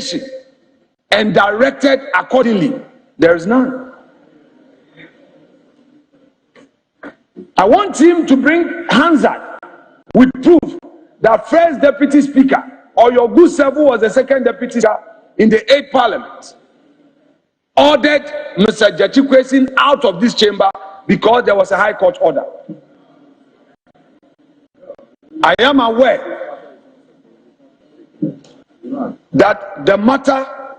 justification and directed accordingly. There is none. I want him to bring Hansard with proof that first deputy speaker or your good self who was the second deputy speaker in the 8th parliament ordered Mr. Jachikwesin out of this chamber because there was a high court order. I am aware that the matter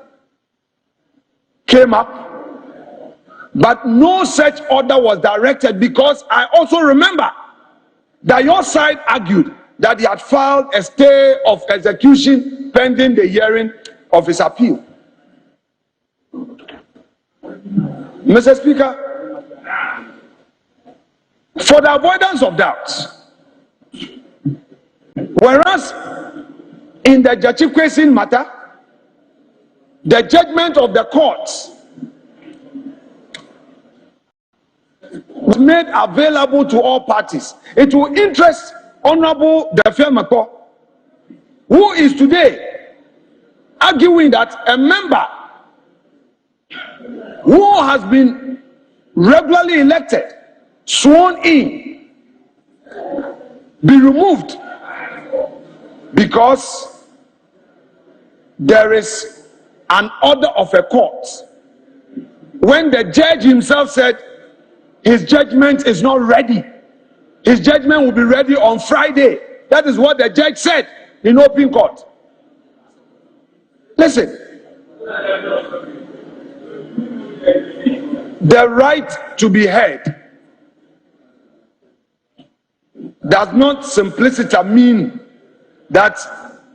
came up, but no such order was directed, because I also remember that your side argued that he had filed a stay of execution pending the hearing of his appeal. Mr. Speaker, for the avoidance of doubt, whereas in the Jachikwesin matter, the judgment of the courts was made available to all parties. It will interest Honorable Defemako, who is today arguing that a member who has been regularly elected, sworn in, be removed because there is an order of a court, when the judge himself said his judgment is not ready. His judgment will be ready on Friday. That is what the judge said in open court. Listen, the right to be heard does not simplicity mean that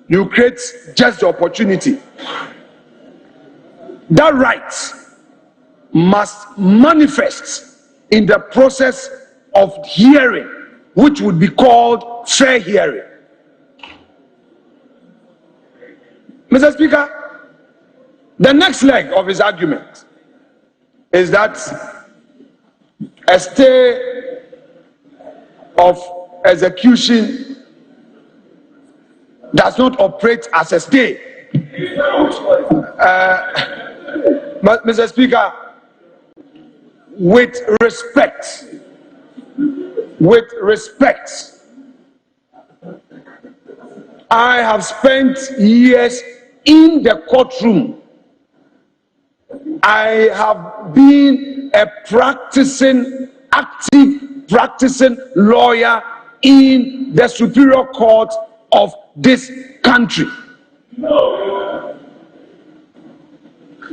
you create just the opportunity. That right must manifest in the process of hearing, which would be called fair hearing. Mr. Speaker, the next leg of his argument is that a stay of execution does not operate as a stay. Mr. Speaker, with respect, I have spent years in the courtroom. I have been a active practicing lawyer in the Superior Court of this country.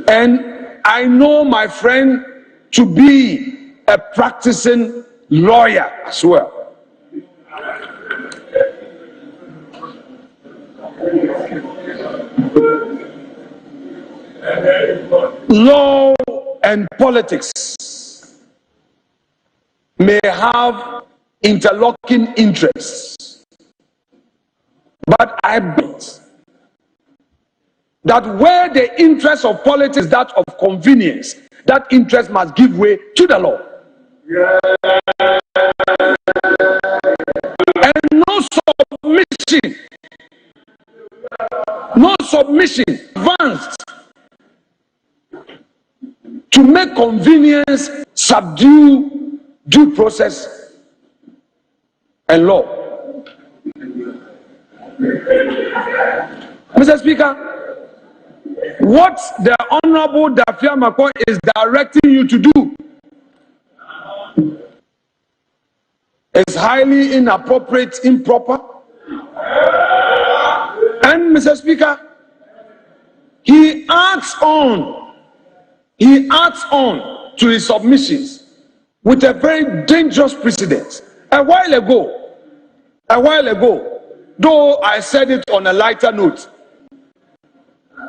And I know my friend to be a practicing lawyer as well. Law and politics may have interlocking interests, but I bet that where the interest of politics is that of convenience, that interest must give way to the law. And no submission advanced to make convenience subdue due process and law. Mr. Speaker, what the Honorable Dafia Mako is directing you to do is highly inappropriate, improper. And Mr. Speaker, he adds on to his submissions with a very dangerous precedent. A while ago, though I said it on a lighter note,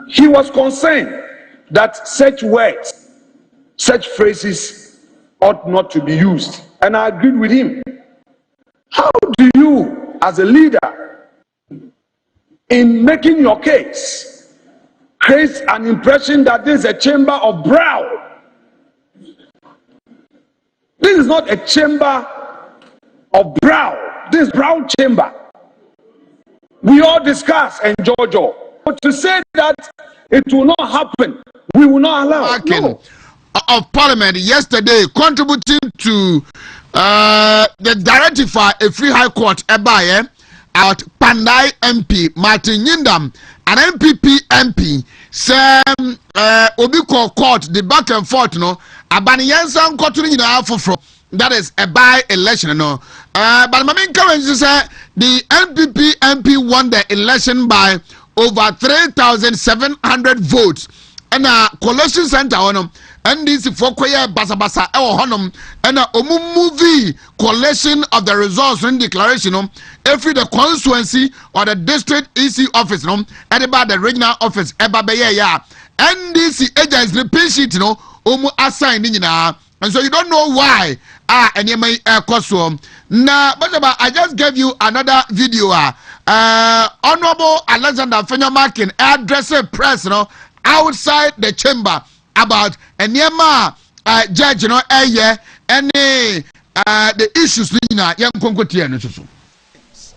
he was concerned that such words, such phrases ought not to be used. And I agreed with him. How do you, as a leader, in making your case, create an impression that this is a chamber of brow? This is not a chamber of brow. This brown chamber. We all discuss and Jojo. to say that it will not happen, we will not allow. No. Of Parliament yesterday contributing to the directive for a free high court ebaye out Pandai MP Martin Yindam, an MPP MP say obi call court the back and forth no abani yansan court ni na afofro, that is a by election no but my main currency say the MPP MP won the election by over 3,700 votes. And a collection center on them, and this for Koya Basabasa or Honum, and a movie collection of the results in declaration, every the constituency or the district EC office, and about the regional office, Ebabeya, and this agents repeat sheet, assigned in and so you don't know why. And you may costume. Now, but I just gave you another video. Honorable Alexander Fenyomakin addressed press, outside the chamber about a Nema judge, any the issues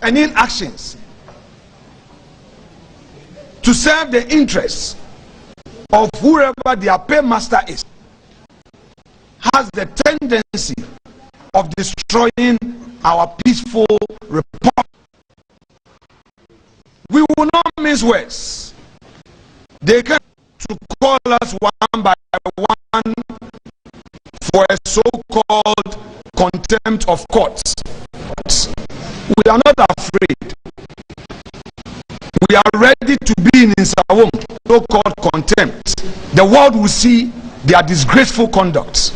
and in actions to serve the interests of whoever their paymaster is has the tendency of destroying our peaceful republic. We will not mince words. They can to call us one by one for a so-called contempt of courts. We are not afraid. We are ready to be in Sawom, so-called contempt. The world will see their disgraceful conduct.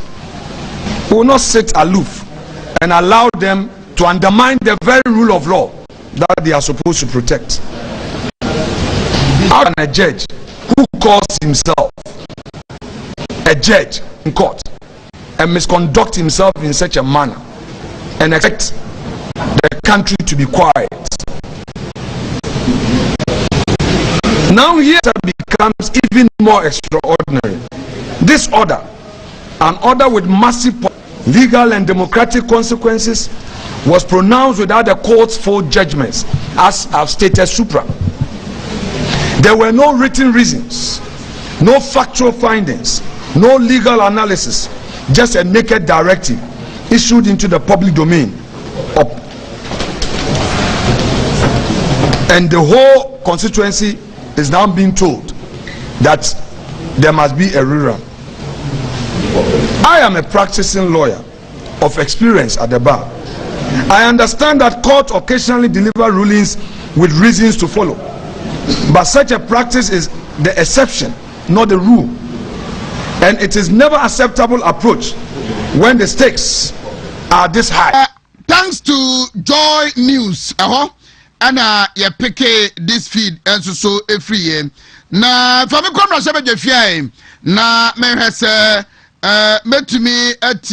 We will not sit aloof and allow them to undermine the very rule of law that they are supposed to protect. How can a judge who calls himself a judge in court and misconduct himself in such a manner and expect the country to be quiet? Now here it becomes even more extraordinary. This order, an order with massive legal and democratic consequences, was pronounced without the court's full judgments, as I've stated supra. There were no written reasons, no factual findings, no legal analysis, just a naked directive issued into the public domain. And the whole constituency is now being told that there must be a rerun. I am a practicing lawyer of experience at the bar. I understand that courts occasionally deliver rulings with reasons to follow. But such a practice is the exception, not the rule. And it is never acceptable approach when the stakes are this high. Thanks to Joy News, and you pick this feed and so every year. Na for me come na shebe jefia na me hese met me at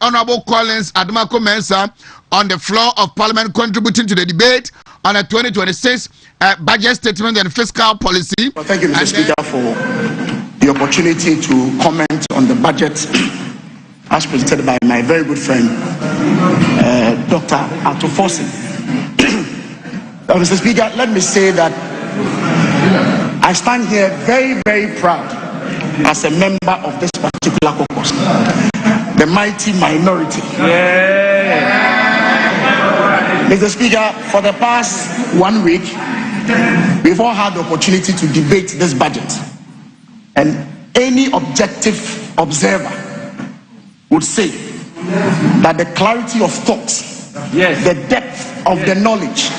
Honorable Collins Adamako Mensa on the floor of Parliament contributing to the debate on the 2026 budget statement and fiscal policy. Well, thank you, Mr. Speaker, for the opportunity to comment on the budget as presented by my very good friend, Dr. Atofosin. Mr. Speaker, let me say that I stand here very, very proud as a member of this particular caucus, the mighty minority. Mr. Speaker, for the past 1 week, we've all had the opportunity to debate this budget, and any objective observer would say that the clarity of thought, the depth of the knowledge,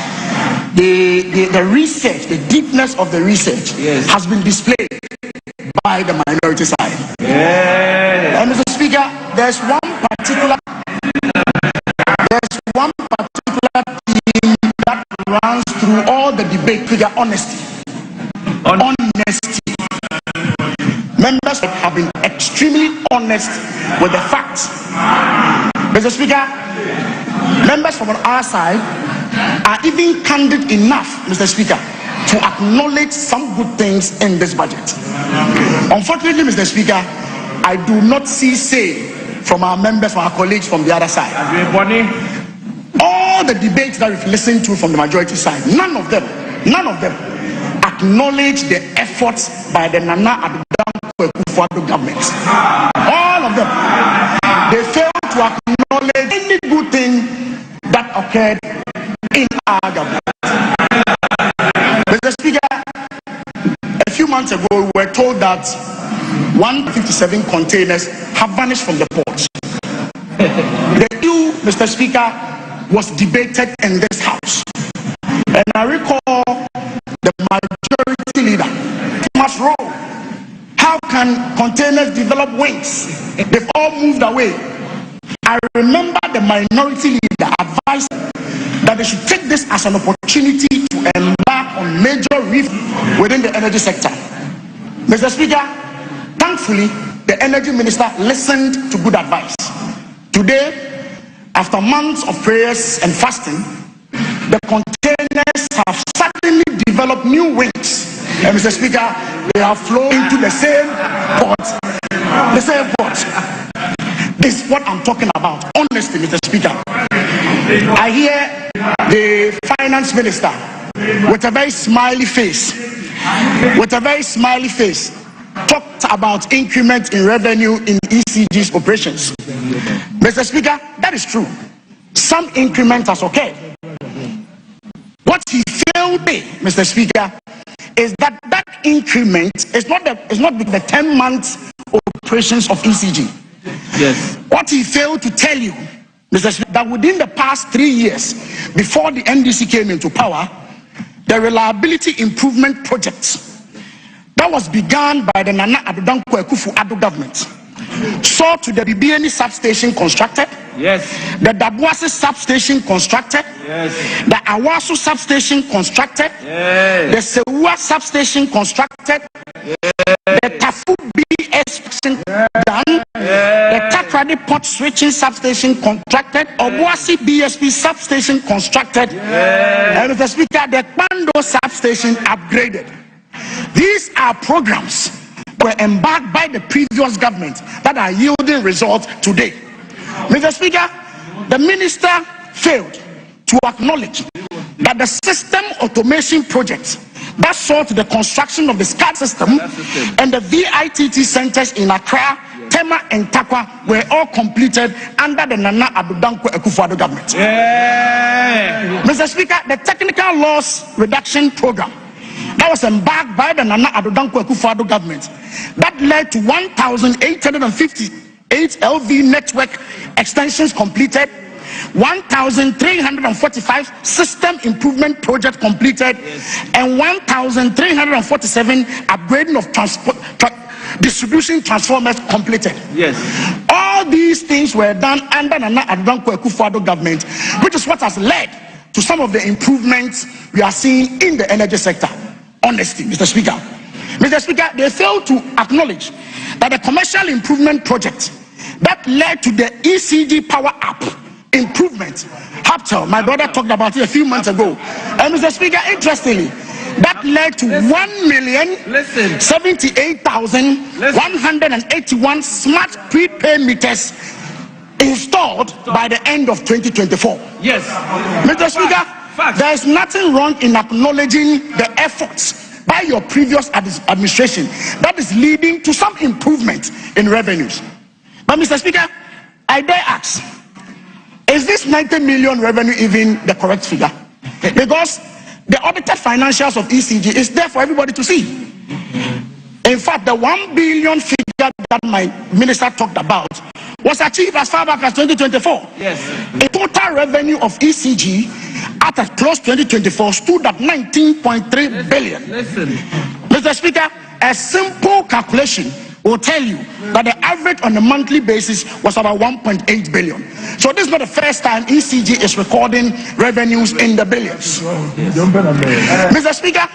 the research, the deepness of the research has been displayed by the minority side. And Mr. Speaker, there's one particular theme that runs through all the debate: figure honesty. Honesty. Members have been extremely honest with the facts. Mr. Speaker, members from our side are even candid enough, Mr. Speaker, to acknowledge some good things in this budget. Unfortunately, Mr. Speaker, I do not see say from our members, from our colleagues from the other side. All the debates that we've listened to from the majority side, none of them are acknowledge the efforts by the Nana Addo Dankwa Akufo-Addo government. All of them. They failed to acknowledge any good thing that occurred in our government. Mr. Speaker, a few months ago we were told that 157 containers have vanished from the port. The issue, Mr. Speaker, was debated in this house. And I recall the majority leader, Thomas Rowe. How can containers develop wings? They've all moved away. I remember the minority leader advised that they should take this as an opportunity to embark on major reform within the energy sector. Mr. Speaker, thankfully, the energy minister listened to good advice. Today, after months of prayers and fasting, the containers have suddenly developed new wings. And Mr. Speaker, they are flowing into the same port. The same port. This is what I'm talking about. Honestly, Mr. Speaker, I hear the finance minister with a very smiley face, talked about increment in revenue in ECG's operations. Mr. Speaker, that is true. Some increment has occurred. What he failed to, Mr. Speaker, is that increment is not the 10 months operations of ECG. Yes. What he failed to tell you, Mr. Speaker, that within the past 3 years, before the NDC came into power, the reliability improvement project that was begun by the Nana Addo Dankwa Akufo-Addo government saw to the BBNE substation constructed. Yes. The Dabuase substation constructed. Yes. The Awasu substation constructed. Yes. The Sewa substation constructed. Yes. The Tafu BS done. The Takrady port switching substation constructed. Obuasi BSP substation constructed. And Mr. Speaker, the Kwando substation upgraded. These are programs that were embarked by the previous government that are yielding results today. Mr. Speaker, the minister failed to acknowledge that the system automation project that saw to the construction of the SCAD system and the VITT centers in Accra, Tema and Takwa were all completed under the Nana Addo Dankwa Akufo-Addo government. Mr. Speaker, the technical loss reduction program that was embarked by the Nana Addo Dankwa Akufo-Addo government that led to 1,858 LV network extensions completed, 1,345 system improvement projects completed, and 1,347 upgrading of distribution transformers completed. Yes. All these things were done under Nana Addo Dankwa Akufo-Addo government, which is what has led to some of the improvements we are seeing in the energy sector. Honestly, Mr. Speaker. Mr. Speaker, they failed to acknowledge that the commercial improvement project that led to the ECG Power App improvement, Haptel, my brother talked about it a few months ago. And Mr. Speaker, interestingly, that led to 1,078,181 smart prepaid meters installed by the end of 2024. Yes. Mr. Speaker, there is nothing wrong in acknowledging the efforts by your previous administration that is leading to some improvement in revenues. But Mr. Speaker, I dare ask, is this 90 million revenue even the correct figure? Because the audited financials of ECG is there for everybody to see. In fact, the 1 billion figure that my minister talked about was achieved as far back as 2024. Yes. The total revenue of ECG at a close 2024 stood at 19.3 billion. Listen. Mr. Speaker, a simple calculation will tell you that the average on a monthly basis was about 1.8 billion. So this is not the first time ECG is recording revenues in the billions. Mr. Speaker,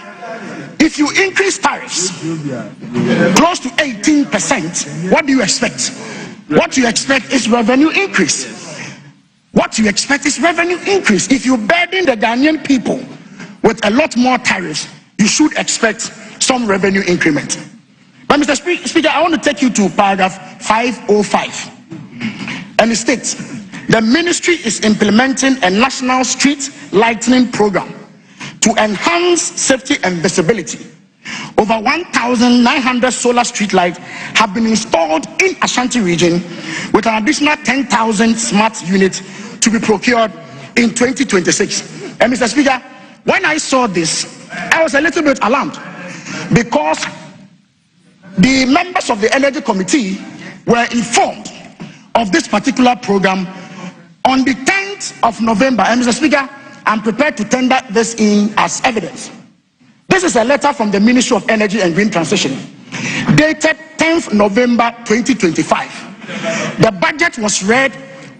if you increase tariffs close to 18%, what do you expect? What you expect is revenue increase. What you expect is revenue increase. If you burden the Ghanaian people with a lot more tariffs, you should expect some revenue increment. But Mr. Speaker, I want to take you to paragraph 505. And it states, the ministry is implementing a national street lightening program to enhance safety and visibility over 1,900 solar street lights have been installed in Ashanti region, with an additional 10,000 smart units to be procured in 2026. And Mr. Speaker, when I saw this, I was a little bit alarmed, because the members of the Energy Committee were informed of this particular program on the 10th of November. And Mr. Speaker, I'm prepared to tender this in as evidence. This is a letter from the Ministry of Energy and Green Transition, dated 10th November 2025. The budget was read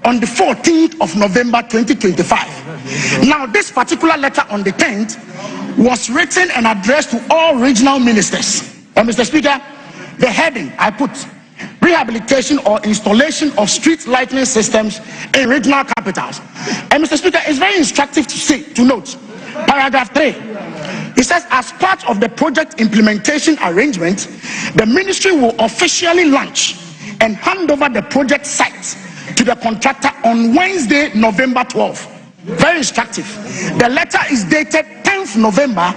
on the 14th of November 2025. Now, this particular letter on the 10th was written and addressed to all regional ministers. And Mr. Speaker, the heading I put: rehabilitation or installation of street lighting systems in regional capitals. And Mr. Speaker, it's very instructive to note paragraph 3. It says, as part of the project implementation arrangement, the ministry will officially launch and hand over the project site to the contractor on Wednesday, November 12th. Very instructive. The letter is dated 10th November,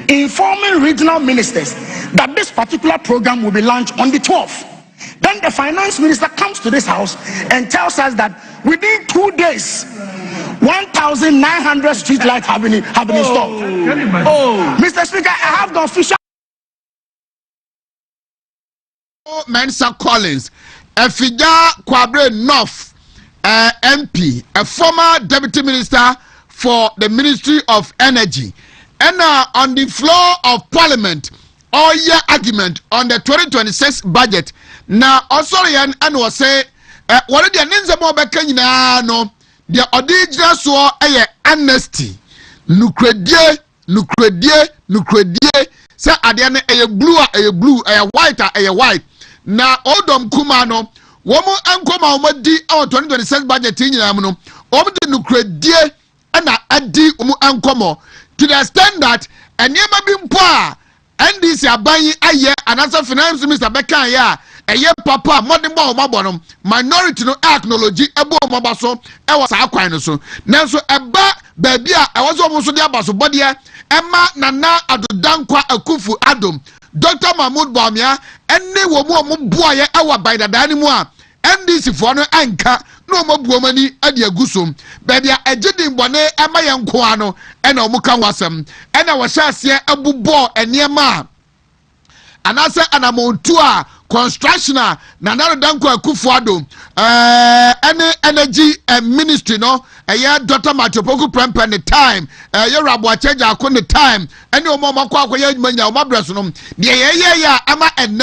informing regional ministers that this particular program will be launched on the 12th. Then the finance minister comes to this house and tells us that within 2 days, 1,900 street lights have been installed. Mr. Speaker, I have the official. Mensa Collins, Efija Kwabre North MP, a former deputy minister for the Ministry of Energy, and on the floor of Parliament, all year argument on the 2026 budget. Now, also, and was say, what are the names of Mobeka? No, the original so a amnesty. Nucredie, say, Adiana a blue, a white, a white. Now, Odom Kumano, woman Ankoma Omadi, our 2026 budget in Yamuno, Om the Nucredie, and Adi Ankomo, to the extent that, and never been poor. And this is buying a year, and as a finance minister Becca, yeah, a year papa, modern ball, minority no acknowledge a ball mabaso, I was a quine so. Now, so a baby, I was almost the abaso body, Emma Nana Adudankwa Akufu Adam, Dr. Mahmoud Bamia, and they were more boy, our by the Danimoa, and this is for no anchor, no more woman at the Gusum, baby, a jetting bonnet, and my young Kuano, and Omuka wasam, and I was just here a bubo and near ma. And I said, and I'm on tour, constructioner, Nana Danko Kufuado, any energy and ministry, no, a year Dr. Matopoku Prempen the time, your Rabu change our the time, and no more Makwa, Mania, Mabrasonum, yeah, Ama and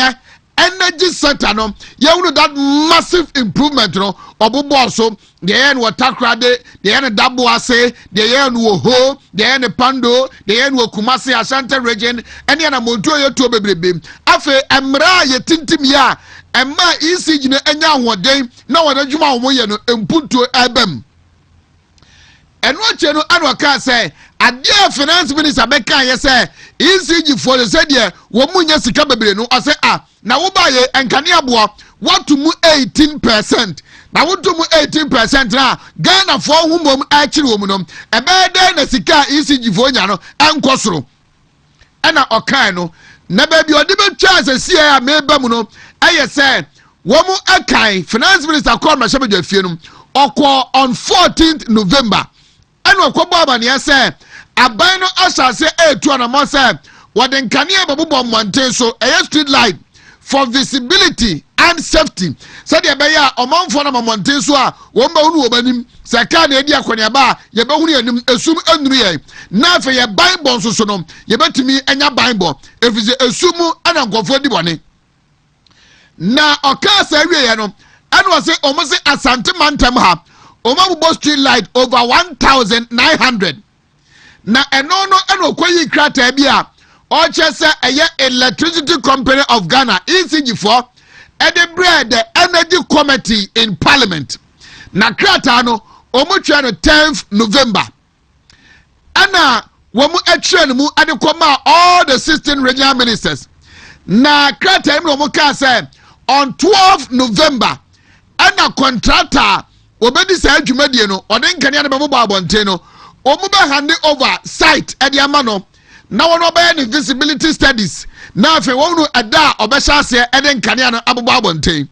energy center, no, you know that massive improvement, no, Obu so the end were Takrade, the end Dabuase, the end wo ho, the end Pando, the end wo Kumasi Ashanti region, and yana Montoya to baby. Afe Emra ye tintim ya, Emma isi jine enya wode, no one juma woye no imputo ebem. And what you know, Anwaka say, a dear finance minister Becca, yes, say, easy for the said, yeah, Womunya Sikabe, no, I say, now Ubaye and Kaniabua, what to move 18%. Now, what to move 18% now? Ghana for whom actually woman, a bad day, a Sika, easy for Yano, and Cosro. And a Okano, never be a different chance, and see, I may Bamuno, I say, Womu Akai, finance minister called my shepherd, on 14th November. And what Baba near said, a bino usher say, to an amount said, what then can you ever bomb Monte so a street light for visibility and safety. Said the Baya among for a Montesua, one woman, Sakana, Diaconaba, Yaboni, assume unreal. Now for your Bible, so no, you bet to me and your Bible. If it's a sumo and I'm going for the money. Now, a car say, and was say almost a Santamantam ha. Omabubo street light over 1,900. Na enono eno kweyi krata bia o chese eye electricity company of Ghana ECG4 and the bread the energy committee in parliament. Na krata no omu twa no 10th November. Ana womu etwe no mu adekoma all the 16 regional ministers. Na krata im no mu ka say on 12th November ana contractor obedi say adwumadie no odin kania ne bebo abonte no omuba hand over site e dia ma no na wono be any visibility studies na afi wonu eda obesha ase eden kanea no abobo abonten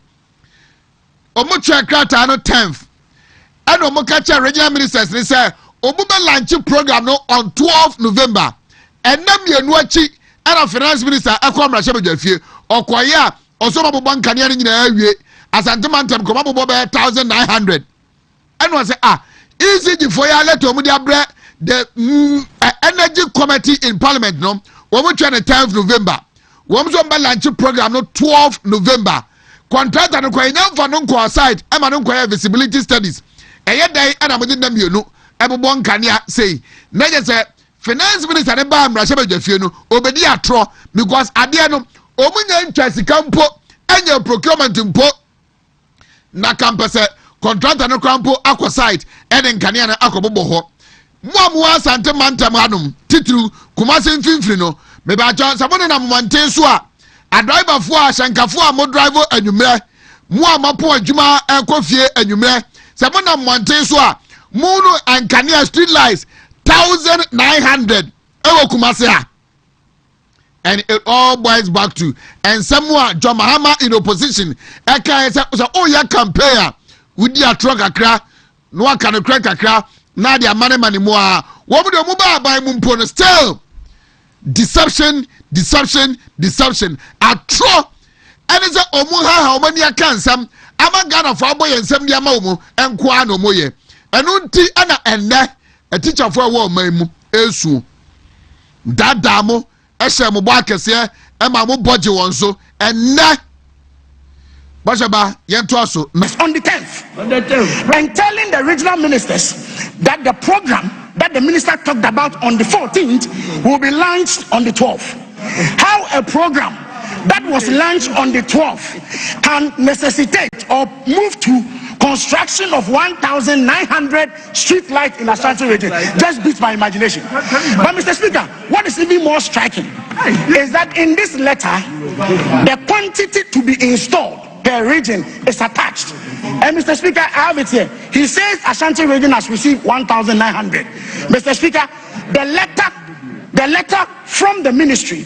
omo twa krata no 10th and omo catch regional ministers ni say omo be launch program no on 12 November enam yenu achi and finance minister ekomra shebedwafie okoye a oso abobo kanea no nyina awie asantemantam ko abobo be 1900 and was say easy for ya let omo dia bre the energy committee in parliament no womo twa 10th November womo so be launch program no 12 November contractor no kwa nyamfa no kwa side ema no kwa visibility studies eye dai ana mo dinam yenu ebobo nkania say na je say finance minister ne ba amra shebedwafie no obedi atro because ade no omunya interest kampo enya procurement mpo na campus contractor no kampo akwa side ene nkania na akobobo ho mo asante mantam hanum titru kumase mfimfiri no me ba cha sabone na momanten so a driver fo a shankafo a mo driver anwumre mo amapo adwuma ekofie anwumre sabona momanten so a mo no ankania street lights 1900 ewo kumase a and it all boils back to and someone John Mahama in opposition eka say oh ya campaign with dia truck akra no aka no crack akra na dia money mo a wo de mo ba ban mu mpo no still deception atro and is omu ha omani aka nsam ama Ghana for aboy nsam dia ma omu enko a no moye enu nti ana enne a teacher for wo man mu esu dada mo ehye mo bo akese e ma mo boje won so enne Bashaba yento so on the 10th and telling the regional ministers that the program that the minister talked about on the 14th will be launched on the 12th. How a program that was launched on the 12th can necessitate or move to construction of 1,900 street lights in Ashanti region just beats my imagination. But Mr. Speaker, what is even more striking is that in this letter, the quantity to be installed per region is attached. And Mr. Speaker, I have it here. He says Ashanti region has received 1,900. Mr. Speaker, the letter from the ministry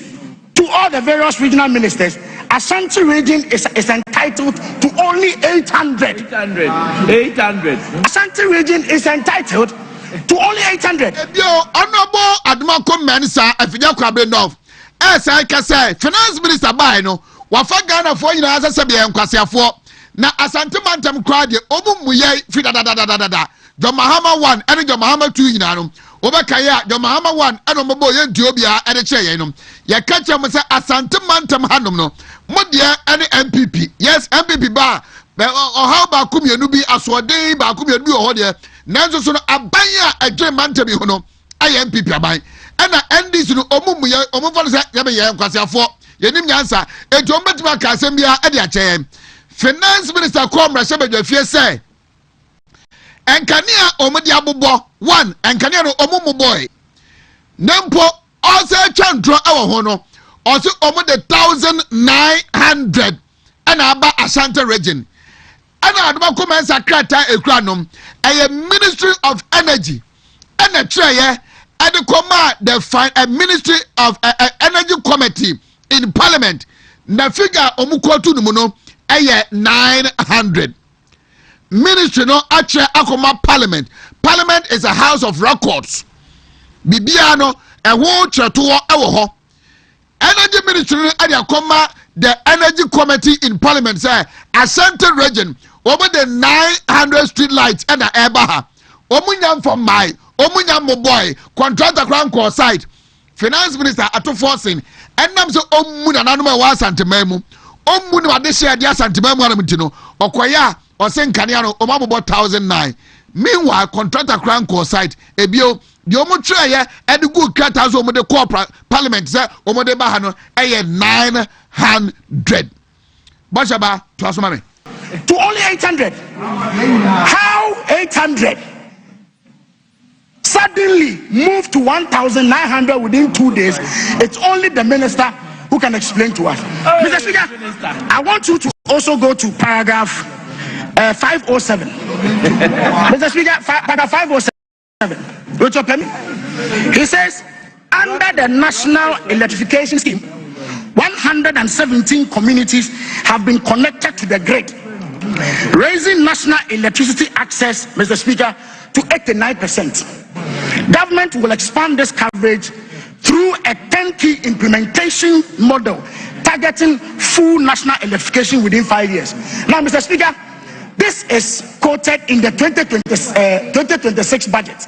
to all the various regional ministers, Ashanti region is entitled to only 800. 800. Ashanti region is entitled to only 800. Yo, honorable Admako Mensa, Afija Kwabenov, as I can say, finance minister by no, wafa Ghana for you as a Sabian Kwasiafo, na Asante Mantam crowd, Omuye, Fida da. John Mahama 1 and John Mahama 2 in Anum. Obakaya, John Mahama 1 and Omoboy Diobia and a chayanum. Ya catch him say Asante Mantam Hanum no. Modia and MPP. Yes, MPP bar. But how about Kumia Nubi Aswade, Bakumia do or there? Nanzo so abaya a dream Mantam Hono. I MPP abai. And I end this no Omumuya, Omofan Yabaya Kwasiafo. Yenim Yansa, a John Betma Casembia Edia Chayan. Finance Minister Comra Shebedwafie say Enkania omudi abubo 1 enkania no omumu boy nempo also chandro awo ho no also omude 1,900 ana aba Ashanti region ana adoma commence krata ekranom a Ministry of Energy ana treye and the Ministry of Energy Committee in Parliament na figure omukotu no no 900. Ministry no actually akoma Parliament. Parliament is a house of records. Bibiano a whole chatuo ewo ho. Energy Ministry no akoma the Energy Committee in Parliament say Ashanti region over the 900 street lights and the Ebaha. Omunyam from my Omunyam boy contractor crown call site. Finance Minister ato forcing and nam so omuna nanuma wa santememu. Omunu ade share dia santememu anamtino. Okoya or send Kaniano Omabo 1,009. Meanwhile, contractor crown call site, Ebio, Yomo Traya, and the good cat has over the corporate parliament, sir, over the Bahano, 900. Bashaba, to us, mommy. To only 800. How 800 suddenly moved to 1,900 within 2 days? It's only the minister who can explain to us. Mr. Speaker, I want you to also go to paragraph 507. Mr. Speaker, paragraph 507. Which he says, under the National Electrification Scheme, 117 communities have been connected to the grid, raising national electricity access, Mr. Speaker, to 89%. Government will expand this coverage through a turnkey implementation model targeting full national electrification within 5 years. Now, Mr. Speaker, this is quoted in the 2026 budget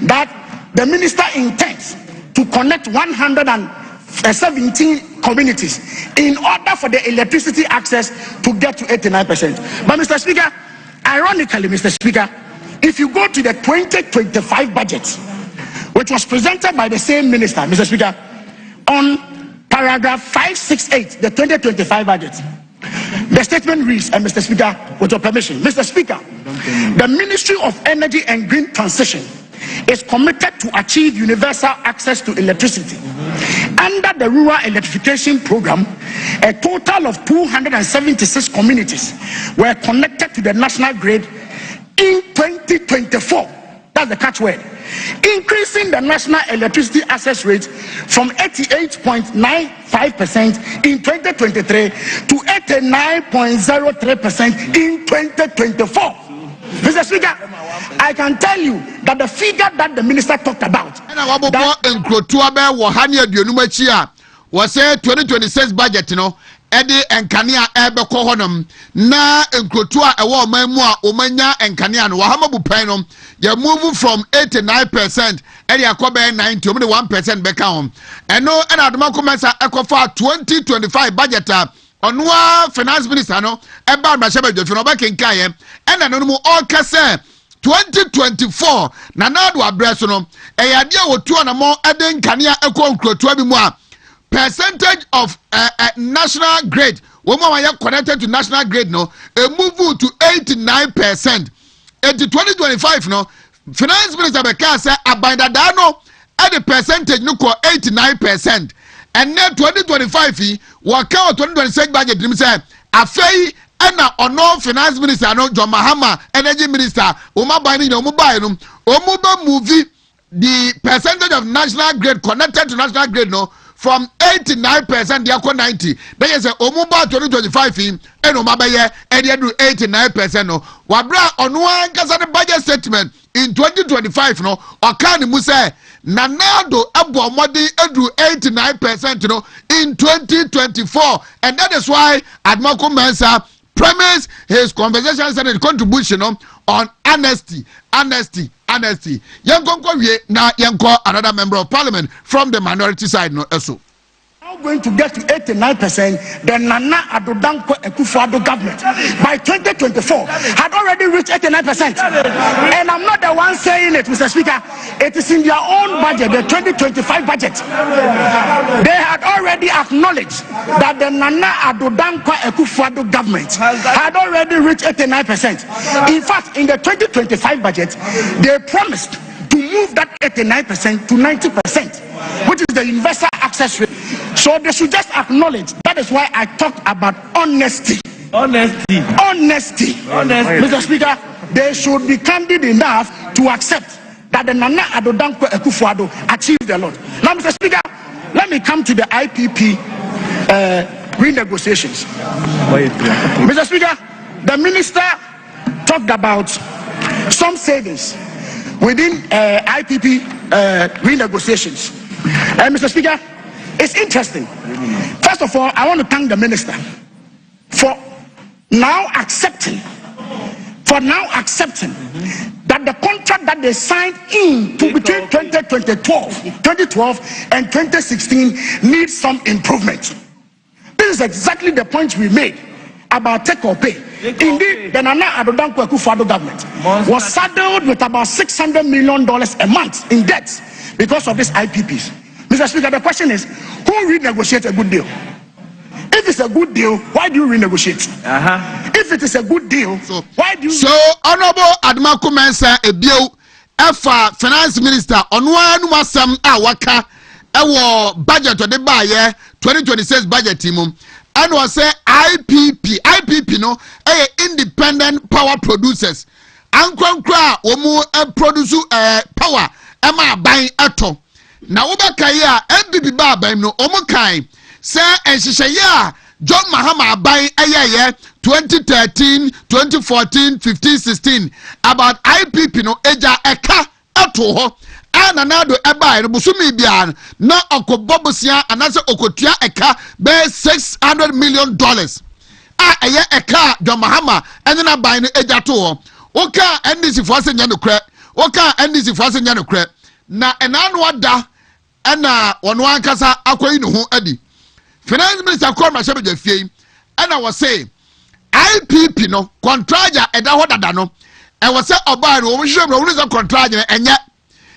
that the minister intends to connect 117 communities in order for the electricity access to get to 89%. But Mr. Speaker, ironically, Mr. Speaker, if you go to the 2025 budget, which was presented by the same minister, Mr. Speaker, on paragraph 568, the 2025 budget, the statement reads, and Mr. Speaker, with your permission, Mr. Speaker, the Ministry of Energy and Green Transition is committed to achieve universal access to electricity. Under the Rural Electrification Program, a total of 276 communities were connected to the national grid in 2024. That's the catchword. Increasing the national electricity access rate from 88.95% in 2023 to 89.03% in 2024. Mr. Speaker, I can tell you that the figure that the minister talked about, was say 2026 budget, Eddie and Kania Ebe Kohonum, na Nkrotua Ewa Memua, Omanya and Kanian, Wahamabu Penum, you're moving from 89%, Eddie Akobe 90, only 1% back home. And no, and Adamako Mesa Ekofa 2025 budget. Onwa finance minister no eba mashaba jofino ba kenkaye and anomu all kase 2024 na nadu address no eyade wotu anamo eden kania ekwo nkrotu abi mu a percentage of national grade woman wa connected to national grade no a move to 89%. In 2025 no finance minister beka say abanda da no at the percentage no ko 89%. And then 2025 work out 2026 budget him say afei na ono finance minister no John Mahama energy minister Oma buying no mobile no omuba movie the percentage of national grade connected to national grade no from 89% they are 90. They say omuba 2025 and Oma baye and they do 89% no wabra ono ankasa the budget statement in 2025 no okani mu say Nanado abo modi edu 89% in 2024, and that is why Admako Mensa premised his conversations and his contribution on honesty. Yanko na yanko another member of parliament from the minority side no eso. Now going to get to 89%, the Nana Addo Dankwa Akufo-Addo government by 2024 had already reached 89%. And I'm not the one saying it, Mr. Speaker. It is in their own budget, the 2025 budget. They had already acknowledged that the Nana Addo Dankwa Akufo-Addo government had already reached 89%. In fact, in the 2025 budget, they promised to move that 89% to 90%, which is the universal access rate. So they should just acknowledge. That is why I talked about honesty. Honesty. Mr. Speaker, they should be candid enough to accept that the Nana Addo Dankwa Akufo-Addo achieved a lot. Now, Mr. Speaker, let me come to the IPP renegotiations. Mr. Speaker, the minister talked about some savings within IPP renegotiations. Mr. Speaker, it's interesting. First of all, I want to thank the minister for now accepting that the contract that they signed between 2012 and 2016 needs some improvement. This is exactly the point we made about take or pay. Indeed, the Nana Addo Dankwa Akufo-Addo government was saddled with about $600 million a month in debt because of these IPPs. Mr. Speaker, the question is, who renegotiates a good deal? If it's a good deal, why do you renegotiate? If it is a good deal, why do you... So, Honorable Admako Mensa Ebio, Efa Finance Minister, Onwa Numasam Awaka, Ewo budget of the Baye 2026 budget team. And was say IPP no independent power producers. Ankwankwa omu produce power ema ban ato. Na obaka ya MPP ba ban no omu kan say enhyehyɛ John Mahama aban ayeye 2013, 2014, 15, 16 about IPP no eja eka ato ho ana nado eba no busumi bia na okobobosia anase okotua eka be $600 million eye eka John Mahama ene na ban no eja to ho oka NDC fo ase nya no kra oka NDC fo ase nya no kra na enano ada ena wono ankasa akoyi no ho adi Finance Minister Kwame Asiedu and I was saying IPP no contraja eda ho dada no e was say oba no we should we contraja enya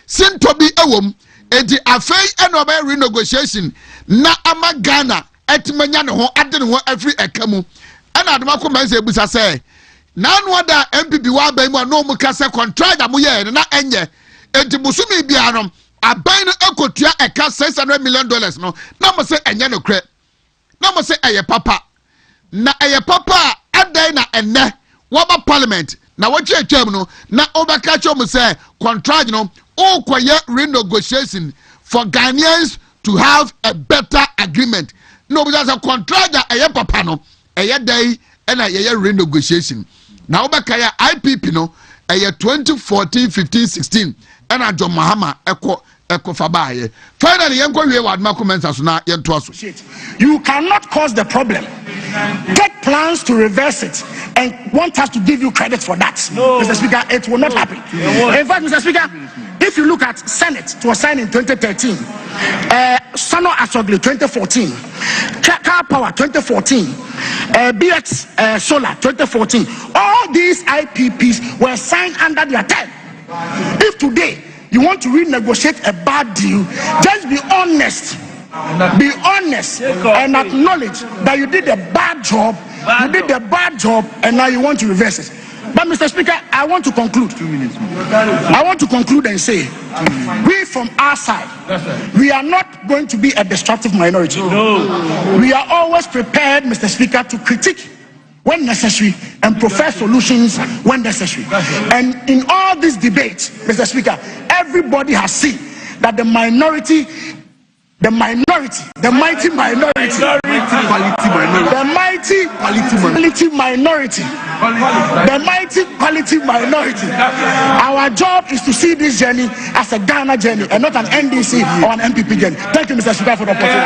sinto bi ewom enti afei ena oba renegotiation na ama Ghana etimanya ne ho ade ne ho afri ekamu ena adoma ko man say busa say na no oda MPP wa ban mu no mu ka say contraja mu ye na enye enti busumi bia no aban no ekotua eka $600 million no na mo say enye no kre na mo say eye papa na eye papa adai na enne waba parliament na wachi atwam no na obaka chom say contract no okoye renegotiation for Ghanaians to have a better agreement no because a contract eye papa no eye dai na eye renegotiation na obaka ya IPP no eye 2014 15 16 and John Mahama finally you cannot cause the problem, get plans to reverse it, and want us to give you credit for that. No. Mr. Speaker, it will not happen. In fact, Mr. Speaker, if you look at Senate, it was signed in 2013, Sano Asogli 2014, Car Power 2014, BX Solar 2014, all these IPPs were signed under their term. If today you want to renegotiate a bad deal, just be honest. Be honest and acknowledge that you did a bad job. You did a bad job and now you want to reverse it. But Mr. Speaker, I want to conclude. 2 minutes. I want to conclude and say, we from our side, we are not going to be a destructive minority. No. We are always prepared, Mr. Speaker, to critique when necessary and profess solutions when necessary. And in all these debates, Mr. Speaker, everybody has seen that the mighty minority, the mighty quality minority. Our job is to see this journey as a Ghana journey and not an NDC or an MPP journey. Thank you, Mr. Speaker, for the opportunity.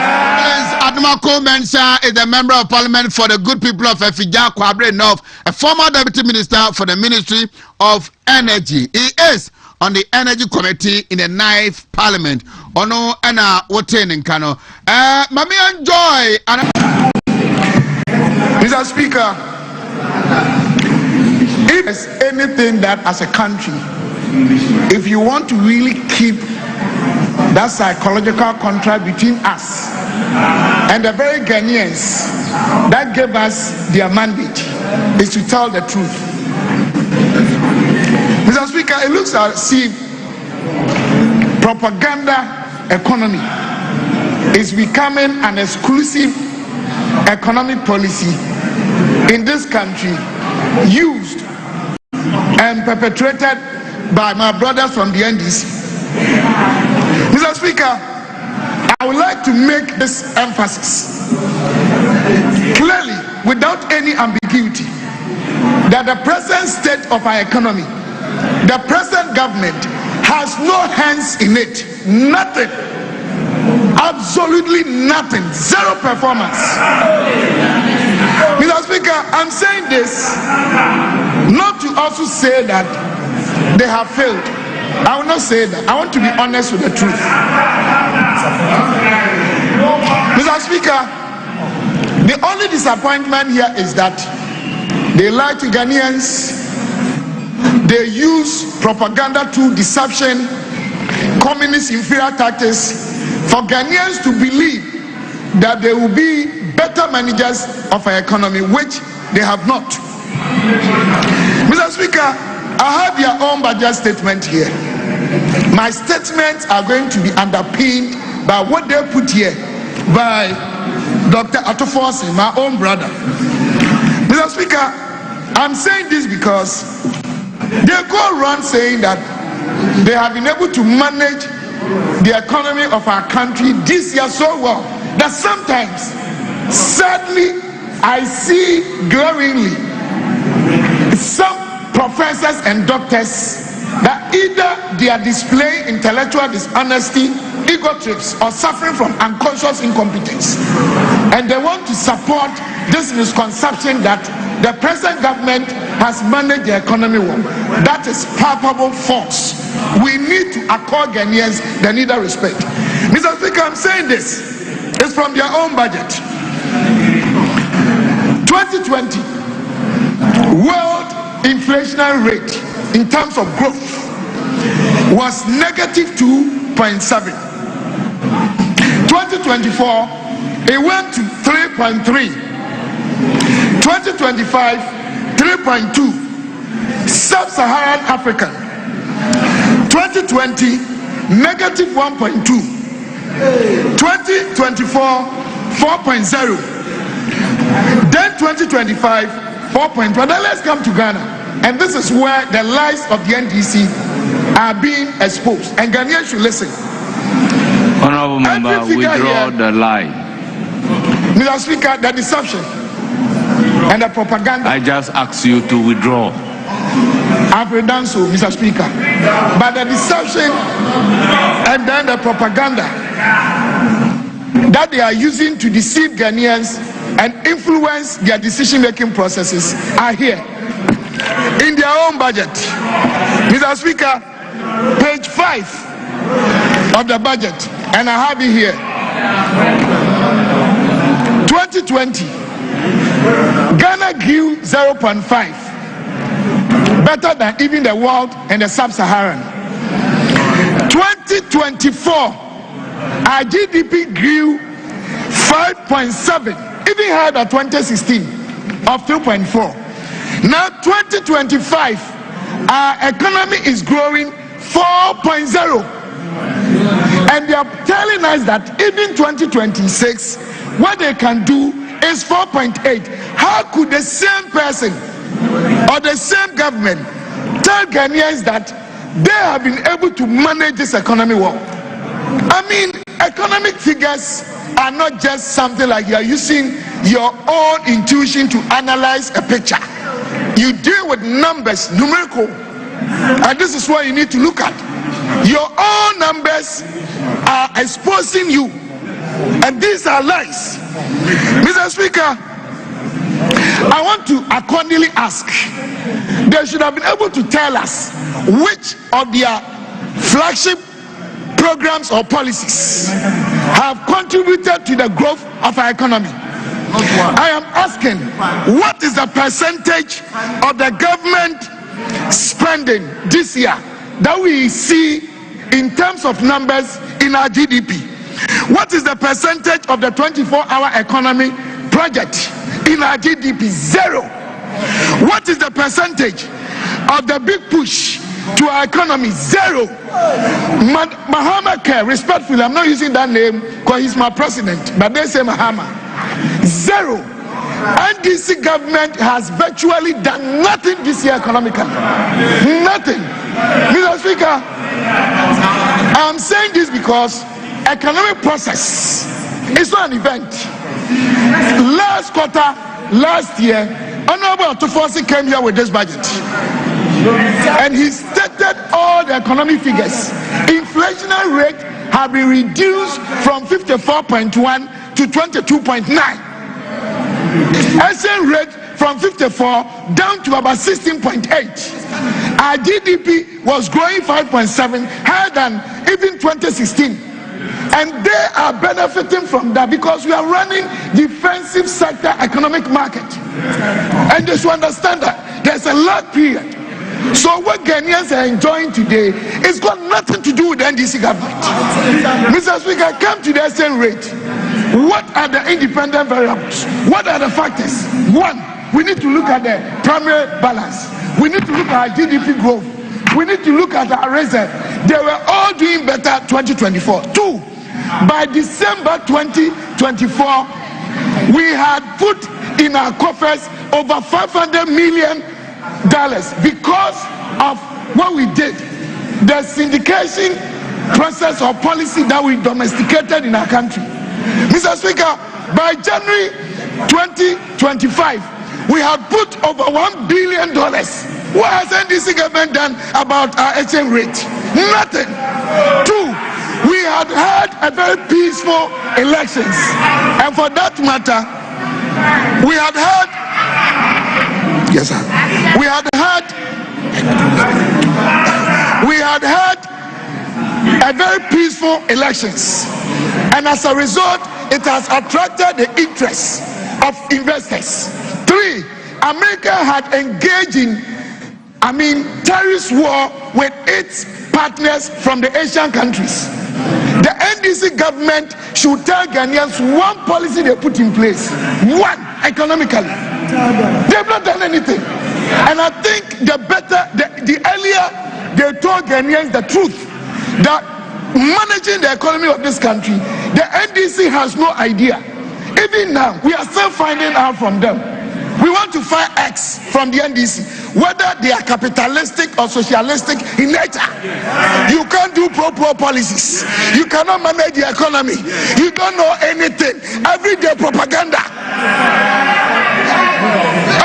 Adamako Mensah is the member of parliament for the good people of Efija Kwabre North, a former deputy minister for the Ministry of Energy. He is on the Energy Committee in the 9th Parliament. Ono ana woten nkano. Mami enjoy. Mr. Speaker, if there's anything that as a country, if you want to really keep that psychological contract between us and the very Ghanaians that gave us their mandate, is to tell the truth. Mr. Speaker, it looks as if propaganda economy is becoming an exclusive economic policy in this country, used and perpetrated by my brothers from the NDC. Mr. Speaker, I would like to make this emphasis clearly, without any ambiguity, that the present state of our economy, the present government has no hands in it. Nothing. Absolutely nothing. Zero performance. Mr. Speaker, I'm saying this not to also say that they have failed. I will not say that. I want to be honest with the truth. Mr. Speaker, the only disappointment here is that they lie to Ghanaians. They use propaganda to deception, communist inferior tactics for Ghanaians to believe that they will be better managers of our economy, which they have not. Mr. Speaker, I have your own budget statement here. My statements are going to be underpinned by what they put here by Dr. Atofosi, my own brother. Mr. Speaker, I'm saying this because they go around saying that they have been able to manage the economy of our country this year so well. that sometimes, sadly, I see glaringly some professors and doctors that either they are displaying intellectual dishonesty, ego trips, or suffering from unconscious incompetence, and they want to support this misconception that the present government has managed the economy well. That is palpable false. We need to accord Ghanaians the needed respect. Mr. Speaker, I'm saying this. It's from their own budget. 2020 world inflationary rate in terms of growth was negative 2.7. 2024 it went to 3.3. 2025 3.2. Sub-Saharan Africa 2020 negative 1.2. 2024 4.0. Then 2025 4.1. Then let's come to Ghana, and this is where the lies of the NDC are being exposed, and Ghanaians should listen. Honorable Member, withdraw the lie. Mr. Speaker, the deception and the propaganda. I just asked you to withdraw. I've done so, Mr. Speaker. But the deception and then the propaganda that they are using to deceive Ghanaians and influence their decision-making processes are here in their own budget. Mr. Speaker, page 5 of the budget, and I have it here. 2020, Ghana grew 0.5, better than even the world and the sub-Saharan. 2024, our GDP grew 5.7, even higher than 2016 of 2.4. Now 2025, our economy is growing 4.0, and they are telling us that even 2026, what they can do is 4.8. How could the same person or the same government tell Ghanaians that they have been able to manage this economy well? I mean, economic figures are not just something like you are using your own intuition to analyze a picture. You deal with numbers, numerical, and this is what you need to look at. Your own numbers are exposing you, and these are lies. Mr. Speaker, I want to accordingly ask, they should have been able to tell us which of their flagship programs or policies have contributed to the growth of our economy. I am asking, what is the percentage of the government spending this year that we see in terms of numbers in our GDP? What is the percentage of the 24-hour economy project in our GDP? Zero. What is the percentage of the big push to our economy? Zero. Mahama Care, respectfully, I'm not using that name because he's my president, but they say Mahama. Zero. NDC government has virtually done nothing this year economically. Nothing. Mr. Speaker, I'm saying this because economic process is not an event. Last quarter, last year, Honorable Otufosi came here with this budget, and he stated all the economic figures. Inflationary rate have been reduced from 54.1 to 22.9. Exchange rate from 54 down to about 16.8. Our GDP was growing 5.7, higher than even 2016. And they are benefiting from that because we are running defensive sector economic market. And they should understand that there's a lag period. So what Ghanaians are enjoying today is got nothing to do with the NDC government. Mr. Speaker, come to the exchange rate. What are the independent variables? What are the factors? One, we need to look at the primary balance. We need to look at our GDP growth. We need to look at our reserve. They were all doing better 2024. Two, by December 2024, we had put in our coffers over $500 million because of what we did. The syndication process or policy that we domesticated in our country. Mr. Speaker, by January 2025, we have put over $1 billion. What has NDC government done about our exchange rate? Nothing. 2, we had had a very peaceful elections, and for that matter, we had had, yes sir, we had had a very peaceful elections, and as a result, it has attracted the interest of investors. 3, America had engaged in, terrorist war with its partners from the Asian countries. The NDC government should tell Ghanaians one policy they put in place. One, economically. They've not done anything. And I think the earlier they told Ghanaians the truth, that managing the economy of this country, the NDC has no idea. Even now, we are still finding out from them. We want to find X from the NDC, whether they are capitalistic or socialistic in nature. You can't do pro policies. You cannot manage the economy. You don't know anything. Everyday propaganda.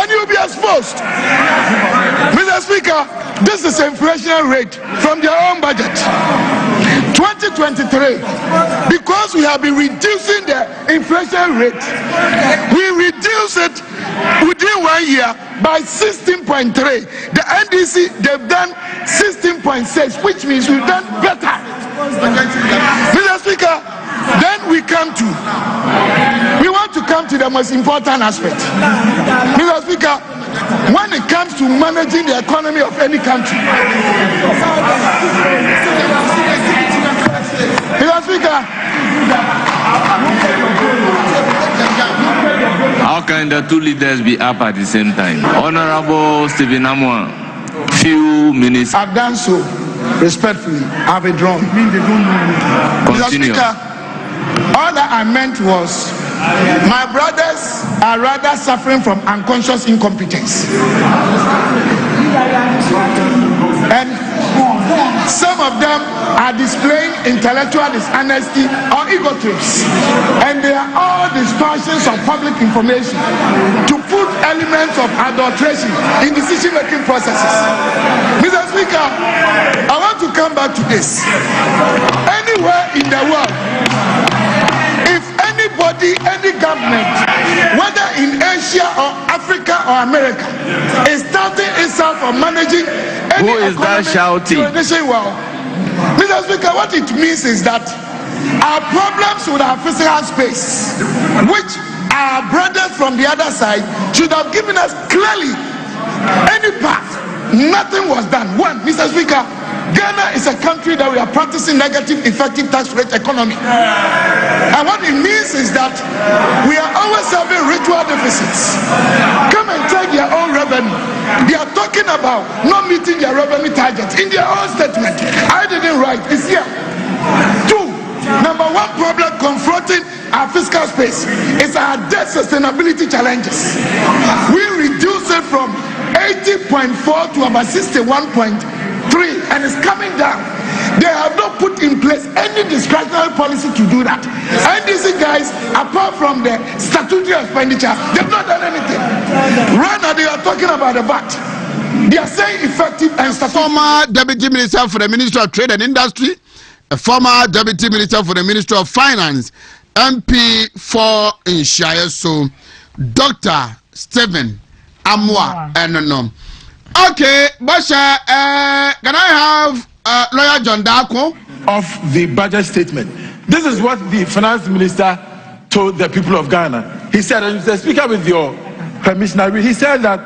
And you'll be exposed. Mr. Speaker, this is inflation rate from their own budget. 2023, because we have been reducing the inflation rate, we reduce it within 1 year by 16.3. The NDC, they've done 16.6, which means we've done better. Mr. Speaker, then we want to come to the most important aspect. Mr. Speaker, when it comes to managing the economy of any country, Mr. Speaker, how can the two leaders be up at the same time? Honorable Stephen Amwa, few minutes. I've done so respectfully. I've withdrawn. Mr. Speaker, all that I meant was my brothers are rather suffering from unconscious incompetence. And some of them are displaying intellectual dishonesty or ego trips, and they are all distortions of public information to put elements of adulteration in decision-making processes. Mr. Speaker, I want to come back to this. Anywhere in the world, if anybody, any government, whether in Asia or Africa or America, is starting itself for managing any who is that shouting? Well, Mr. Speaker, what it means is that our problems with our physical space, which our brothers from the other side should have given us clearly any path, nothing was done. 1, Mr. Speaker, Ghana is a country that we are practicing negative effective tax rate economy. And what it means is that we are always having ritual deficits. Come and check their own revenue. They are talking about not meeting their revenue targets in their own statement. I didn't write. It's here. 2, number 1 problem confronting our fiscal space is our debt sustainability challenges. We reduce it from 80.4 to about 61.3, and it's coming down. They have not put in place any discretionary policy to do that. And these guys, apart from the statutory expenditure, they've not done anything. Right now, they are talking about the VAT. They are saying effective and former Deputy Minister for the Ministry of Trade and Industry, a former Deputy Minister for the Ministry of Finance, MP for Inshayeso, Dr. Stephen Amwa. Okay, Basha, can I have Lawyer John Darko? Of the budget statement. This is what the finance minister told the people of Ghana. He said, Mr. Speaker, with your permission, he said that,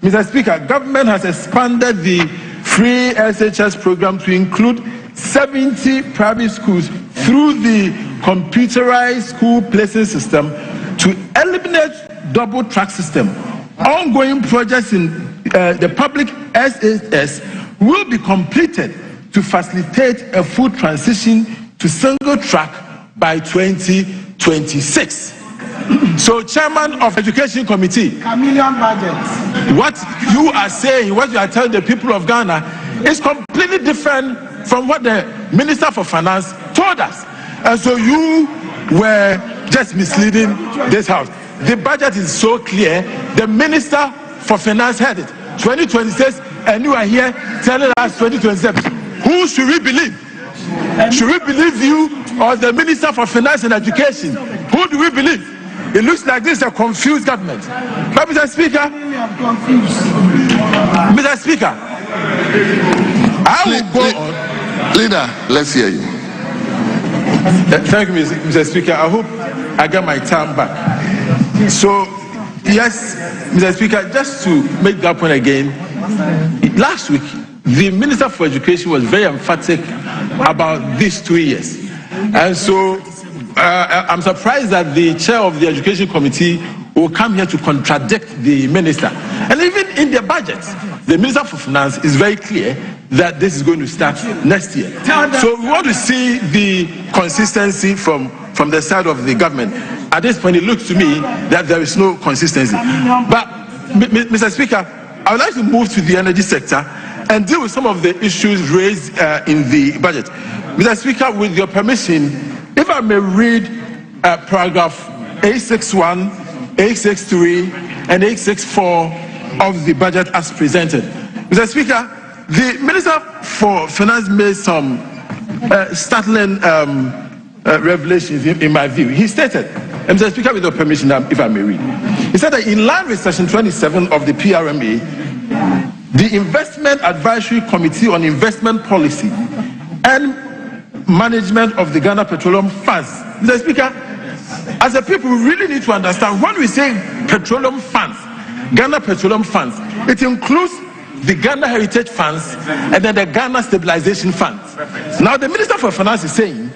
Mr. Speaker, government has expanded the free SHS program to include 70 private schools through the computerized school placing system to eliminate double track system. Ongoing projects in the public SHS will be completed to facilitate a full transition to single track by 2026. So, Chairman of Education Committee, what you are saying, what you are telling the people of Ghana is completely different from what the Minister for Finance told us. And so you were just misleading this house. The budget is so clear. The Minister for Finance heard it. 2026, and you are here telling us 2027. Who should we believe? Should we believe you or the Minister for Finance and Education? Who do we believe? It looks like this is a confused government. But Mr. Speaker, I will go on. Leader, let's hear you. Thank you, Mr. Speaker. I hope I get my time back. So, yes, Mr. Speaker, just to make that point again, last week, the Minister for Education was very emphatic about these 2 years. And so, I'm surprised that the chair of the Education Committee will come here to contradict the minister. And even in the budget, the Minister for Finance is very clear that this is going to start next year. So we want to see the consistency from the side of the government. At this point, it looks to me that there is no consistency. But, Mr. Speaker, I would like to move to the energy sector and deal with some of the issues raised in the budget. Mr. Speaker, with your permission, if I may read paragraph 861, 863, and 864 of the budget as presented. Mr. Speaker, the Minister for Finance made some startling revelations in my view. He stated, Mr. Speaker, with your permission, if I may read, he said that in line with section 27 of the PRMA, the Investment Advisory Committee on Investment Policy and Management of the Ghana Petroleum Funds. Mr. Speaker, as a people, we really need to understand when we say petroleum funds, Ghana Petroleum Funds, it includes the Ghana Heritage Funds and then the Ghana Stabilization Funds. Now, the Minister for Finance is saying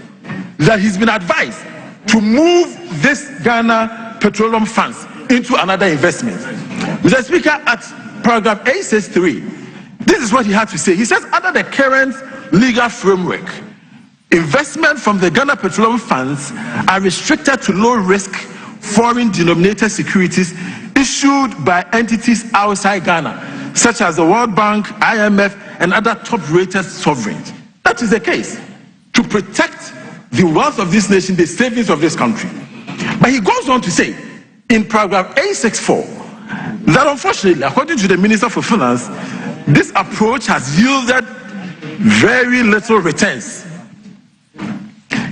that he's been advised to move this Ghana Petroleum Funds into another investment. Mr. Speaker, at paragraph 863, this is what he had to say. He says, under the current legal framework, investment from the Ghana Petroleum Funds are restricted to low-risk foreign-denominated securities issued by entities outside Ghana, such as the World Bank, IMF, and other top-rated sovereigns. That is the case, to protect the wealth of this nation, the savings of this country. But he goes on to say, in paragraph 864, that unfortunately, according to the Minister for Finance, this approach has yielded very little returns.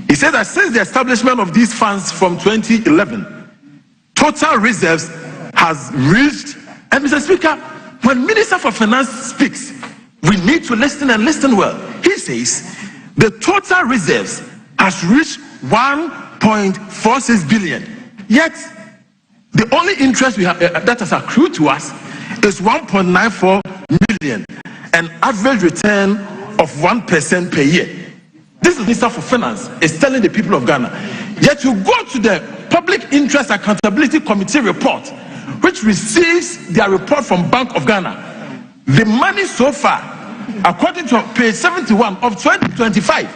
He said that since the establishment of these funds from 2011, total reserves has reached, and Mr. Speaker, when Minister for Finance speaks, we need to listen and listen well. He says the total reserves has reached 1.46 billion. Yet, the only interest we have that has accrued to us is 1.94 million, an average return of 1% per year. This is the Minister for Finance is telling the people of Ghana. Yet you go to the Public Interest Accountability Committee report, which receives their report from Bank of Ghana. The money so far, according to page 71 of 2025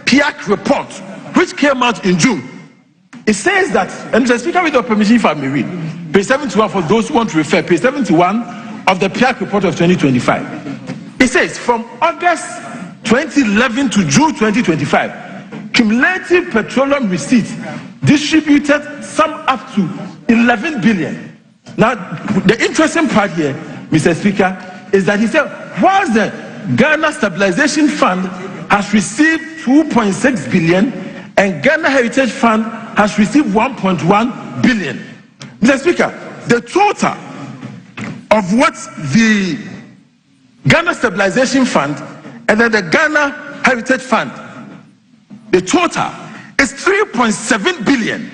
PIAC report, which came out in June, it says that, and Mr. Speaker, with your permission, if I may read, page 71 for those who want to refer, page 71 of the PIAC report of 2025. It says from August 2011 to June 2025, cumulative petroleum receipts distributed some up to 11 billion. Now, the interesting part here, Mr. Speaker, is that he said, whilst the Ghana Stabilization Fund has received 2.6 billion and Ghana Heritage Fund has received 1.1 billion. Mr. Speaker, the total of what the Ghana Stabilization Fund and then the Ghana Heritage Fund, the total is 3.7 billion.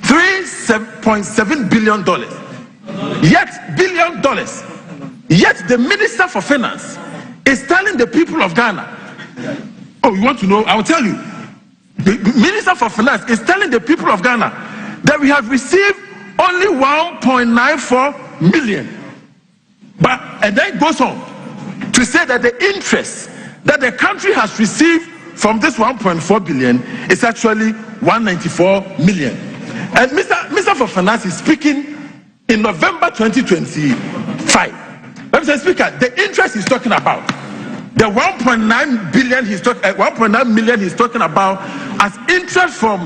$3.7 billion. Yet the Minister for Finance is telling the people of Ghana, oh, you want to know? I will tell you. The Minister for Finance is telling the people of Ghana that we have received only 1.94 million. But, and then it goes on to say that the interest that the country has received from this 1.4 billion is actually 194 million. And Mr. for Finance is speaking in November 2025. But Mr. Speaker, the interest he's talking about The 1.9 billion he's talking, 1.9 million he's talking about as interest from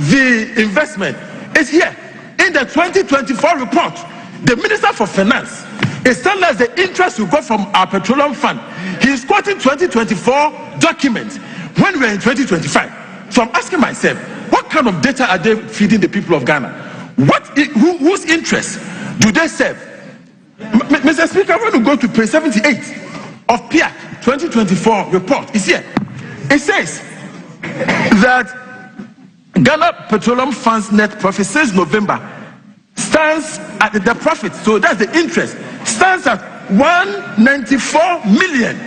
the investment is here in the 2024 report. The Minister for Finance is telling us the interest we got from our petroleum fund. He is quoting 2024 documents when we're in 2025. So I'm asking myself, what kind of data are they feeding the people of Ghana? Whose interest do they serve? Mr. Speaker, I want to go to page 78 of PIAC 2024 report. It's here. It says that Ghana Petroleum Fund's net profit since November stands at the profit, so that's the interest, stands at 194 million.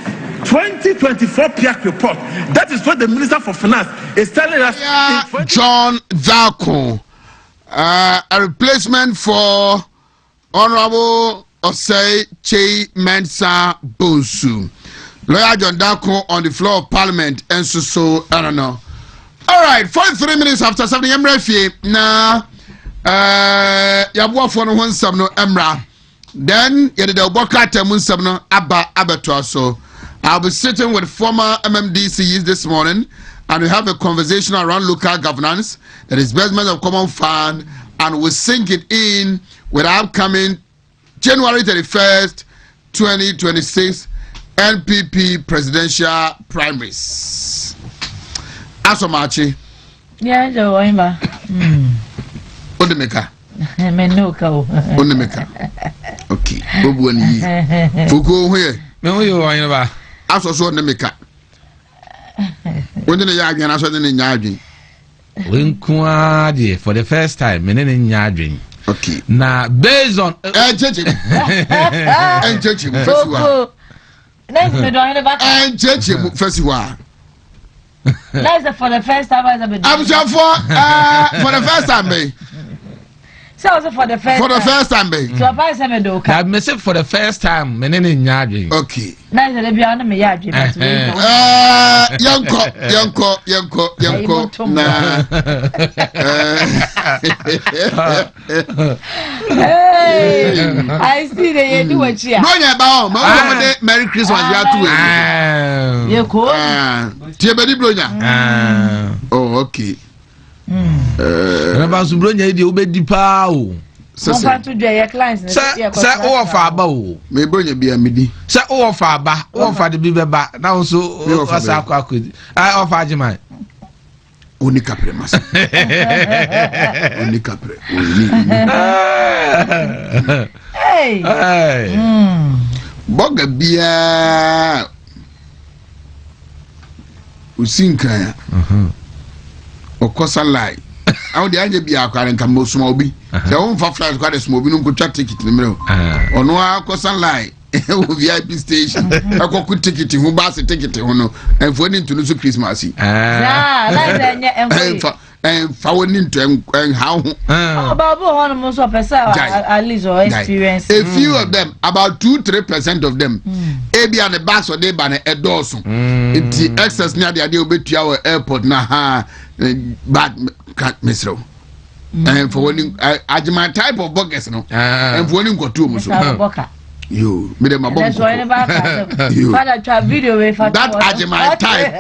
2024 PIAC report. That is what the Minister for Finance is telling us. John Zako, a replacement for Honorable Osei Che Mensa Bonsu. Lawyer John Zako on the floor of Parliament, and so I don't know. All right, 43 minutes after 7 Emra na yabuwa for no one some no Emra. Then yede the Obokata mun some no abatwa so. I'll be sitting with former MMDCs this morning, and we have a conversation around local governance, the disbursement of common fund, and we'll sink it in with upcoming January 31st, 2026 NPP presidential primaries. Asomachi. Yeah, Joe, Oheneba. Oheneba. Menuka. Oheneba. Okay. Obuani. Fuku huye. Menuyo Oheneba. Aso so Oheneba. When the yard and I saw the yard. Winkuadi for the first time, menene nyadwin. Okay. Na based on judge first one. Nice me doing the back. And judge first one. Nice for the first time as I'm sure for the first time, babe. So for the first time, babe. So I say me do. I miss it for the first time, menene nyadwin. Okay. Nice to be on me yadwin. Yanko. Nah. I see they do what you are. No, yeah, bow. Merry Christmas. You are too. You cool? Tiabedi Bronya. Oh, okay. Remember, Subronya, the Obedi Pao. So, to do your clients. Say, oh, Fabo. May Bronya be a midi. Say, oh, Faba, oh, for the Biba. Now, so, I could. I offer you mine. Only Capre must. Only Capre. Hey. Boga Bia Usinka. Okosa lie. How the idea be a car and come most small be. The own for flies got a small bin could chat ticket in the middle. Or no, Okosa lie. VIP station. I could ticket who bas a ticket and for into the Christmas. And found into and how Babu almost of at least or experience. A few of them, about 2-3% of them, maybe on the bus or they ban a Dawson. It's the excess near the idea to our airport now. But Mr. And for winning, I my type of buckets, no, and for winning got 2 months. You made my bomb. You try video with that are my type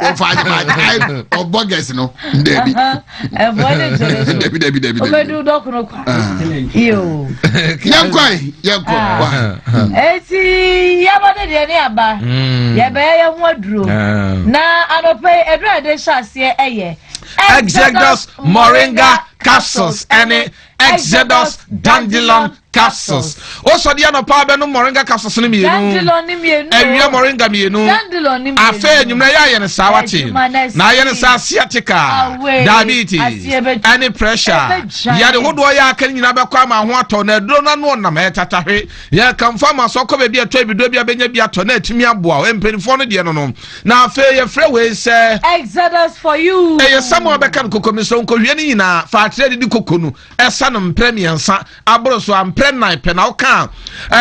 of buggers, no. Debbie. Do doc no. You. Young Yabba Yaba. Yabba Wadru. Now I don't pay a dread chassis. Exodus Moringa capsules and Exodus Dandelion capsules. Also, the other power no Moringa capsules in me. Dandelion, and you Moringa me, Dandelion. I feel you may I and Sawati. Nayan Sasiatica, diabetes, any pressure. Ya the wood wire can you never come and want on a drone one meta. Ya come from a soccer be a trade with Dobia Benabia Tonet, Miabo, and Penphone Dianon. Now, fair your freeway, say Exodus for you. Someone become Cocomission Koreanina, Fatred Kokunu, a son of Premier San Abroso and pregnant pe na o kan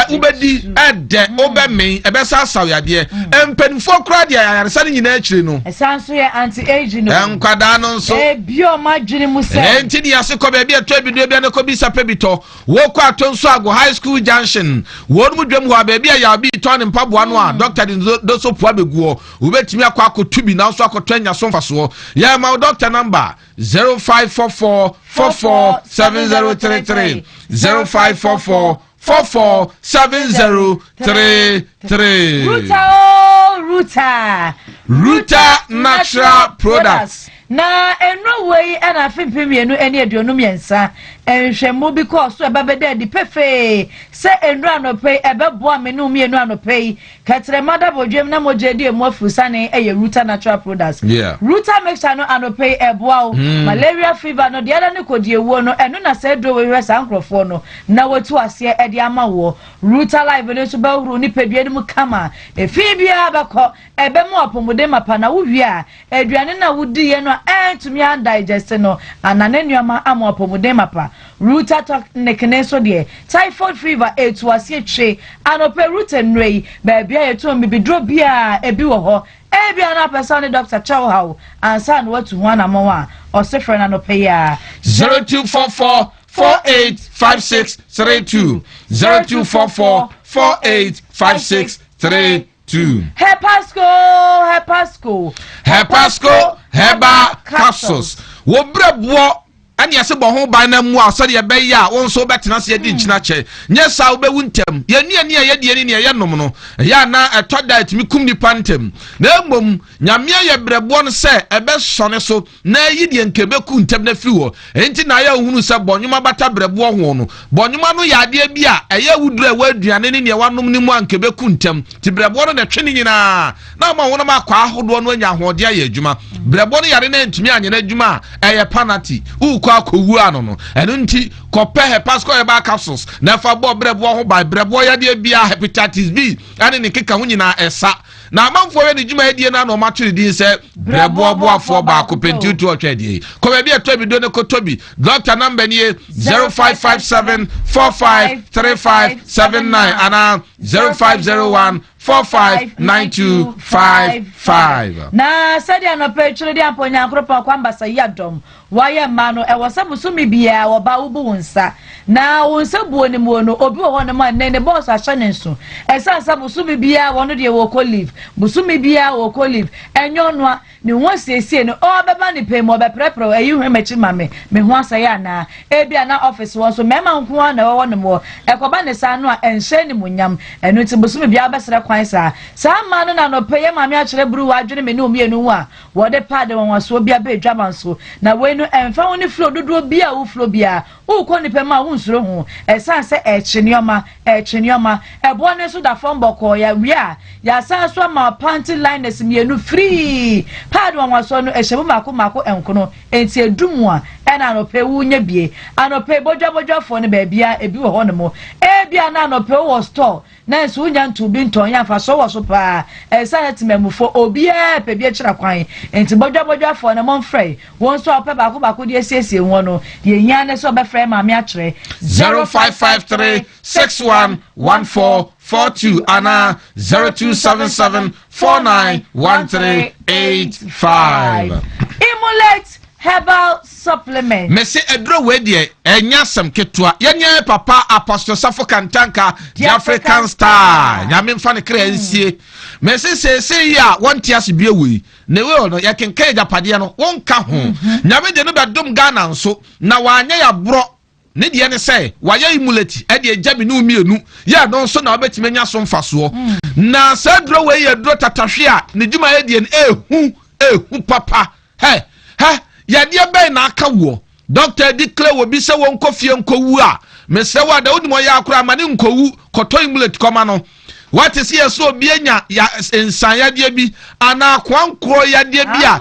ubedi ede obeme ebesa sawade empenfo kra dia yaresa ni nyina akire no esanso ye anti age no enkwada no nso bi o madwene mu se enti ni ase ko be bi eto ebido bi na ko bi sa pebito wo ko atonso ago high school junction wo mu dwam ho ababi ya bi ton mpaboa no a doctor do so po abeguo ubetimi akwa akotubi na so akotanya so mfaso ya ma doctor number 0544 447033 0544 447033 Ruta Natural Products. Na eno wey ana fimpim yenu eni aduonum yensa enhwemu because so ebabede di pefe se enu anope ebeboa menum yenu anope katre mada bodwem na mojedi emu afusane eye Ruta Natural Products. Ruta makes ano anope eboa malaria fever no de ada ne kodie wo no eno na se do we wesa nkrofo no na watu ase e de ama wo Ruta live ne so ba huru ni pedua ni mu kama efi bia bako ebemu apomode mapa na wo wi a aduane na wodi ye no to me and digest no ananenwama amopomude mapa Ruta nekene so de typhoid fever etu ase twe anope Ruta nwei ba bia yeto mi bidro bia ebi wo ho bia na person Dr. Chowhow ansa no watu ho anamwa o se frɛ na no pay ya 0244 485632 0244 485632 Hepasco Heba capsules wo brebo ani ase bo ho ban na mu a so de be ya won so betena se di nchina che nye sa wo be wuntem ye ni ye de ni ye nom no ya na etoda etimi kum ni pantem na mmom nyame ye brebo no se ebe sone so na yi de nkebe ku ntem na fi wo enti na ya hunu se bonyuma bata brebo ho no bonyuma no ya de bi a eye wuduru e waduane ni ne wanom ni mu ankebe ku ntem ti brebo no na twene nyina na ma wono ma kwa ahodo no anya hode ya adwuma brebo no yare na ntimi anya na adwuma eye penalty akowu ano no eno nti kope Hepasco Heba capsules na fa bo brebo ho ba brebo ya de bia hepatitis B ane ne keka ho nyina esa na amanfo we ne djuma edie na no ma twere din se brebo boafo ba ko pentutu otwedie ko be eto bi do ne ko tobi doctor number ni 0557 453579 ana 0501 459255 na sadia no petro di amponya nkropa kwamba sayadom waye ma no e wose busumi bia wo ba ubu wonsa na wonsa buo ne mo no obi wo ne ma ne boss ahye ne nso esansa busumi bia wono de wo ko live busumi bia wo ko live enyo no ne ho siesie no o beba ne pe mo be prepro ayi hwemechi mame me ho asaya na e bia na office won so mema nko na wo ne mo ekoba ne sa no a enhye ne munyam eno ti busumi bia besere kwan sa ma no na no pe ye mame a kire buru wa adwene me ne omienu a wo de pade won waso bia be dwaman so na we no emfa woni flow dodo bia wo flow bia wo ko ni pe ma wo nsuro ho esan se echenioma ebo ne so da from boko ya wi a ya san so ma panty liners mienu free pad won waso no ehyebu mako enkono enti edumu a ena no pe wu nya bie anope bodwa fo ne ba bia ebi wo ho ne mo bia na no pe wo store na so nya ntubi nton ya fa so wo so pa esan timemufo obi pe bia kira kwan enti bodwa fo ne mon frey won so ope bako de esiesie won no ye nya ne so be frey ma me akire 0553 611442 ana 0277 491385 Emulate herbal supplement. Me say edro we de enya sam ketua yenya papa apostle Safo Kantanka the African star nyame mfa ne kra nsie me say ya wonti ase bia wi ne we no ya kenka japade no wonka ho nyame de no bedom Ghana nso na wanya ya bro ne de ne say waya imulati e de jabi no mienu ya no nso na obetime nya so mfaso na say dro we ye dro tatahwe a ne djuma ye de ehu papa he yade be na aka wo doctor declare wo bi se won kofie nkowu a me se wa da odimo ya akura ma ne nkowu koto imulate koma no what is here so bi enya ya ensan yade bi ana kwankro yade bi a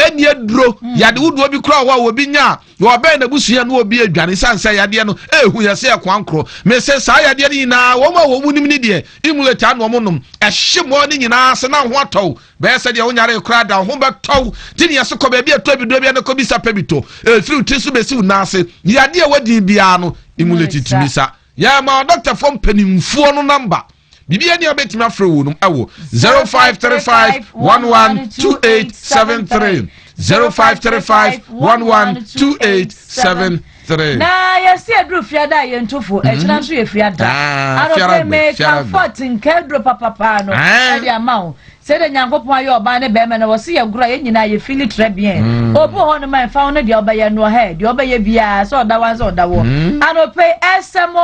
enye dro yade wudu obi kura wo bi nya wo be na busuya no obi adwane sansa yade no ehu ya se kwankro me se sa yade ni na wo ma wo munim ni de imulate anu omonum ehye mo ni nyina se na ho atɔ be se de wonyare kura da ho betɔ tini ya se ko be bi atɔ bi do bi na ko bi sa pebito efiri tisu be si unase yade wadi bia no emulate timisa ya ma doctor from penimfuo no number bibia ni obetimi afre wo no ewo 0535112873 0535112873 na Asiedu fiada ye ntofo ejina nso ye fiada arope me comfort nkedro papa no e dia mawo se de nyankopon aye oba ne be me no wo se ye gura ye nyina ye feel très bien obo ho no man fa no de oba ye no he de oba ye bia so oda wan so oda wo arope SM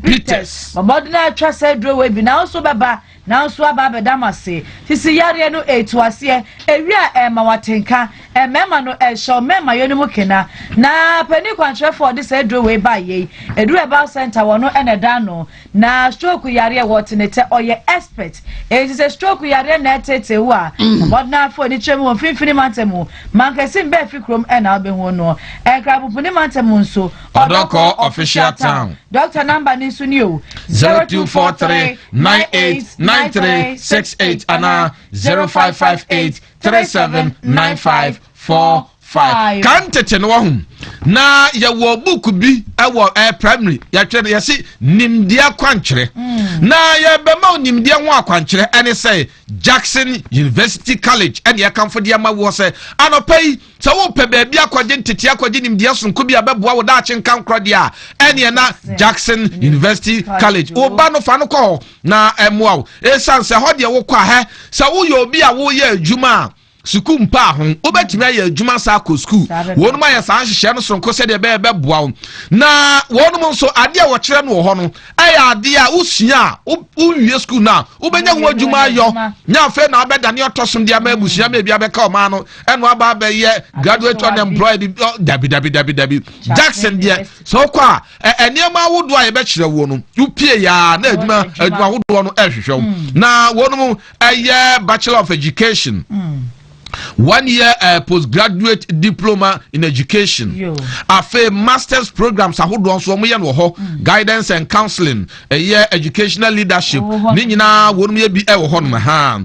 Bitters modern trust draw we bi na so baba na so aba damase sisi yare no etuase ewia ma watenka mema no show mema yo no mukena na pani kwantre for this draw we ba ye edu about center wono eneda no na stroke yare wotenete oye expert it is a stroke yare na tete wo a modern for ni chemu finfini mantemu mankesim be fikrom na obehu no enkrabupu ni mantemu nso odoko official town doctor number ni suni o 0243989368 ana 0558379545 kan tete no ho na ya wo book bi ewo primary ya twere ya si nimdia kwankyere na ya bema nimdia ho akwankyere ene say Jackson University College ene ya kamfo dia ma wo say anopai sa wo pe ba bia akwaje ntete akwaje nimdia sonko bi abeboa wo da achen kan krodia ene na Jackson University College wo ba no fa no ko na emwa e sanse ho de wo kwa he sa wo yo bi a wo ye adwuma suku mpa ho obetimi aye adwuma sa ko school wonu ma ye sa hihye no sonko se de be boa na wonu nso ade a wo kire no ho no aya ade a usua uwie school na ubenya ho adwuma yo nya fe na obedane otosom de ama abusua ma bia be ka o ma no eno aba be ye graduate unemployed dabi Jackson de so kwa eniema wodo a ye be kire wo no upie ya na adwuma wodo no ehwehwe na wonu aye Bachelor of Education 1 year postgraduate diploma in education. Afe master's programs ahodo nso mo ye no ho guidance and counseling a year educational leadership ni nyina wonum ye bi e wo ho no ha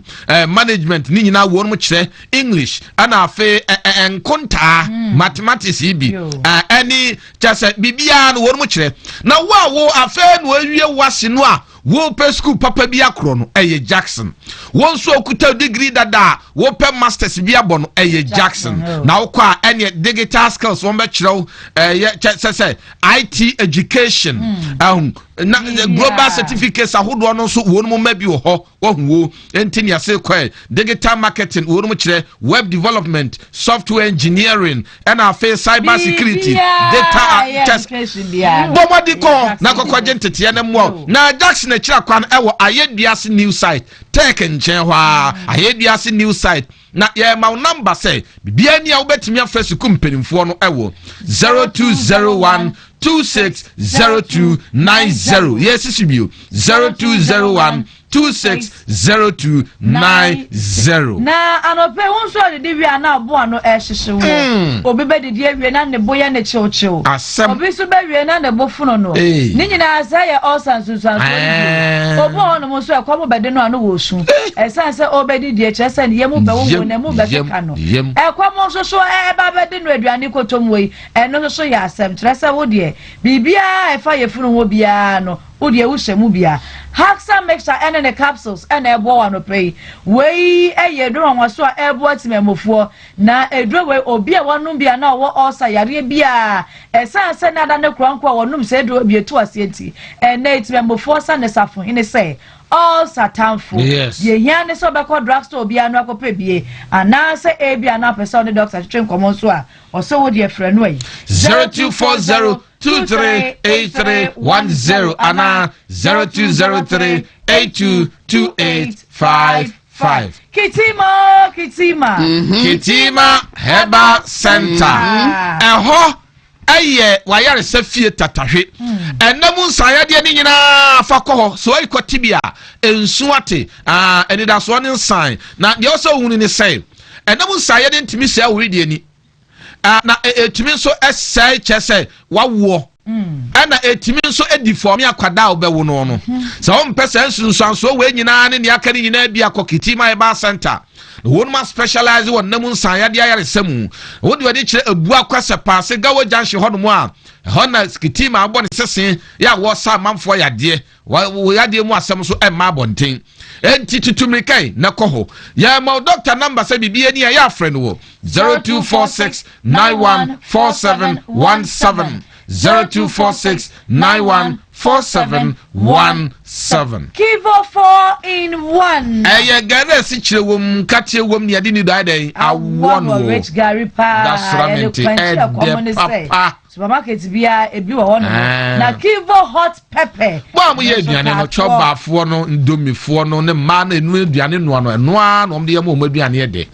management ni nyina wonum kire English ana afe enkonta mathematics bi any just bibia no wonum kire na wo afe no awie wase no a wo pe school papa bi akro no eye Jackson won so okuta degree dada wo pe masters bi abono eye Jackson na wo kwa ene digital skills won be kirew say IT education na global certificates ahodo no so won mo ma bi ho wo hu enti ne ase kwa digital marketing won mo kire web development software engineering and afa cyber security data education bomadi ko na kokwaje ntete na mo na Jackson akira kwan ewo Ayeduase new site tech nchen hwa Ayeduase new site na ye ma number say bibia ni a wobetimi afresu kumpenimfo no ewo 0201 260290 yes sibio 0201 260290 na anope wonso de wi ana abo no ehhehye wo obi be de wi na ne boye ne chewchew obi so be wi na ne bofuno no ni nyina say ye osansusan so obo no mo so ekwa be de no anu wo su esan say obedi de chese ne yemu be wo ne mu be fika no ekwa mo so e ba be de no aduane kotom we eno so ya asem trese wo de bibia efa ye funu wo bia no odi ewushemu bia Haxa mixture and the capsules and a bow on a pay. Way a year do was so a boat memofor. Na a drove or beer one numbia now what also Yaribia. A son said not under cronqua or num said to be a 2 city. And Nate memofor son is suffering in a say. All Satan full. Yes. Ye yan so back drugstore be an aquapebie. And now say a be an upper son the doctor train common soa. Or so would your friend way. 0240 238310 ana 0203822855 Kitima Kitima Heba Center eho aye wayare safie tatahwe enamu nsaya de ni nyina fakoho so ikotibia ensuate enida so ne nsan na de so hunu ni sai enamu nsaya de ntimi sai awuri ni na etimi so esai chese wawo ana etimi so ediform akwada obewo no no so on person sunsan so we nyina ne aka ni nyina bi akokitima Eba Center won ma specialize won namu nsanya de ayaresam wo de wadi kire abu akwasa paase gawo janhye ho no mu a hona skiti ma abɔ ne sese ya wo sa manfo yade wo yade mu asɛm so ɛma abɔnten enti tutumrikai na kɔho ya ma doctor number sɛ bibie ni ya friend wo 0246914717 0246914717 Kivo 4-in-1 eye gare si kire wom katie wom ne yade ni dai awon rich Gary pa that's ramenti papa supermarket bia ebi wo hono na Kivo hot pepper ba mo ye aduane no chobafo no ndomifo no ne ma na enu aduane no no enoa no de yema o aduane ye de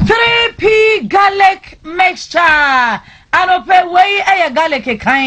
3p garlic mixture anope wey eye garlic kan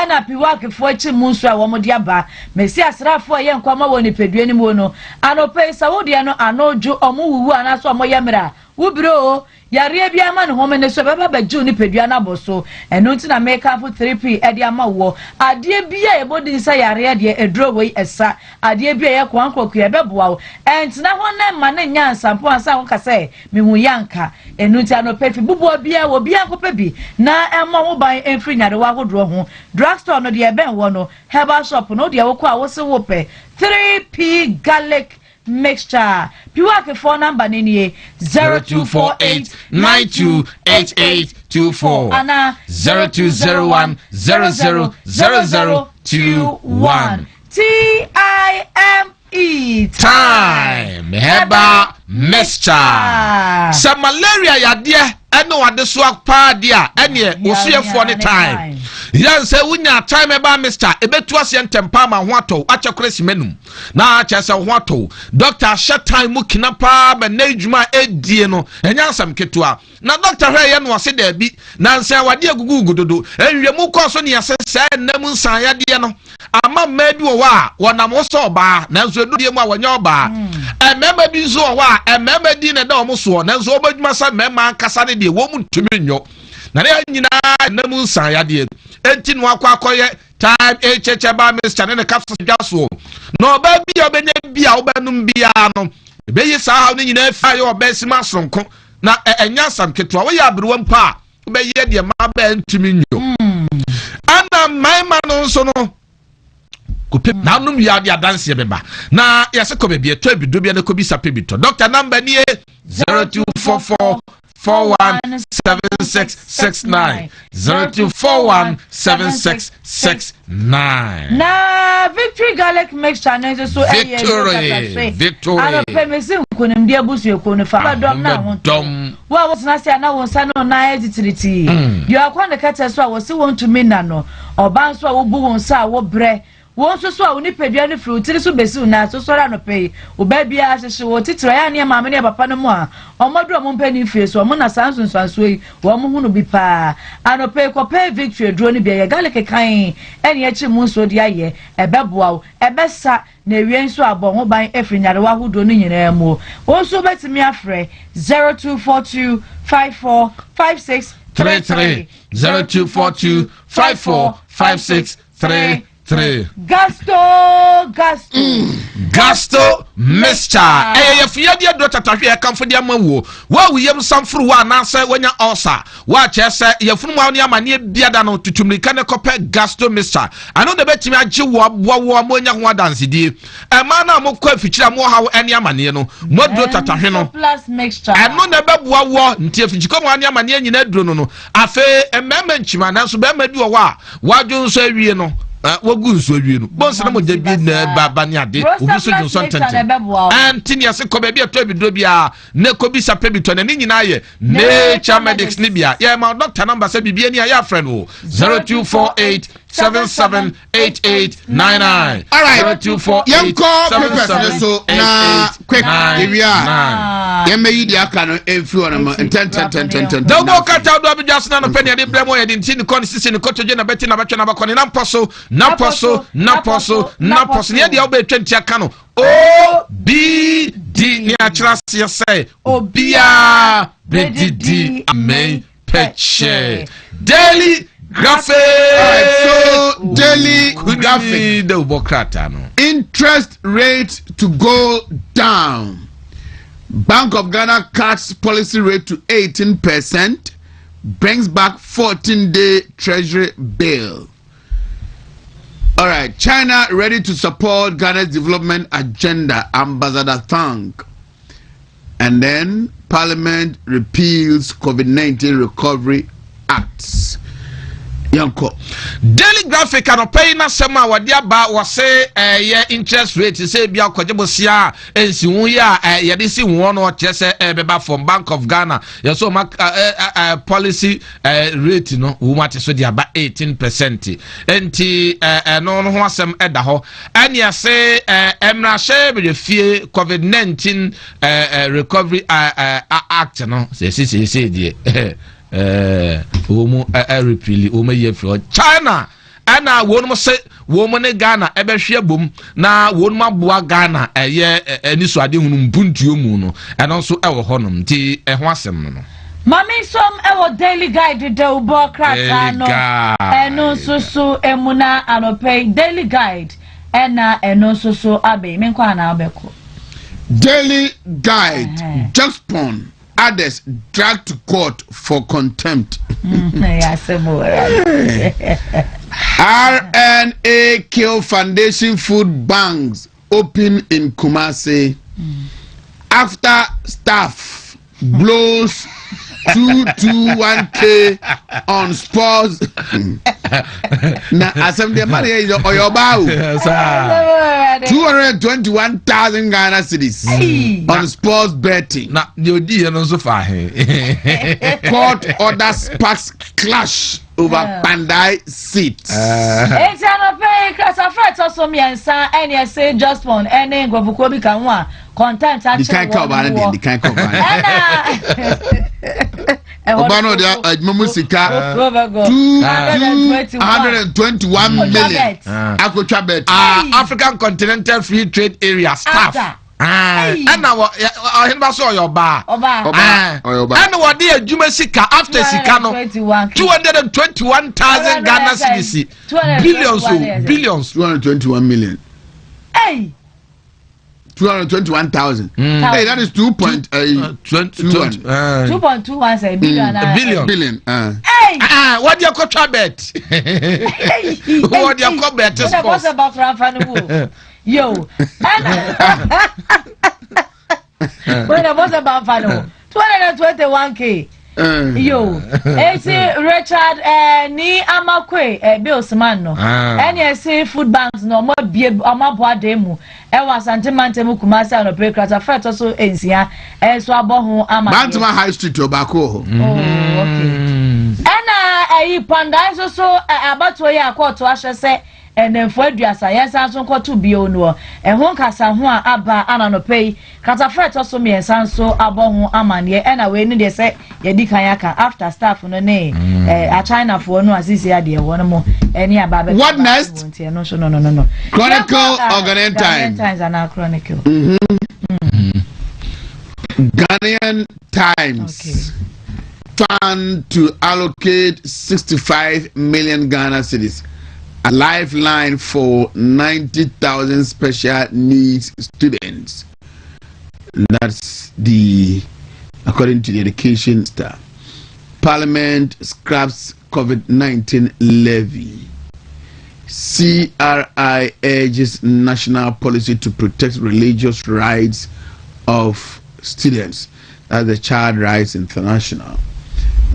ena piwake fo chi munso a wo mo dia ba mesi asrafo ye nkwama wo ni pedue ni mu no anope sawodie no anoju omo wuwu anaso omo yemra wubiro yare bia ma ne home ne so baba baju ni pedua na boso eno nti na make up 3p e dia ma wo ade bia e bodi nsa yare de edro wei esa ade bia ye kwankwoku e beboa wo entina ho na ma ne nyansa mpo ansa ho kase me hu yanka eno nti anope fi bubu bia wo bia kopa bi na emo wo ban enfri nyade wa hodro ho drugstore no de ben wo no herbal shop no de wo kwa wo se wo pe 3p garlic mixture piwake phone number nini 0248928824 ana 0201000021 time heba mixture sa malaria yade eno wade so apa dia ene osuyefo ne time yan say wunya time eba mixture ebetu ase ntempa ma ho ato achekresi menum na achese ho ato doctor sha time mu kinapa ba na adwuma edie no enyansam ketua na doctor hwe ye no ase da bi na nsa wade agugu gudodo enwemu kɔ so ne yase sɛ nam nsan yade no ama madu wo a wonam so oba na nso edie mu a wonya oba emema bi nso wo a emema di ne da wo so na nso obadwuma sa mema kasa ne de wo mu ntumi nyo na ne nyina nam nsan yade enti no akwakoye time echeche ba Mr. ne kapsa dwaso no ba bia obenya bia obanum bia no ebeyi sa ha ne nyina fa ye obesima sonko na enya sam ketwa wo ya abrewa mpa obeye de ma ba ntumi nyo ana maima no nso no kope na num ya de adanse ye beba na yase ko bebie to ebido bia ne ko bisa pebito doctor number ni 0244417669 02417669 na victory garlic mixture no so victory ana pemesi nkonim dia busu ekonu fa dom na ho wa wo tena sia na wo nsa no na editiriti you akwa ne kata so a wo se Wontumi na no oban so a wo bu wo nsa wo bre won so a woni pedua ne fruit tiri so besi na so sora no pay o ba bia hyehye wo titira ya ne maame ne papa no mu a omodo mo mpani fie so mo na sanso yi wo mo hunu bi pa anope ko pay victory dro ne bia ye garlic kan ene echi mu so dia ye ebeboa wo ebesa na ewie nso abɔ ho ban efri nyare wa hodo no nyina mu wo so betimi afre 0242545633 0242545633 Gasto mixture ye fia dia do tatahwe e kamfo dia mawo wa wuyem samfuru wa na se wanya ulcer wa chese ye funu ma ne amane biada no tutumrika ne kope gasto mixture ano de betimi age wo monya ho adansedie e ma na mo kwa fikira mo hawo ene amane no mo do tatahwe no plus mixture ano na bebuwa wo ntie fikiko mo ane amane nyina duro no afe emema nchima na so be ma bi wo wa wadwo nso awie no wogu nso awie no bonse na mo je bi na baba ne ade obi so jo so ntente antini ase ko be bi ato bi do bia ne ko bi sa pe bi to na ni nyina ye nature medics ni bia ya ma doctor number say bibia ni ya friend wo 0248778899 all right 0248 so na quick area ye meyi dia aka no enfi wona ma ntententententen dogo kata do abi jasna no pe ne de bremo ye de ntini kon sisi ne kotoje na beti na batwe na bakone na mposo naposo ne dia obetwa ntia ka no OBD ni achira say obia bedidi amen peche daily graphic so daily graphic the bokrata no interest rate to go down Bank of Ghana cuts policy rate to 18%, brings back 14-day treasury bill. All right, China ready to support Ghana's development agenda, Ambassador Thang. And then Parliament repeals COVID-19 Recovery Acts. Yanko. Daily Graphic and Opena Sama Wadiaba was say interest rate say bia kwajebusia ensi wuya yadisi one or just beba from Bank of Ghana. So policy rate no wumate so dia ba 18%. Enti no no ho asem eda ho. Anya say emra she be fie COVID-19 Recovery Act no say die. Repeal China and I won't say woman Ghana ebe share boom na won mabua Ghana any swadi buntu muno and also our honum ti ehwasem no Mami som ewo daily guide de ubo krata no eno susu emuna anope daily guide ena eno susu abe menkwa na abeko Daily guide just pon others dragged to court for contempt. RNA Kill Foundation food banks open in Kumasi after staff blows 221K on sports. Na asem de money is oyoba 221,000 Ghana cedis on sports betting. Na the odi no so far. Court orders sparks clash over Pandai seats. It's an pay class of friends also me and son and say just one any gwobuko bi kan wa content actually. The can't cover Obano de Mamusika 221 million. Akotwa bet. African Continental Free Trade Area staff. And now Oheneba so your bar. And what dear Juma Sika after Sikano 221,000 Ghana cedis. Billions 221 million. Hey 221,000. Hey, that is 2.21 say billion. Hey, what do you call bet? What do you call bet? What's about Rafa? Yo, when I was about 221K. Yo, it's Richard ni amakwe Billsman no. Any say food banks no more be amabwa demu. E was antimante mu Kumasi and Opera Krata Fat also ensia e so abohu ama. Bantama High Street Tobacco. Oh, okay. And Panda so about to ya court to ashe say and then for Duasa, yes, I don't to be on war. And one cassa who are abba and pay. Catafret also me and son so abon amani and away they say Yadikayaka after staff on the name. A China for no as easy idea one more any about what next? No. Chronicle or Ghanaian Times are now Chronicle. Ghanaian Times fund to allocate 65 million Ghana cedis. A lifeline for 90,000 special needs students. That's according to the education staff. Parliament scraps COVID-19 levy. CRI urges national policy to protect religious rights of students. That's the Child Rights International.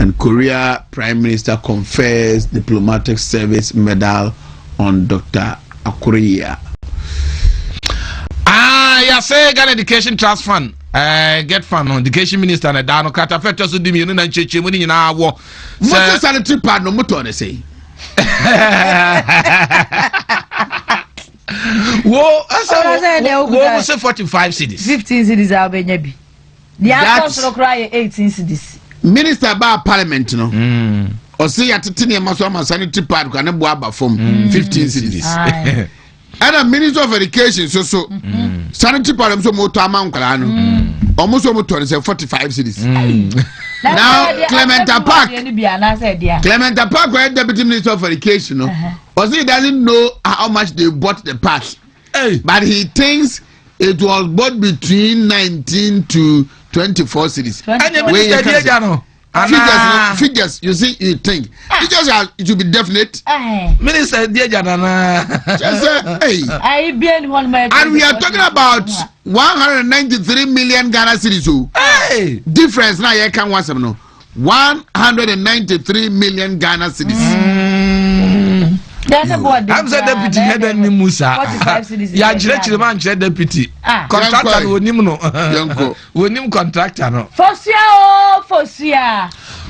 And Korea Prime Minister confers Diplomatic Service Medal on Dr. Akoria. Yeah, say Ghana Education Trust Fund. Get fund on Education Minister and Dano Kata Feto so di mienu na ncheche mu ni na wo. Mo sanitary pad no moto na say. Wo say 45 cedis. 15 cedis abenya bi. The answer cry 18 cedis. Minister ba Parliament no. Or say atete ne maso ama sanitary pad kwa ne bo aba form 15 cedis. And a Minister of Education so sanitary pad so moto amankwala no. Almost moto say 45 cedis. Now Clementa Park where Deputy Minister of Education no. He doesn't know how much they bought the pass. But he thinks It was bought between 19 to 24 cities. Figures, you see, you think. Figures are, it should be definite. Minister, hey. And we are talking about 193 million Ghana cedis. Hey. Difference now, you can watch them no. 193 million Ghana cedis. I'm the deputy head and Musa. Yeah, man, deputy. Contractor, we need contractor.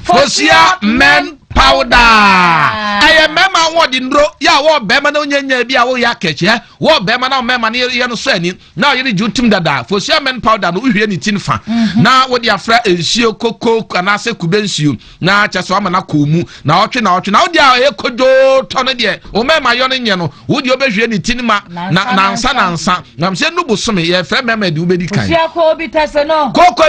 Fosia men powder. I remember what in row. Yeah, what Beman on be our yaketch, yeah. What Beman on Memman here, Swenny. Now you need Tim Dada. Fosia men powder, no, we any tin fan. Now what your friend is Shio Coco and I say Kubensu. Now just one kumu. Now, now, they are Kodo, Tonadia, or Mamma Yoniano. Would you be any tinma? Nansan. I'm saying no Busumi, yeah, friend Mamma do medical. Coco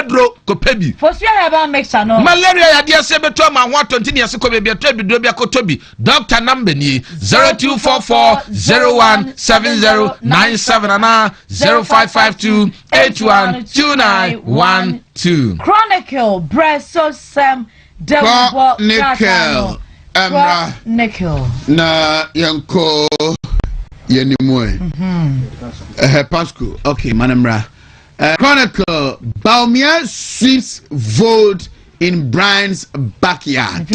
dro, Copebi. Fosia about mixer no. Malaria, dear Sebetom, I want to continue to be a Toby, Dr. Number 0244-017097 and 0552-812912. Chronicle, Bresso Sam, Nickel, Nickel. Na Yanko Yenimoy. Pasco, okay, Manamra. Chronicle, Baumia sweeps vote in Brian's backyard.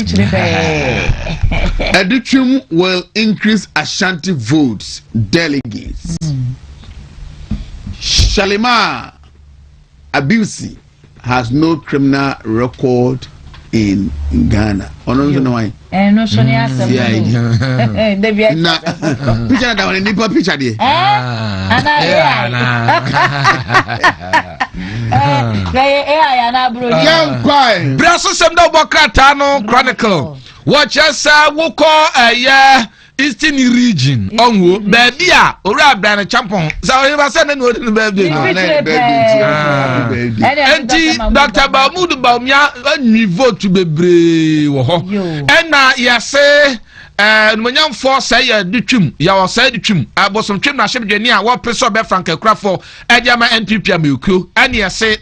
Educhum will increase Ashanti votes, delegates. Shalima Abusi has no criminal record in Ghana. I don't know why. No, Sonia. Picture that one in the picture there. Brasso Semdo Bokratano Chronicle. Watch us, we'll call a Eastern region. Onwo, baby, or Rabban Champon. So he was sending word in the baby. And Dr. Bamudu Baumia, and vote to be brave. And now, yes, say. And when young force say the trim, you will say the trim. I was some trim, I should be near what person be Frank Crawford, and Yama NPP Milku, and you say,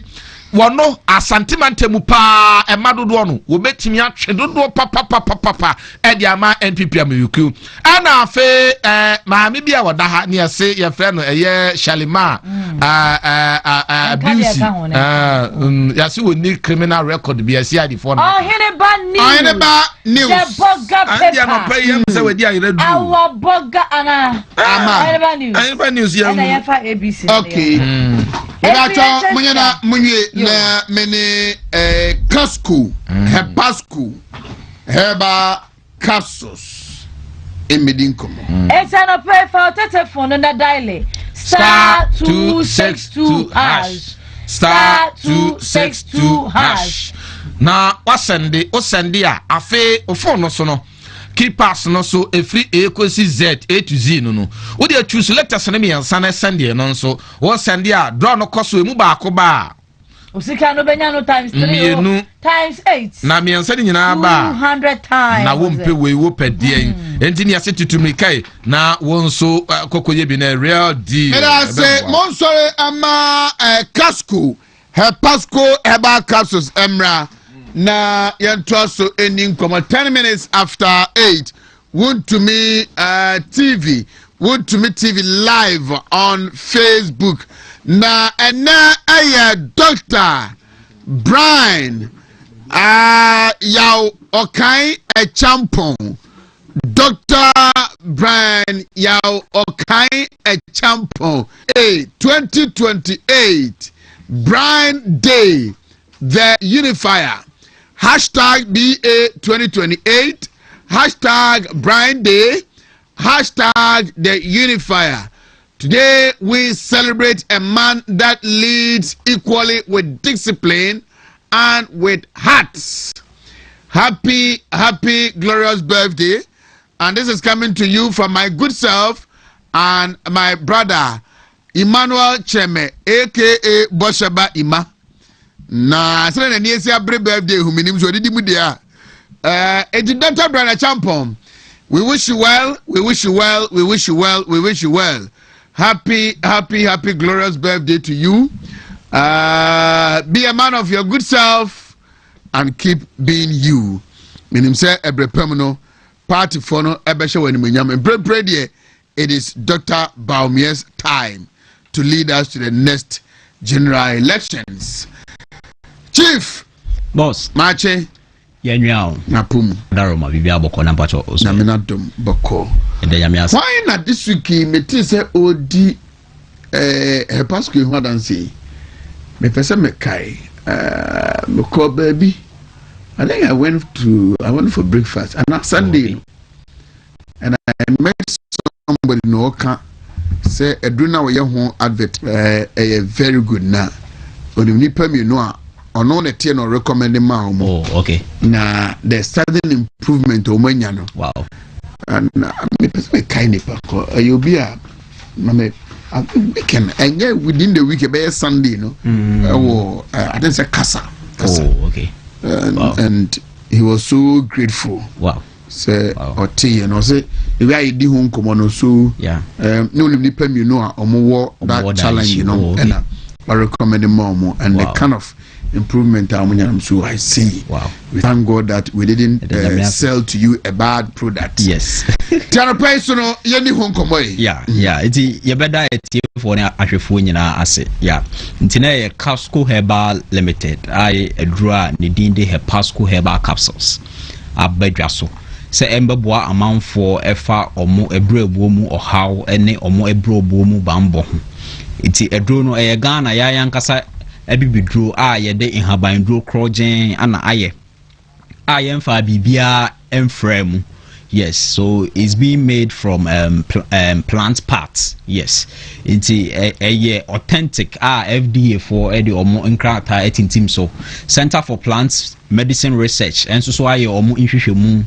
one no, a sentimental mupa, and Maduano, will bet me out, and don't know papa, and Yama NPP Milku. And I say, maybe I would have near say your friend, a year Shalima, abuse. Yes, you will need criminal record be a CID for now. Oheneba news. Our Boga Anna. Oheneba news. ABC. Okay. Na many casco, Hebasco, Heba capsules in Medinco. It's an opera for telephone and a daily. Star 262 hash. Star 262 hash. Na wasende osendia afe ofo so keepers no so every A kwesi Z A to Z no wo dey choose selectors na me yansa na sende no so wo sende a draw no koso emu ba akoba Osika no benya no times 3 times 8 na me yansa ni nyina ba 200 times na wo mpe we wo pedie enti ni ase tutu kai na wo nso kokoye bi na real deal and I say mon sorry ama casco Hebasco Heba capsules emra na yentoso ending come 10 minutes after 8 Wontumi TV live on Facebook na Dr. Brian yaw okai champon Dr. Brian yaw okai champon 2028 Brian Day the Unifier hashtag BA 2028 hashtag Brian Day hashtag the Unifier. Today we celebrate a man that leads equally with discipline and with hearts. Happy glorious birthday, and this is coming to you from my good self and my brother Emmanuel Cheme aka Boshaba Ima. Na sɛ na nie sia birthday hu minim so didi mu dia Dr. Brian Champon, we wish you well. happy glorious birthday to you. Be a man of your good self and keep being you. Meaning say every permanent party for no ebesha when we it is Dr. Baumier's time to lead us to the next general elections. Chief Boss Mache Yenwao Napum Daroma Bibia Boko Nampacho Naminadum Boko. Why not this week? Me say odi her pasco what and say me person me kai me call baby. I think I went for breakfast and on Sunday and I met somebody no can say eduna we ho advert a very good na oni nipa me no ono na tie no recommend ma o. Oh, okay. Na the sudden improvement o manya no. Wow. And me person me kind of you be a me weekend and yeah within the week be Sunday no. I didn't say kasa. Oh, okay. And he was so grateful. Wow. Say or tea and say the way I did home come on so yeah. No only pay you know that challenge you know okay. And I recommend more and the kind of improvement so I see. Wow. We thank God that we didn't sell to you a bad product. Yes. Tiara personal yeni home come yeah. It's you better for na ahwefo nyina ase. Yeah. Ntina Casco Herbal Limited. I draw ni dinde Pasco Herbal capsules. Abedwaso. Se embeboa amanfo efa omo ebrebuo mu ohaw ene omo ebrobuo mu bambo ho. Iti edro no Ghana ya yankasa ebibidro a yede inhaban dro krogen ana aye mfa bibia emfrem. Yes, so it's being made from plant parts. Yes, it's a authentic FDA for the omo nkrata etintim so Center for Plant Medicine Research and so aye omo nhwehwemu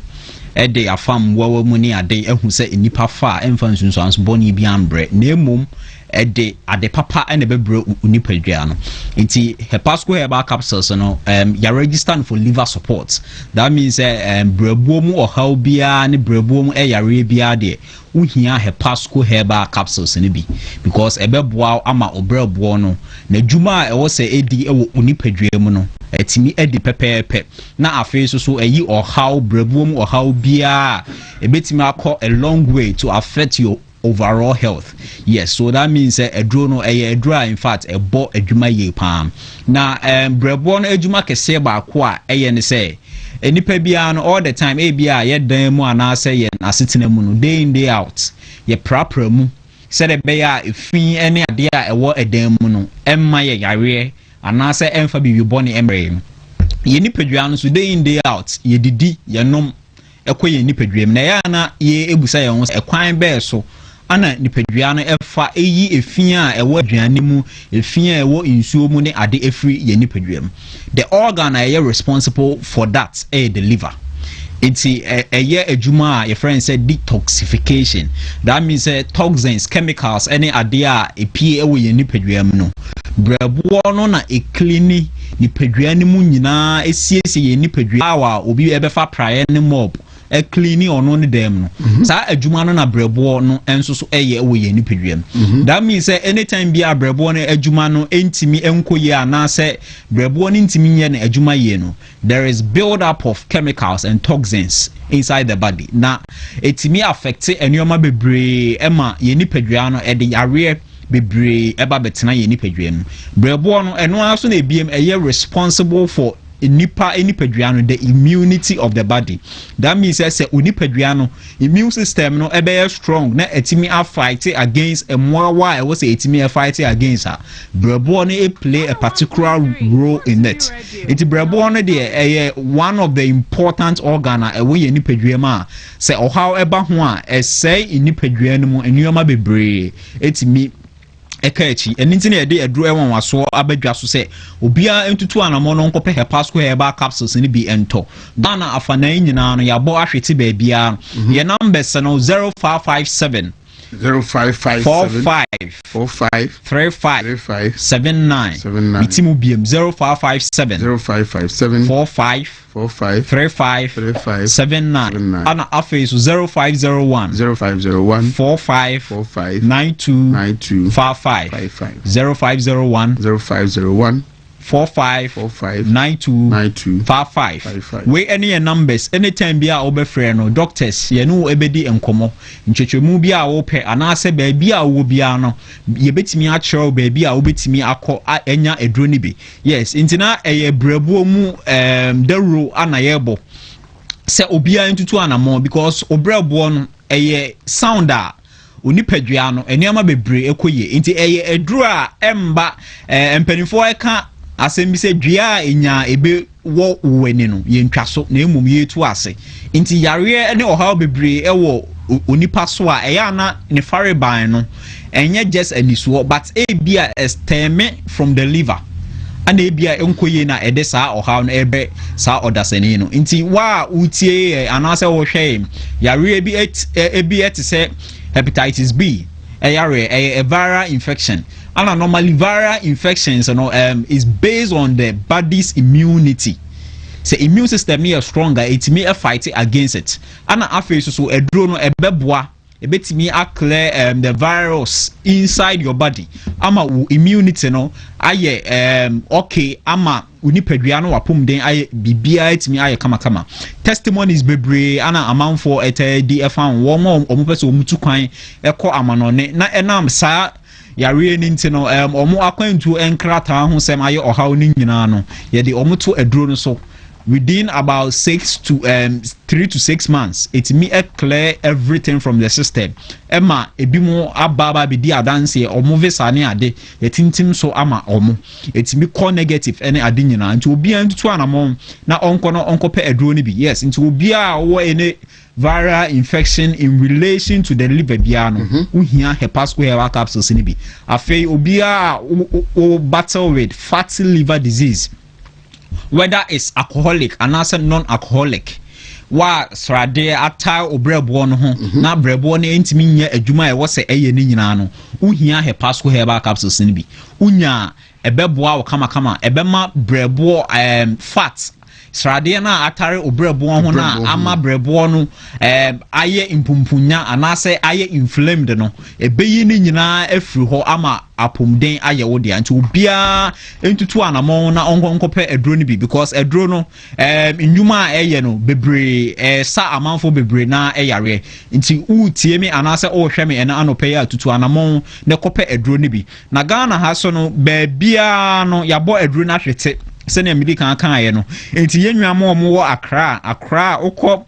ede afam wawa mu ni ade ehu se enipa fa emfa nsunso anso boni bi ambre na emom ede ade papa ene bebre unipadua no nti Hepasco Herbal capsules no ya register for liver support. That means brebuo mu ohaw bia ne brebuo mu yare bia de uhia Hepasco Herbal capsules ne bi because ebeboa ama obreboa no na dwuma e wo se edi e wo unipadua mu no etimi edi pepepe na afi so eyi ohaw brebuo mu ohaw bia ebetimi akọ a long way to affect your overall health. Yes, so that means a drone a dry in fact a bo adwuma ye palm. Na brebo no adwuma kese ba ko a ne say enipa bia no all the time e bia ye dan mu ana say ye asetena mu no day in day out ye prapra mu said e be ya efin ene ade a ewo edan mu no emma ye yare ana say emfa bibi boni emre ye nipadua no so day in day out ye didi ye nom ekoye nipadua na ya na ye ebusa ye ho ekwan be so ana nipadua no efa eyi efin a ewo aduane mu efin a ewo insuo mu ne ade efri ye nipadua mu. The organ are responsible for that the liver. It's a year ejuma your friend said detoxification. That means toxins, chemicals, any idea a PA we nipadua mu no. Brebo no na e clean nipadua mu nyina esiesie ye nipadua wa obi ebefa prayer ne mob e clean ono ne dem no sa adwuma no na brebo no enso so eye wo ye nipadua. That means anytime bi a brebo no adwuma no entimi enkoye ana se brebo no entimi ye na adwuma ye no there is build up of chemicals and toxins inside the body na etimi affect enyoma bebre ema ye nipadua no e de yare bebre eba betena ye nipadua no brebo no eno aso na ebiem eye responsible for nipadua no the immunity of the body. That means say unipadua no immune system no ebe strong na etimi a fight against emwawa e wo say etimi a fight against her brebo no play a particular role in it. It brebo no dey one of the important organ e wo ye nipadua ma say ohaw eba ho a say nipadua no mu enuoma bebre etimi ekachi eninti ede edro enwan waso abadwa so se obia entutu anamo no nkope Hepasco Herbal capsules ni bi ento Ghana afana nyina no yabo ahwete ba bia ye numbers no 0557 45 79 Mitimu BM 0557 45 79 Ana Afesu 0501 45 92 55 0501 45 92 55 we any numbers anytime bia obefrɛ no doctors ye no ebedi enkomo nchechemu bia wo pɛ anase ba bia wo bia no ye betimi a kyerɛw ba bia wo betimi akɔ enya eduro ni bi yes ntina eye brɛbuo mu dawuro ana yɛbɔ sɛ obia ntutu anamo because obrɛbuo no eye sound a onipadua no enema bebre ekoye nti eye eduro a emba mpanifo eka asem bi se dua enya ebe wo wani no ye ntwaso na emum ye tu ase nti yare ne ohaw bebre ewo onipa so a eya na ne fare ban no enye just anisuo but ebia esteme from the liver ana ebia enkoye na ede saa ohaw no ebe saa odasani no nti wa utie anase wo hwe yare ebi etise hepatitis B a viral infection. And normally viral infections is based on the body's immunity. So immune system is stronger, it may fight against it. And after so a drone a beboa a bit me clear the virus inside your body. Ama immunity no aye okay ama unipedriano wapum den aye bibia it me aye kama testimonies bebre ana amount for et DF1 wo omupeso omutu kwan ekọ amanone na enam saa yare ni ntino omo akwantu enkrata ho sem aye ohaw ni nyina no ye de omuto aduro no so within about 3 to 6 months it me clear everything from the system ema ebimo ababa be di adanse omo visa ne ade yetintim so ama omo it me call negative any ade nyina nti obi antutu anamon na onko no onko pe aduro ni bi yes nti obi a wo ene viral infection in relation to the liver biano uhia hepatoscope capsules ni bi afei obi a o battle with fatty liver disease whether it's alcoholic and also non-alcoholic wa srade ata obrebo no ho na brebo no entimi nya adwuma e wo se eye ni nyina no uhia hepatoscope capsules ni bi unya ebeboa wo kama ebema brebo fat srade na atare obrebo ho na ama brebo no aye impumpunya anase aye inflamed no ebeyi ni nyina afiri ho ama apomden aye wo de anti obia entutu anamon na onkonkope aduro ni bi because aduro no ndwuma eye no bebre sa amanfo bebre na eyare nti utie mi anase o hwe mi ena anope ya tutu anamon ne kope aduro ni bi na Ghana ha so no baabia no yabo aduro na hwete sene American kan aye no enti yenwamo omo Accra okọ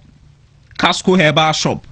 Casco Herbal Shop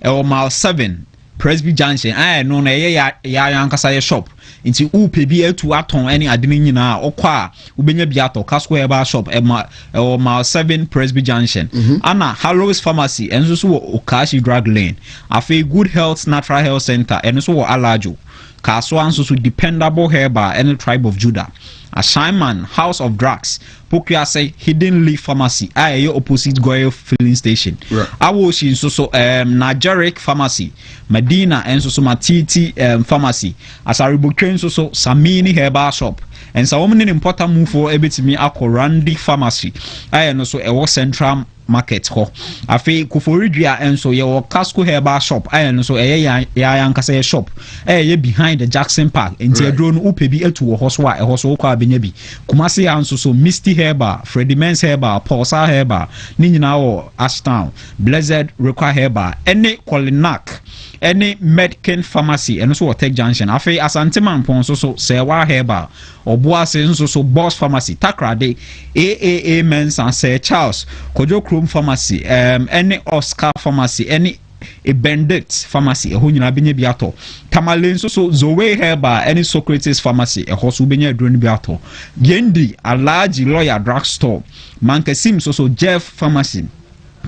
mile 7 Presby Junction no na ya yankasa ye shop nti upe bi etu aton any adini nyina okọ a ubenya bi ato Casco Herbal Shop mile 7 Presby Junction ana Harrow's Pharmacy enso so Okashi Drug Lane afi Good Health Natural Health Center enso so Alajo Kaso anso so Dependable Herbal any Tribe of Judah Assignment House of Drugs Pokia say Hidden Leaf Pharmacy aye opposite Goyle filling station awo shi so Nigeric Pharmacy Medina enso so Matiti Pharmacy Asaribo train so Samini Herbal Shop and so woman important move for ebetimi akorandi Pharmacy aye no so ewo Central Market ho afi Kuforidua enso ye wo Casco Herbal Shop aye no so ya yankasa shop ye behind the Jackson Park enti adro no upebi etu wo ho so a ho so kwa benya bi Kumasi anso so Misty Herbal Freddy Men's Herbal Pulsar Herbal ni nyina wo Ashtown Blessed Require Herbal any Colinac any Medkin Pharmacy and so Tech Junction afi Asante Mampon so Sewa Herbal Obuase nso so Boss Pharmacy Takrade AAA Men's and Sir Charles Kojo Chrome Pharmacy any Oscar Pharmacy any a Bandit Pharmacy a hunyina benye biato Tamale so Zoe Herbal any Socrates Pharmacy a hosu benye drone biato Yendi a large lawyer drugstore Mankesim so Jeff Pharmacy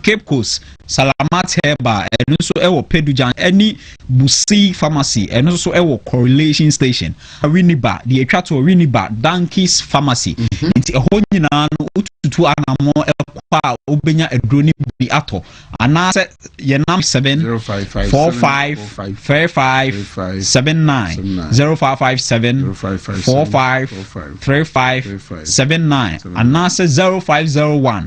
Cape Coast Salamat Heba and also ewo Pedujan any Busi Pharmacy and also ewo Correlation Station Winneba the Etrato Winneba Donkeys Pharmacy nti eho nyina no ututu anamo ekwa obenya edroni bi ato anase yenam 7 45 35 79 0557 45 35 79 anase 0501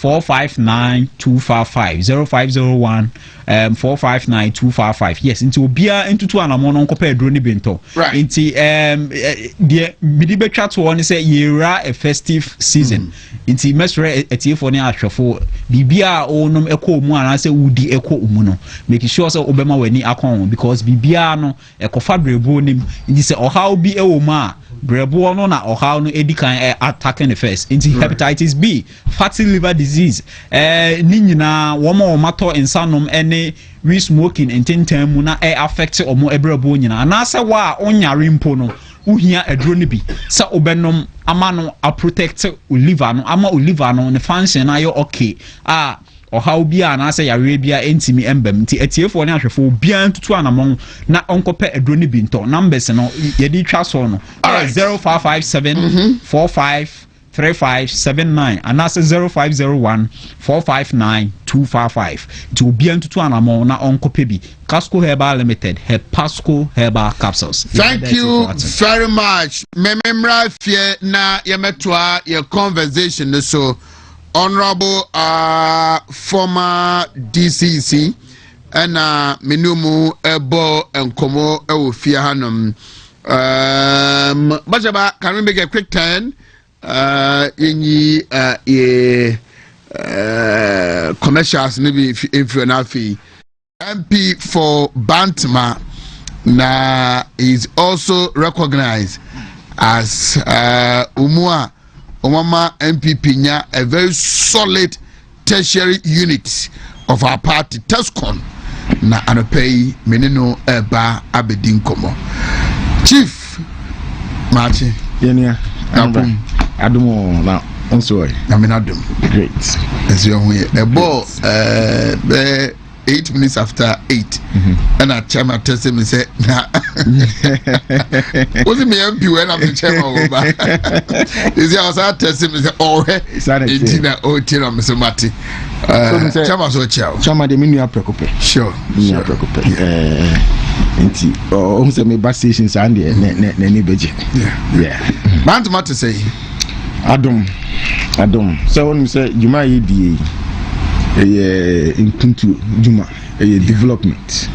459-255 0501 459-255. Yes, into Obia into two anamon on compare drone bento. Right. Into the Midibe chat one say year a festive season. Into mesre etiphone for Bibia onum echo mu and I say Udi echo umuno. Making sure so Obama weni akon because Bibiano echo fabrebo nim in this or how be a woma. Brebo no na or how no edikan attacking the first into hepatitis B, fatty liver disease, ninyina woman matter in sanum any we smoking and tintam na affect or more ebrebo nyina and asa wa onyare mpo no uhia edroni bi sa obenom amano a protect liver no ama liver no ne function na yo okay or how be an answer Arabia entimi embem ti etiefo ne ahwefo bia ntutu anamon na onkope edroni binto numbers no yedi twa so no 0557 45 3579 and that's 0501 459 255 to bia ntutu anamon na onkope bi Casco Herbal Limited Pasco Herbal Capsules. Thank you very much. Mememra fie na yemetwa your conversation so Honorable former DCC and Minumu Ebo and Komo Ewofia Hanum. Bajaba, can we make a quick turn? In commercials, maybe if you're not fee. MP for Bantama na is also recognized as Umua. Omama MPP nya a very solid tertiary unit of our party Tescon na anopei menino eba abedin komo Chief Martin yenia adum na onso na menadum great as you know the ball 8 minutes after 8 and a chairman tested me say nah wasn't me MP when I'm the chairman over is I was testing me say oh it's an intina oh tira Mr. Mati chairman so chairman de minu aprekope sure aprekope enti oh say me bus stations and na ni beje yeah man to say adum so when you say juma yi die into Juma development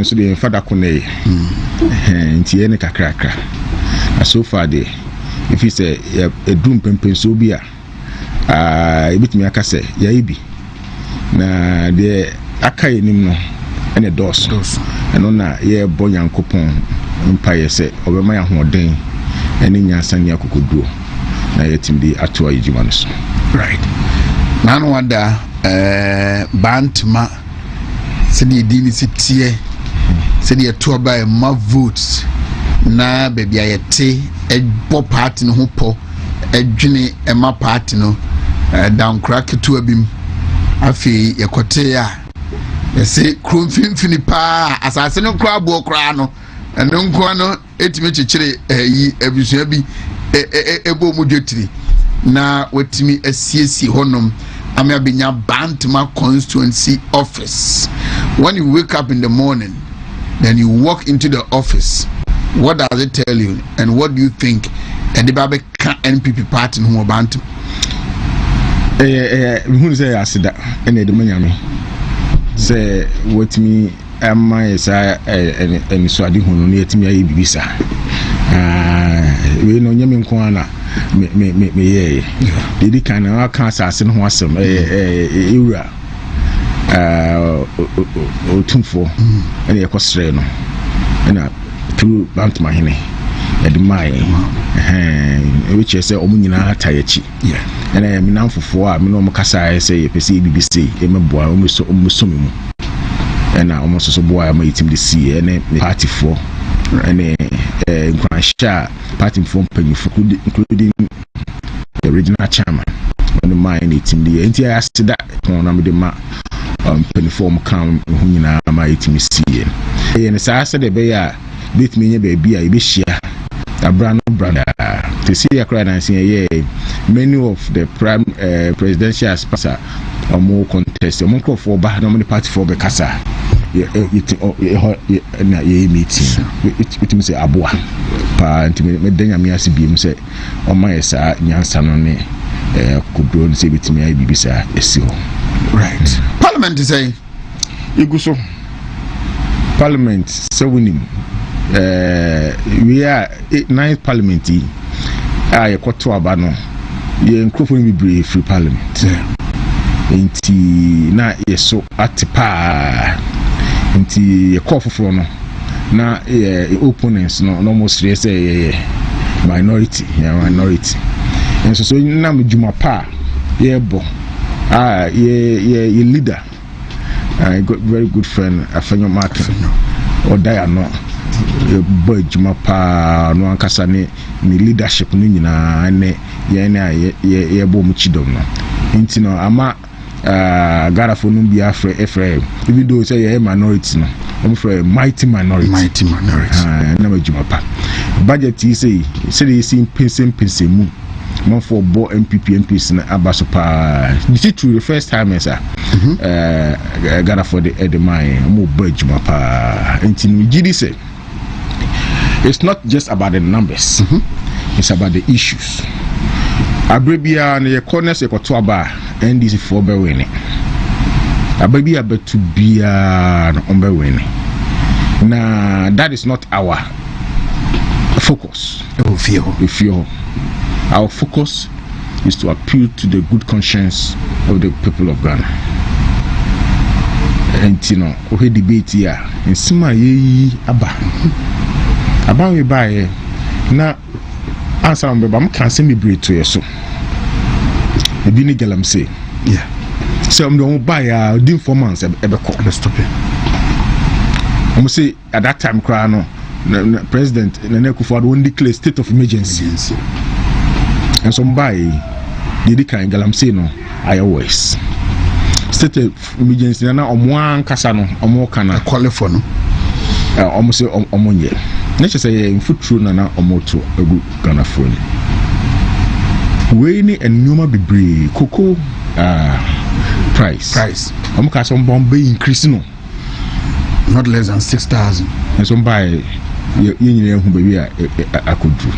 so the father kone nti ene kakra so far there if you say a drum pempen so bia ebitimi aka say ya ibi na the aka yenim no ene dos eno na ye bo yankopon empire say obema ya hoden ene nyansa ne akokoduo na yetim di ato ayijuma no so right nanu wada bantma sedi dini sitie sedi eto ba ma votes na baby ayete ebo party no hopo edwene ema party no down crack to abim afi yekote ya yese kromfimfini pa asase no kra bo kra no eno nko no etime chechire yi abusua bi ebo mudwetiri na wetimi asiesi honom Amiabinya Bantama constituency office. When you wake up in the morning, then you walk into the office. What does it tell you, and what do you think? And the Babe NPP party who Bantam. Who say Asiedu? And the money say what me am I and so I didn't know to me visa. We know Yamin Kwana. Me didi kana cancer asen ho asem ewura otumfo ene yakosre no ena tu bantma hene edimai which say omunyina atayechi ena me namfofo a me no mkasa say yepese BBC emeboa omusomi mu ena omososo boa ma yitim de see ene party for ene Grandshire party from Penny, including the original chairman, the mind team the entire as that on the ma uniform come na my team see and say as the be a bit me baby a be share a brand brother to see a crowd and say many of the prime presidential aspirants or more contest or more for back no party for bekasa na meeting it me say aboa pa ntimi me danya me ase biem say o ma yesa nyansa no ne kudro say bitimi ai bibisa esi ho right parliament say iguso parliament say winning we are 9th parliament a yekoto aba no ye nkrofo ni brave free parliament enti na yeso atipa enti yekofoforo no na opponents no almost say minority and so na mjuma pa yebo ye leader I got very good friend Afenyo Martin or Diana boy juma pa no ankasa ne leadership no nyina ne ye bo mu chidom no enti no ama garafo no bi afre even though say ye minority no I'm for mighty minority na majuma pa budget yi say they see pense mu man for bo MPs na abaso pa this is true the first time sir garafo the mine mo budget pa enti no gidi say it's not just about the numbers it's about the issues abrebia na ye corners e koto aba NDC for be winning abrebia betu bia na ombe winning na that is not our focus. Our focus is to appeal to the good conscience of the people of Ghana. And you know, we debate here in Sima ye aba we buy na answer on beba can send me breed to so the bini galam say so I'm don't buy the informants ebe stop it. I'm say at that time cry no president Nana Akufo-Addo won declare state of emergency and some buy the kind galam say no iOS state of emergency na omwan kasa no omo kana call for no omo say omo nye na say in futuro na omo to egu Ghana phone we ni enuma bebre cocoa price omo ka some bomb increase no not less than 6,000 and some buy you hu baby akodu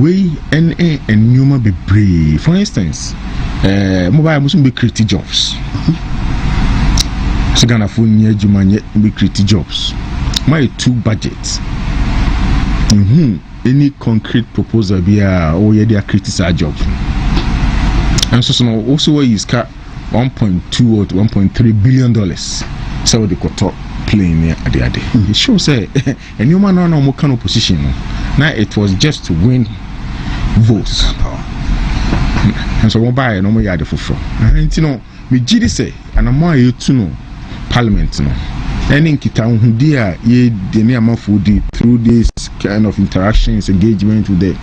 we enuma bebre for instance mobile must be create jobs so Ghana phone nye juma nye be create jobs my two budgets any concrete proposal be oh yeah they are criticize job and so also where is cut 1.2 or 1.3 billion dollars so they could talk playing at the other it shows a new man on more kind of position now it was just to win votes and so one buy no more yard for and you know me gidi say and I'm more you to know parliament no any kita hundia ye the near food through this kind of interactions engagement with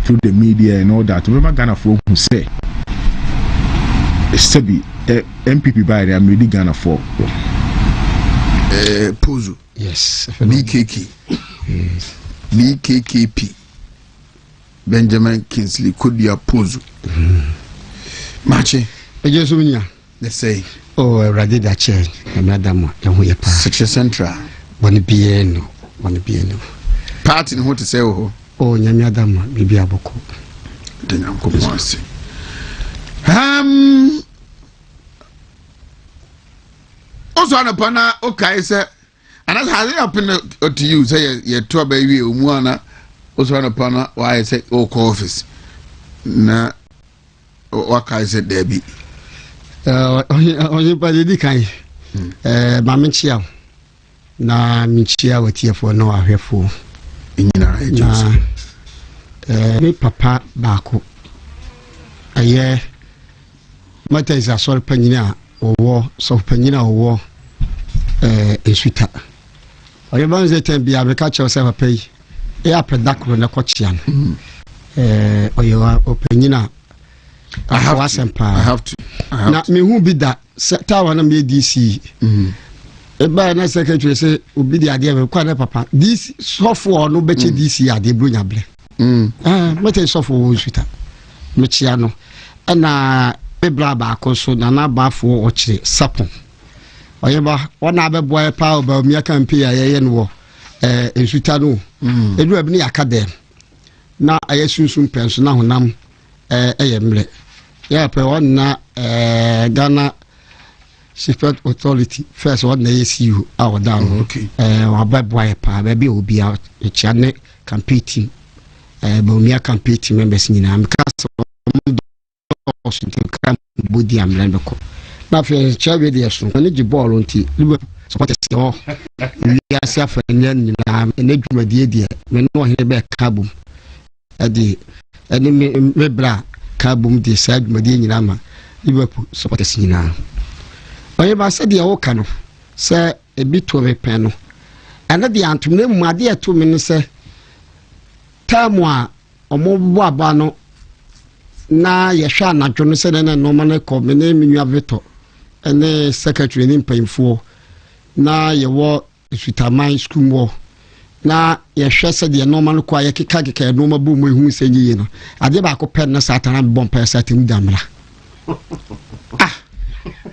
through the media and all that remember Ghana for who say Sebi MPP by the Amedi Ghana for Pozu yes BKKP Benjamin Kingsley Kodia Pozu Machi Ejesuminya they say oh radida chair madam ehu ye pa such a central boni bieno party no to say oh nyame adama bibi aboko den anko mose also on pana okay say and that's how they happen to you say you to baby umuana also on pana why say oh office na waka say there be onye pa dedi kan ma menchia na menchia watiefo na ahwefo nyina ejus me papa baako aye mata isa sor panyina owo so panyina owo esuta oye banze tembi abeka che se papa yi e apredakro na kochia no oye wa opanyina I have to. Na me who be that tower na me DC. Eba na secretary say obi di ade me kwa na papa. This software no beche DC ade bronya ble. Mete software wo suita. Me chia no. Na me bra ba akoso na ba fo o kire sapon. Oyeba wona be boy pa ba mi campaign ayeye no wo ensuta no. Edu abi ni akadem. Na ayesunsun penso na honam eyemre. Yeah, pe one na Ghana Secret Authority first one na ACU our down. Okay. Wa boy pa ba bi obi a chane campaign team. Ba mi campaign team members ni na am ka so kan body am lan ko. Na fe chawe de so. Na ji ball onti. Support se ho. Wi asa fa nyan ni na dwumadie de. Me no he be kabum. Adi eni me bra kabum de side madi nyina ma Liverpool supporters nyina oye ba se de woka no se ebi to me pen no ana de antum na mu ade eto me ne se tamu a omobo aba no na ye hwa anadwo no se na no ma na ko me na menua veto ene secretary ni mpanyfo na ye wo Sutaman school mo na yehwe se de normal kwa ye keka no ma bu mo hu se nyi no ade ba ko pen na satana bom pa satem damra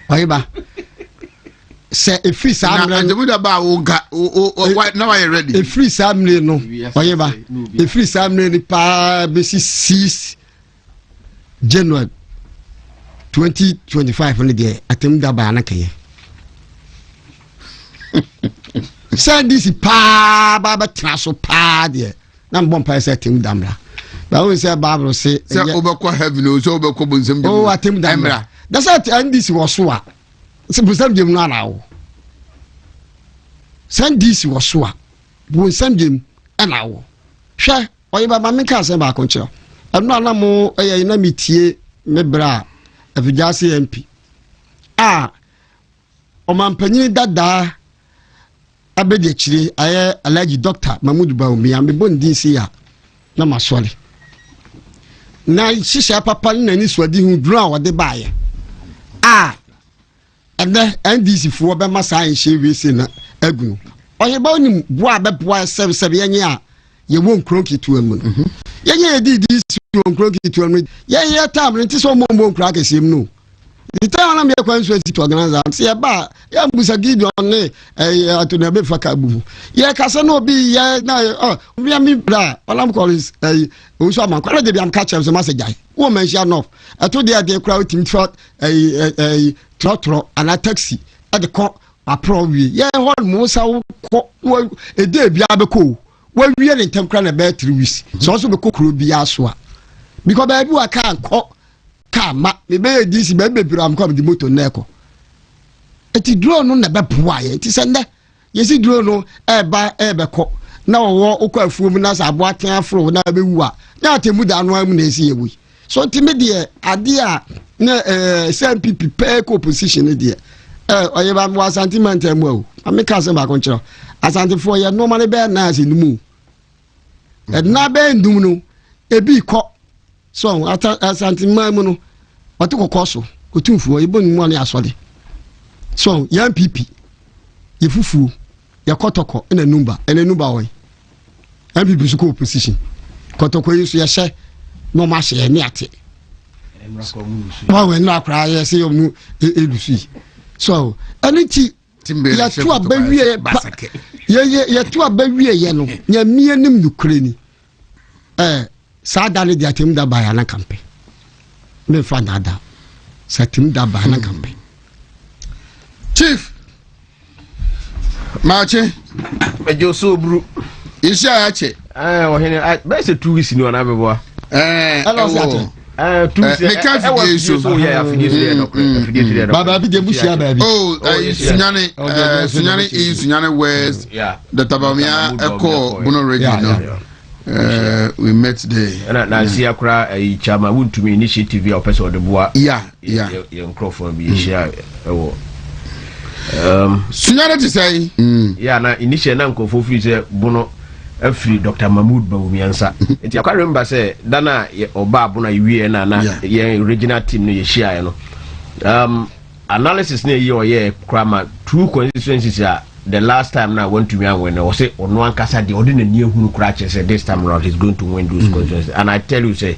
oyiba se e free samre na de ba wo ga na why ready e free samre no oyiba e free samre ni pa besi 6 January 2025 ni de atem da ba na kaye send this baba traso pa de na mbom pa say tim damra ba we say Bible say obekwa heaven o so obekwa bonsam dem oh atim damra that's it and this was so a say bonsam dem no na wo send this was so a bonsam dem na wo hwe oye baba me ka say ba ko nche eno na mo na metie me bra afijase MP o mampanyin dada abedi chiri aye alaji doctor Mahmoud Baumi ambe bondi sia na masole na shisha papa na ni swadi hu drum wode baaye ende NDC fo be masa ahye wese na agunu oye ba onim boa be boa sebe yenye a ye won kronki tu amu yenye di won kronki tu amu yenye tam nti so mo nkra kesem no the time I'm going to organize see ba ya mbusa Gideon ne to na be faka bu ye kasa no bi ye na we am bra olam call is o so am kwala de bi am catch am so message ai wo mention no to dey crowd team trot trot and a taxi at the call approve ye hon mo sa ko e dey bia be ko we wie ne tem kra na be 3 weeks so be kokro bi aso a because ba bi wa kan ko kama me be dis be bebiram come the motor neko eti drone no na be boa ye eti sende yesi drone no ebe ko na wo okọ afuom na sa abo aten afro na be wu a na atemu da no am na esi ewi so ti me de ade a na SNPP pe ko position de oye ba mo sentiment emu o ameka se ba ko nchiro asante fo ye normally be na asinumu na be ndum no ebi ko so asante mamu no otukoko so otumfuo ibonu mu ani asode so yan PP yefufuo yakotoko ena numba won MPP su ko opposition kotoko yesu ye hye no ma hye ni ate we na akra ye se yomu elusi so aniti ya tu abawie ye tu abawie ye no nya mie nim nukure ni sada le dia tem da baya na kampe me fa nada sa tem da baya na kampe chief mache ejo so bru isi ayache ohene be se 2 weeks ni ona bebo hello sir 2 weeks me ka fi so ya afidi so ya dokre baba bi de bushia baby sunyane west the tabamia echo bono region no we met there na see akra chama Wontumi initiative ya opese odeboa ye microphone bi share ewo sunyane ti say na initiative na nkofo fi se bono free Dr. Mahmoud Bawumiansa. I can't remember say Dana Oba Bona Yue na original team no yeshia no. Analysis near your grammar true constituencies are the last time now went to me when I was say on one casa the ordinary new who crashes said this time around he's going to win those constituencies. And I tell you say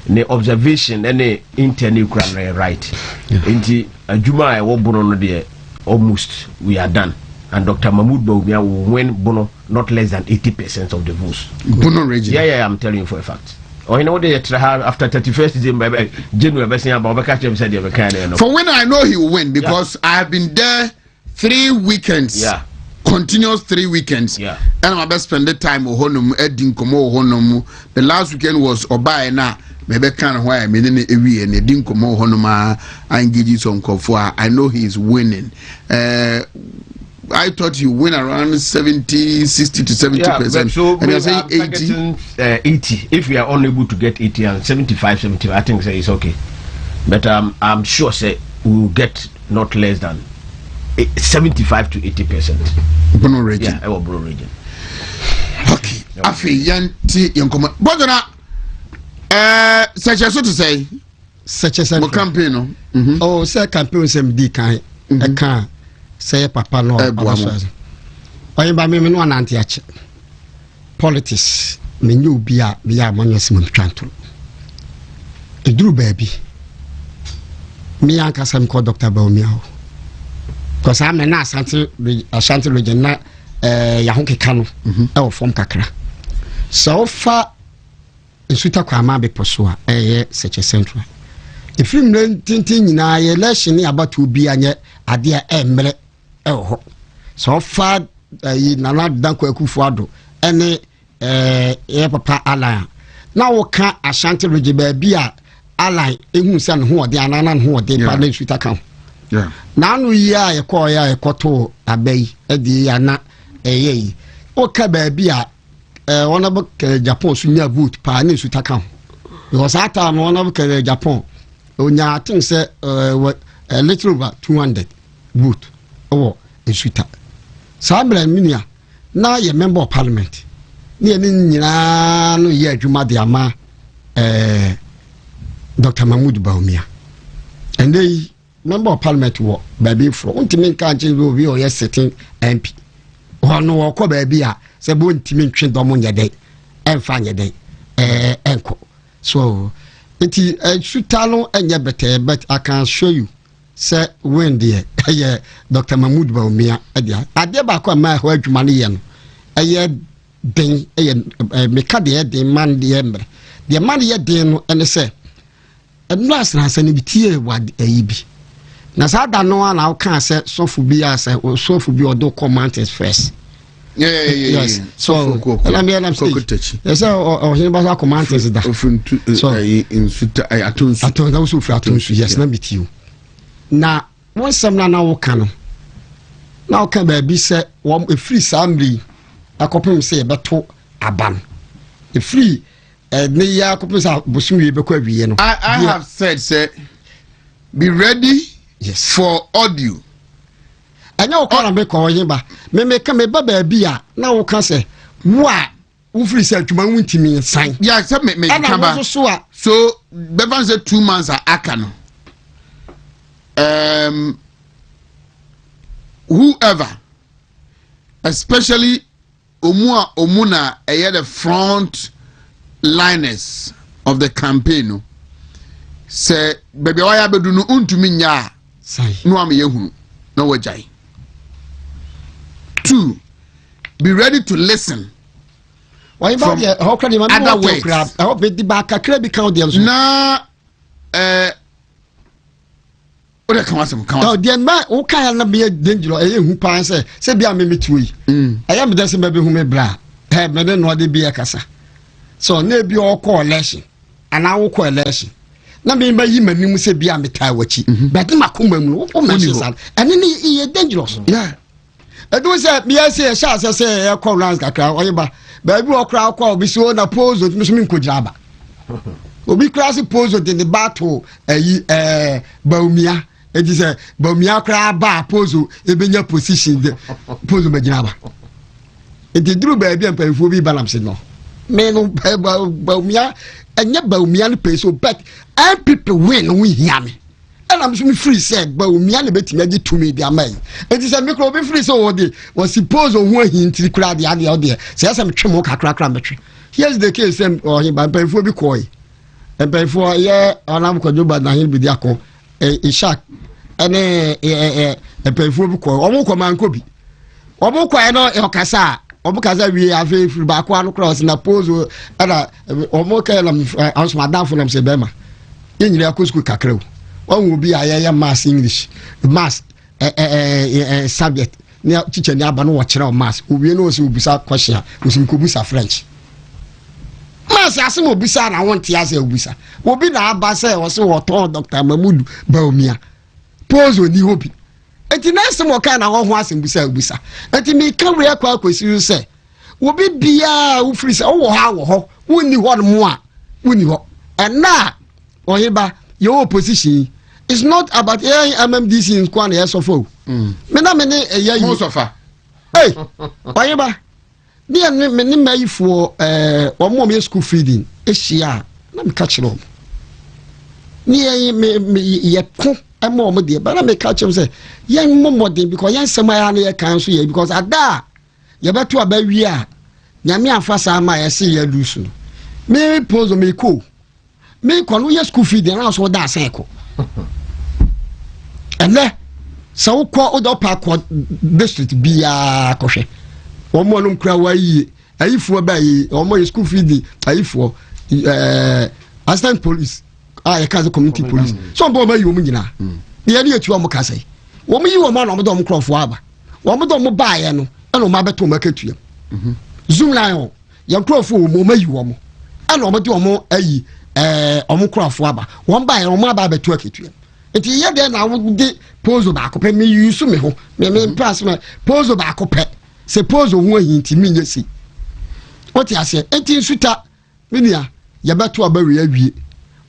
the observation any internal grammar right. Inti Juma I will bono there almost we are done. And Dr. Mahmoud Bawumia will win Bono not less than 80% of the votes. Bono region. Yeah, I'm telling you for a fact. Or you know they have after 31st January, for when I know he will win because I have been there 3 weekends. Yeah. Continuous 3 weekends. Yeah. And I'm about spend the time Ohonum, Edin Komo Ohonum. The last weekend was Obaena. Maybe kind of why I mean a we and Edin Komo Ohonuma. I engage you some Kofua. I know he is winning. I thought you win around 60 to 70%. So and you're saying 80? 80. If we are unable to get 80 and 75, I think say it's okay. But I'm sure say we will get not less than 75 to 80%. Bono region. Yeah, our Bono region. Okay. Afi yanti yankoma. Bogana. Such as so to say. Such as a campaign. Oh, say campaign sem di kan. Kan. Say papa no oyin ba me no ananti ache politics me nyu bia manyes mum twanto eduru baabi me yanka sam ko Dr. Bawumia ho because am na asante region na ya ho keka no e wo form kakra so fa nsuta kwa ma be poso a seche central if you tintin nyina ye election ni abatu bi anye ade a emre ho so far nana danko akufuado ene ye papa alan na wo ka Ashanti region ba bia alan ehun se no ho ode anana no ho ode pa na nsuta kan na anu yi a ye ko ya ye koto abai edi ana yi o ka ba bia wona bo Japan su nya vote pa na nsuta kan because ata wona bo Japan onya think say a little over 200 vote oh ensuita sabra minia na ye member of parliament ni nyina no ye adwuma de ama Dr. Mahmoud Bawumia and they member of parliament wo baby for untimi kan che bi o ye sitting MP ono wo ko baby a se bo untimi ntwe domo nyede emfa nyede enko so iti sutalo enye better but I can show you say when there Dr. Mahmoud Bawumia ade ba ko ma ho adwuma ne ye no den meka de den man de emre de man ye den no ene say adwas na asane bitie wad ayibi na sa da no na kan say sofu bi asa sofu bi odo comments first yes so let me yes Oheneba comments da so in suta atonsu so fra atonsu yes na bitiu na won sam na wo kan no na wo kan ba bi se wo free samri akopem se beto aban e free ne ya akopem sa bosumi be kwa wiye no I have said say be ready for audio anya wo kan be ko Oheneba me ka me ba bi a na wo kan se wo free se atuma wuntimi san yeah say me kan ba so be van say 2 months are aka no whoever, especially Omuna, the front liners of the campaign, say, baby, why I do no untumi nya, no am yehu, no wajai. 2, be ready to listen. Why about how can you other ways? I hope the back a crabby count the na no, the man who can be dangerous. Who pan say be a mimicry. I am the same baby who may bra. Have me no be a cassa. So, maybe all coalition, and I will coalition. Na me by him and you say be a metawachi, but Macumba, and any dangerous. Yeah. I do say, me I say, Shas, I say, I call Ranska crowd, but I will crowd call be so opposed with Miss Minkujaba. Obi class pose in the battle, Bawumia. It is a Bawumia crab bar pose, a benya position, the pose of Majaba. enti duru baabi mpanyinfo bi balance no me no baumia enya baumia no pay so but and people win we hear me and I'm so free said baumia no betimi agi to me dia mai enti say me ko be free so wo dey was suppose o hu ahinti kura dia dia there say say me twem kakra metwe here's the case them or him mpanyinfo bi koi mpanyinfo ye onam kwadwo ba na hin bi dia ko ishak ene mpanyinfo bi koi omo ko man ko bi omo koi no e okasa obukaza wi ave furu ba kwa no cross na pose era omoka na anso madam for them say bema yenyire akosku kakra o won bi ayaya mass english mass subject ne teacher ne aba no wo kire o mass owie no so obisa question osim ko busa french mass asem obisa na won tia say obisa obi na aba say wo se wo ton Dr. Mamudu Baumia pose oni hobi eti na ese mo ka na ho asem busa eti me ka we akwa akwasi se wo bi bia wo free se wo ha wo ho woni ho no a woni ho na Oheneba your opposition is not about MMDC in kwan yes of me na me ne mo sofa hey Oheneba me ne mai for omo me school feeding ehia na me ka kire me ye ko emo mo de but na me catch him say yen momodin because yen semaya na ye kan so ye because ada ye beto aba wi a nyame afasa ma ye se ye lusu me pose me ko no ye school feed na so da sen ko ene so ko odo park district bia ko hwe wo mo no kra wa yi ayifo ba yi wo mo school feed ayifo assistant police ye kaze community police so bo ma yi wo mu nyina ye ne etu o mo ka sai wo mu yi wo ma na mo do mo krofo aba wo mo do mo ba ye no e no ma beto ma katuam zoom line ye krofo wo mo ma yi wo mo e no mo do mo ayi o mo krofo aba wo ba ye o mo aba beto akatuam enti ye de na wo de pose ba ko pe me yusu me ho me pass me pose ba ko pe se pose ho ahinti mi nyesi o ti ase enti nsuta minia ye beto aba we awie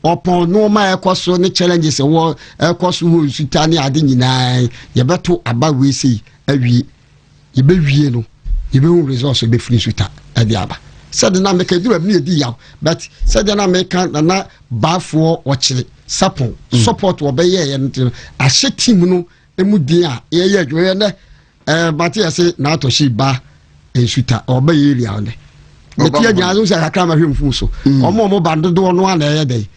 upon no ma ekoso ne challenges wo ekoso ho sutani ade nyinaa ye beto aba we sei awie ye be wie no ye be hu resource be free suta ade aba said na make do am ne di yaw but said na make na bafo o kire sapon support wo be ye no ahye team no emudi a ye adwo ne Matia say na to shi ba ensuta oba ye ria ne metia nyazo se akra ma hwemfu so omo bandodo no ana ye dey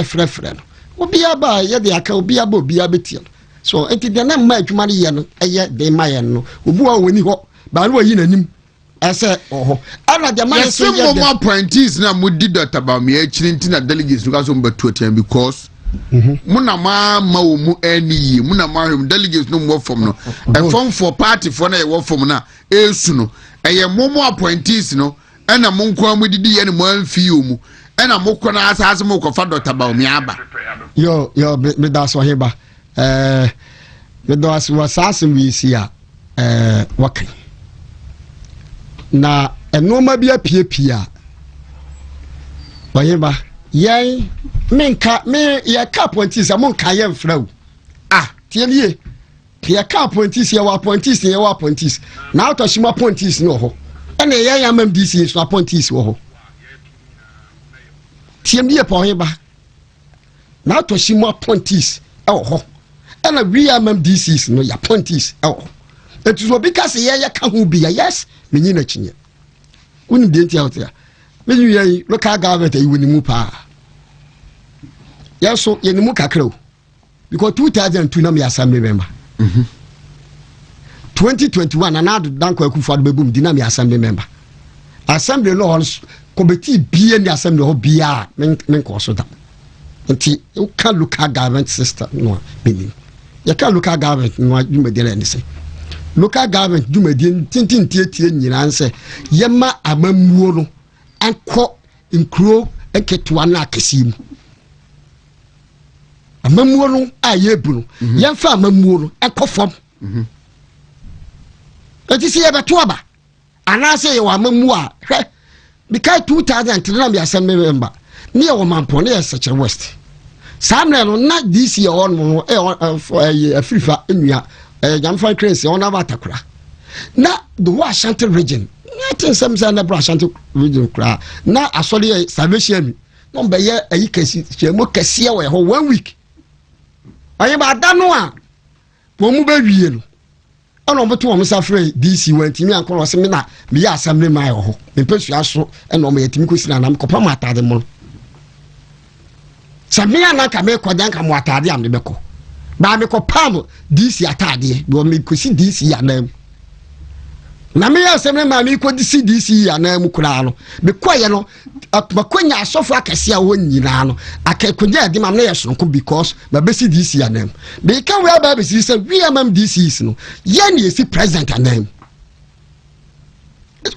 frefren obi aba ye de aka obi aba obi abetie so enti de na ma adwuma ne ye no eye de ma ye no obu a woni ho ba no yi nanim ese oho ana de ma se ye de appointees na mudi Dr. Baumia akiri nti na delegates no kaso mbatu tian because muna ma wo mu ani muna ma hwem delegates no mo form no e form for party for na e wo form na esu no eye mo appointees no ena mo nko amudidi ye ne mo amfi mu ena mo kɔ na asase mo kɔ fa Dr. Baumia aba yo me da so heba me do as wasase wi si a wakai na enoma bi apiepia Oheneba yen menka me ye ka appointees amon ka ye mfrau tienie ye ka appointees ye wa appointees na auto shima appointees no ho ene ye yamam DC so appointees wo ho tienie pa Oheneba na auto shima appointees e wo ho ene we yamam DCs no ya appointees e wo etuzo because ye ka ho bia yes menyi na chinye uni de ntia hotia menyi ye local government e woni mu pa yes so ye ni mu kakra because 2002 na me assembly member 2021 another danko akufo ado bebum di na me assembly member assembly no committee bia ni assembly ho bia men ko so da nti you can local government system no meaning you can local government no adwumadi na ni say local government dwumadi tintintie nyina nse yema amamuo no enko nkro eketua na akasim amamuo no ayebu no yemfa amamuo no ekofom eti se yebeto aba anase ye wa amamuo a hwe because 2003 na me assembly member ne ye wo mampo ne ye sechere west samle no na this year on no afrifa enua jamfa crazy on aba takura na the whole Ashanti region nothing some say na Ashanti region kra na asori salvation no be ye ayi kesi chemo kesi we ho 1 week ayi ba da no a wo mu ba wie no ono boto wo msa free DC wantimi ankoro se me na me ya assembly mai ho me pesu aso e no me yatimi kosi na nam kopa ma atade mo samia na ka me kodan ka mo atade am de beko ba me ko pam DC atade bo me kosi DC ya nam na me ya assembly ma me ko DC ya nam kura no me koye no makonya asofo akese a wo nyina no akakonya de mam na ye sonko because ba besi DC ya nam be kan we aba besi say we am DCs no ye na esi president anam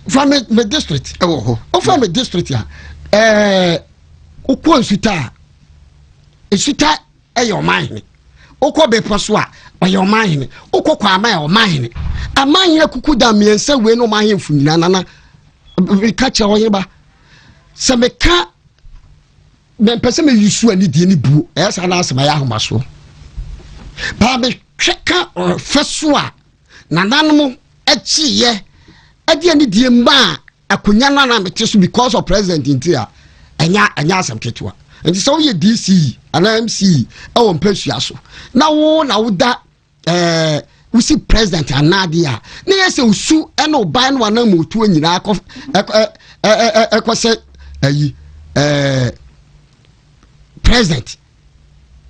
from me district from me district ya ukwo nsuta esuta eyo man ukwo be poso a oyo man ukwo kwa ama o man aman akuku da miensa we no man hemfu nyina na ka che Oheneba se me ka me pese me yusu ani die ni buo esa na asema ya homaso ba me tweka feso a nananmo achiye ade ani die mba akonya na mete so because of president intia anya asem ketewa nti so ye DC ana MC o mpesua so na wo da we see president anadia na yese usu ena oban no na motu anyina akọ ekose ayi president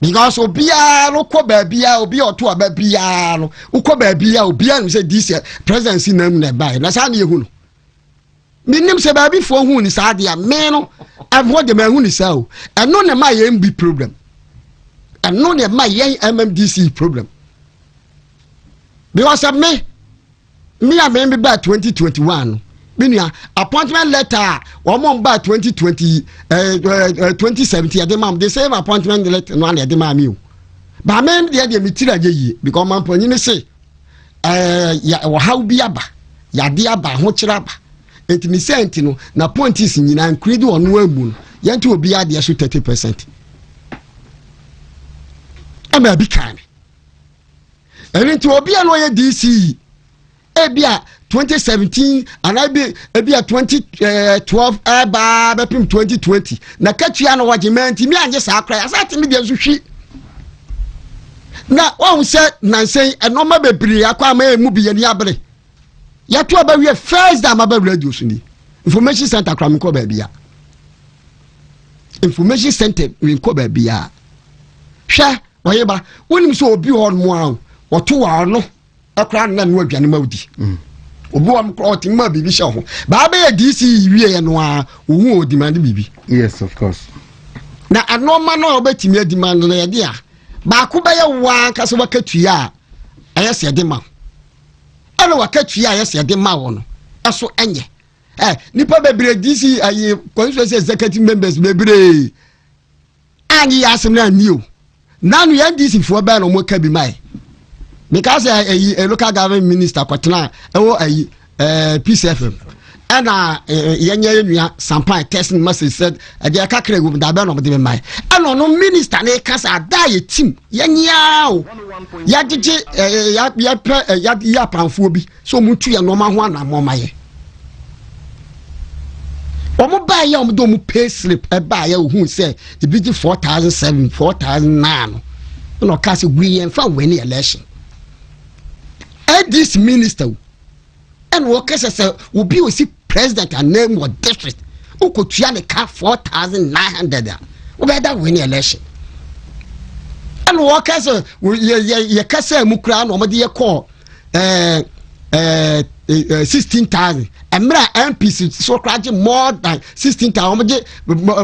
because obia no ko baabia obi oto ababia no ukọ baabia obia no say this presidency nam na bai na sa na yehu no minim se baabi fo hu ni sa dia me no avo de ma hu ni sa o eno ne ma ye mbi problem eno ne ma ye MMDC problem because of me I remember by 2021 meaning appointment letter or more by 2020 2017 at the mom the same appointment letter no at the mom you but men the material ye because man pon say ya how bi aba ya de aba ho kira ba etimi sent no na point is nyina include onu amu no yanti obi ade so 30% ama bi kan enti obi no ye DC ebia 2017 and ebia 2012 aba bepim 2020 na katua no wagimenti mi anje sa akra asati mi de so hwi na won se nansen enoma bebiri akwa ma emu bi yani abre ya to aba we first time aba radio so ni information center kram ko ba bia information center we ko ba bia hwa Oheneba wonim so obi ho mo an oto wa no akra na no adwane mawdi obi wa mkro ti ma bibi sha ho ba ba DC wie no a ohu o demand bibi yes of course na anoma no obetimi demand no ye dia ba ko ba ye wa kase wakatua ayese de ma ana wakatua ayese de ma wo no eso enye nipa bebre DC ayi constituency executive members bebre anyi asem na ni o nanu ya DC fo ba no mo ka bi mai because a local government minister kwatena ewo ayi PCFM ana yenye nua sampai testing message said ade aka kregu da ba no de mai ana no minister na kasa da ye team yenya o ya gege ya panfo bi so mutu ya no ma ho ana mo maye omo ba ya omo do mu pay slip e ba ya ohun say e bi 4007 4009 no kase gwi en fa win election this minister and workers say will be with president and name or district who could try to car 4,900 who better win the election and workers you can say mukra no madi call 16,000 and MPs so crashing more than 16,000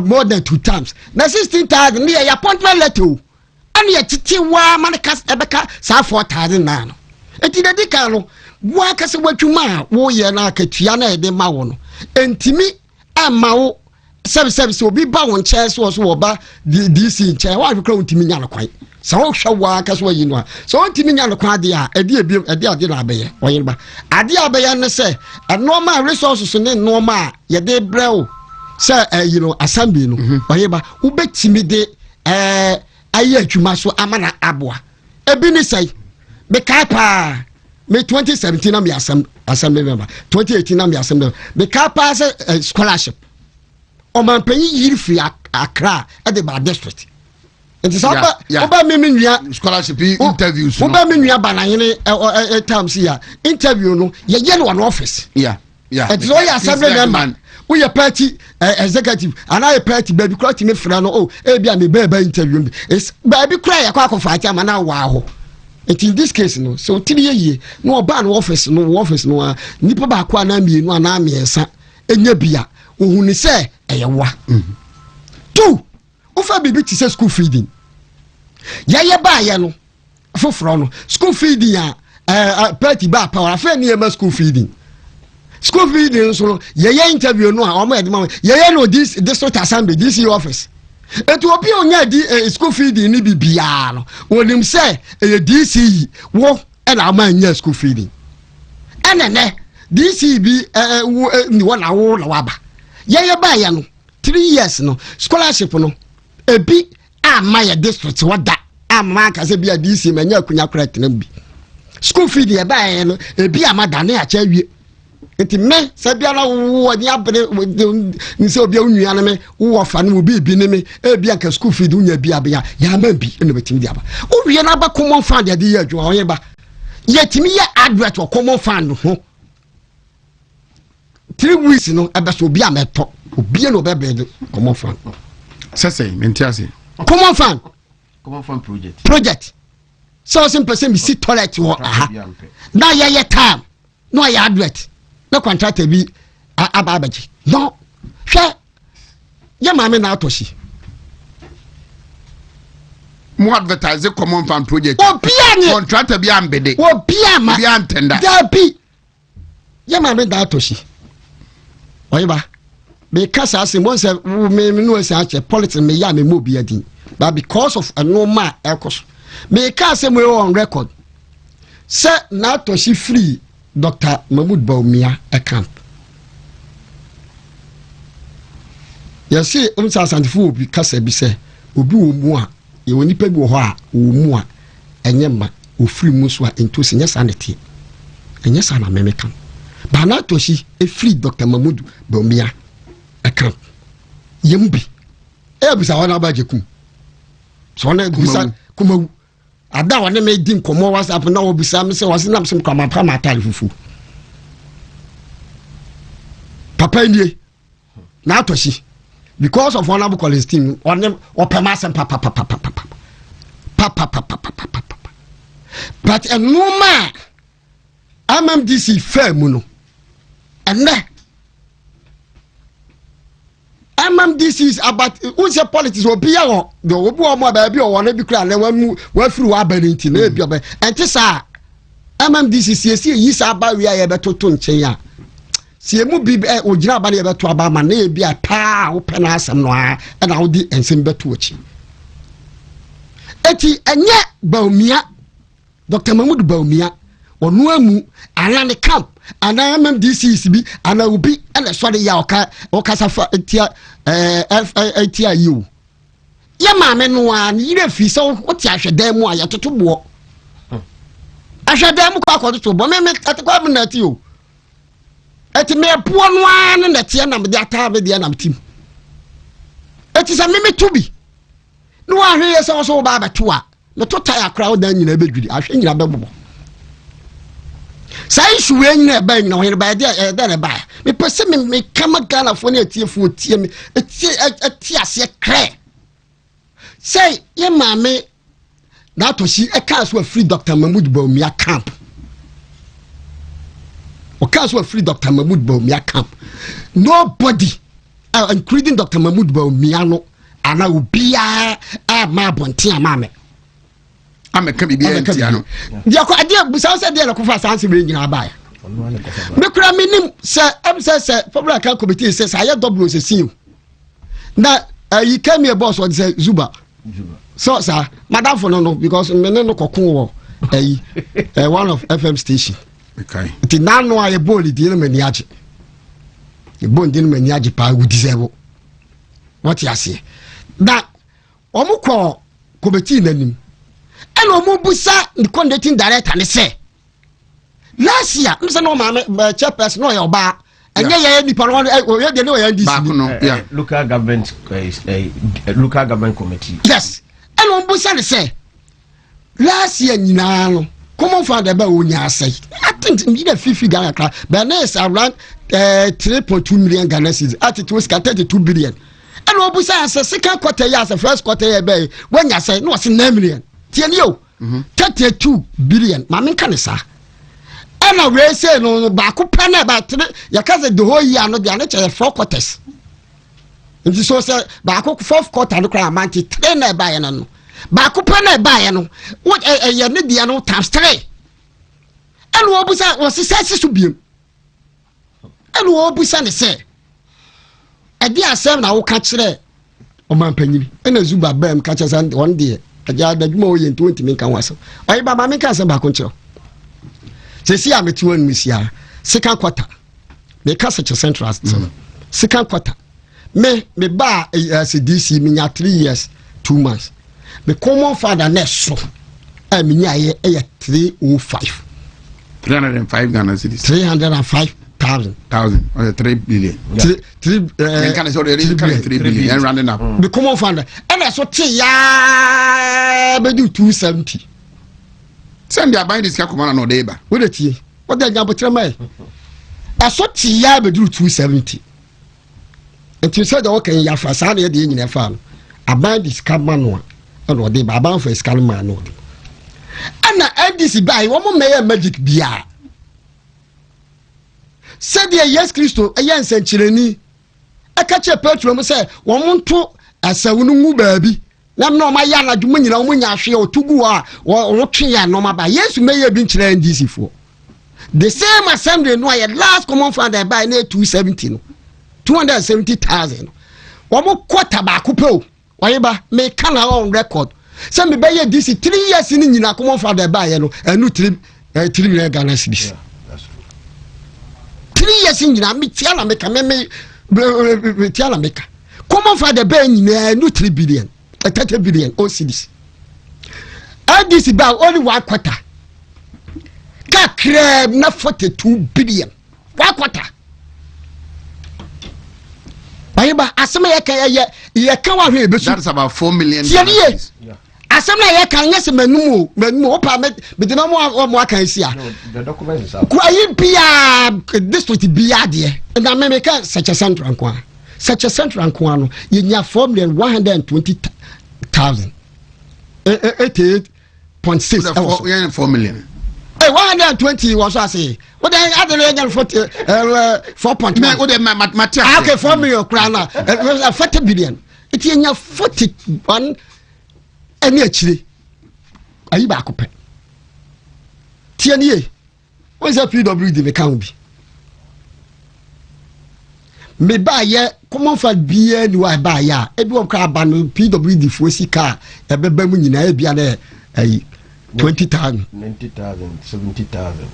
more than 2 times now 16,000 near your appointment letter and yet wa man cast ebeka sa 4,009 enti de dikalo wa kase watwuma wo ye na akatua na ede ma wo no entimi ama wo service obi ba won chair so wo ba DC chair wa hwekra ontimi nya no kwan sa wo hwa wa kase wa yi no so ontimi nya no kwan de a ade na abeye Oheneba ade abeye ne se normal resources ne normal ye de brew se assembly no Oheneba wo betimi de ayi adwuma so amana aboa ebi ni sai be kapa me 2017 am assembly member 2018 am assembly me ka pass scholarship o man panyi yiri free Accra at the Bar district. It is about me scholarship interviews. Oba me nua bananyene times here interview no ye yellow one office. Yeah. It's all your assembly member. We a party executive and I party baby cry to me frano oh ebia me baby interview it's baby cry akwa fight am na wow. And in this case no so 3 years no ban office no nipa ba kwa na mienu ana miensa enya bia ohuni se eyewa. 2 ofa bibi ti say school feeding ye ba ye no foforo no school feeding party ba power afa ni e school feeding so ye interview no a omo edema ye no this district assembly DC office etu obi onya di school feeding ni bibia no wonim say DC wo e na ma nya school feeding enene DC bi ni wona wo na waba ye ba ye no 3 years no scholarship no ebi ama ya district wada ama ka se bia DC manya akunya correct na bi school feeding e ba ye no ebi ama dane a cha wie enti me se bia na wo ni abere ni se obi onua na me wo fa na obi bi ne me ebi aka school feeding unya bi abia ya ma bi eno betimi dia ba o wie na ba common fund ya de ya adwo onye ba yetimi ya advert o common fund ho 3 weeks no ebe so obi ameto obi no be bed common fund sese mentiase common fund project so simple say me see toilet wo aha na ye time no ya advert na contractor bi ababaji no hwe ye ma me na atoshi mo advertise common fund project contractor bi ambede obi ama bi antenda da bi ye ma me da atoshi oyiba be kasa say mo say me no say ache politics me ya me mo bi adin but because of a normal ekos me ka say mo on record say na atoshi free Dr. Mahmoud Baumia a camp. You see, santifu bi kasa bi say obi wo mu a ye woni pa bi wo ho a wo mu a enyema ofiri mu so a into se sanity enya sana meme camp ba na toshi e free Dr. Mahmoud Baumia a camp yembi e bisa wana ba jekum so na bisa kuma ada wane me din komo WhatsApp na obisa me se wasinam sim kwama pa matali fufu papa nie na atoshi because of honorable college team on opema sem papa but a normal MMDC firm no and MMDC is about who's your politics will be on the Obuama baby or one be cry and one through Abenity, maybe and Tessa MMDC see yes about we are able to tunche. See a movie or Jabba able to Abama, maybe a power open us and noir and I'll be and send back to watch. Eti and yet Baumia, Dr. Mahmoud Baumia, or Nuamu, and the camp. And I MMDC is be and I will be and I saw the Yauka or Casafa FITIU. Ya mamma no one, you don't feel so what I should damn why to walk. I should damn quack to bomb at the government at you. At me a poor one and that's the end of the attack with the end team. It is a mimic to be. No one here is also Baba Tua. The total crowd then in a big I think you're double. Say she when you buy no here by there buy. Me person me come Ghana for near tea me a tea cray. Say ye mammy that was she a cast with free Dr. Mahmoud Baumia camp. Or cast with free Dr. Mahmoud Baumia camp. Nobody including Dr. Mahmoud Baumiano and I will be a mabontia mammy. I'm a Cabibiano. The idea besides the Cofa Sansi ring in our buy. Mekura minim sir public committee says I double as a seal. Now you came here boss what say Zuba. So sir, madam for no because meneno kokun one of FM station. Okay. Ti na no aye boli di no maniaje. The bone di no maniaje pa we deserve. What you say? That omo ko committee nanim. And omo busa the conducting director ne say last year mse no ma chairperson no ya oba enye ya nipa no we de no ya ndisi local government committee. Yes, and on busa say last year nyina no common fund eba onya asai. I think me the fee Ghana cra but now is around 3.2 million Ghana cedis at it was 32 billion. And on busa say second quarter year as the first quarter year be when you say no was 9 million. Tieni yo 32 billion. Mama kan sa. And I say no baako pa na ba three ya ka say the whole year no dia na che 4 quarters. Nti so say baako 4th quarter no kra amount 3 na ba ya no. Baako pa na ba ya no. What ya ne dia no times 3. And wo busa wo se so biem. And wo busa ne say e dia asem na wo ka kire o man panyini. E na zuba bam ka kire san one day. Aja da dwuma wo ye 20 min kan waso. Oyi ba ma min kan say baako kire. Sesi a metu wan misia second quarter me kasa che central second quarter me ba CDC me nya 3 years 2 months me common father na so a me nya ye 305 Ghana cedis 305,000 or 3 billion 3 can so 3 billion and rounding up me common father and so ti ya be do 270. Send your buying this commander no deba. What it ye? What they gamble tremai? I saw Tia be do 270. And you said, okay, ya for Sunday in your farm. I buy this cabman and what they buy for a scalman. And I this buy one more mayor magic beer. Said ye, yes, Christo, a young century. I catch a petrol, say, 1 month to a 7 baby. Nam no ma ya na dwuma nyina wo nya hwe o tugu a wo twe ya no ma ba yesu me ya bi nkyere ndc fo the same assembly no ya last common fund by na 270 no 270,000 wo mo quarter ba ko pe o oye ba me kana on record say me be ya dc 3 years ni nyina common fund by no anu 3 million Ghana cedis. That's true. 3 years nyina me tia na me ka me tia na me ka common fund by nyina anu 3 billion 30 billion OCDs. And this is about only 1 quarter. That crab not 42 billion. 1 quarter. That's about 4 million. Yeah. Asama ya kan yesi menu opa me de no mo kan sia. The document is out. Kwayi bia district bia de. Na me ka such a central kwa. Such a central kwa no yenya 4,120,000. 88.6. 4 million. 120 was I say. What I other 4.1. What mathematics. Okay, 4 million krana. 40 billion. It yenya 41 any actually. Ayi ba ko pe. Tianie. What's that PWD me can be? Me ba ye common for bia ni wa ba ya. E bi o kra ba no PWD fo sika e beba mu nyina e bia na ayi 20,000, 90,000, 70,000.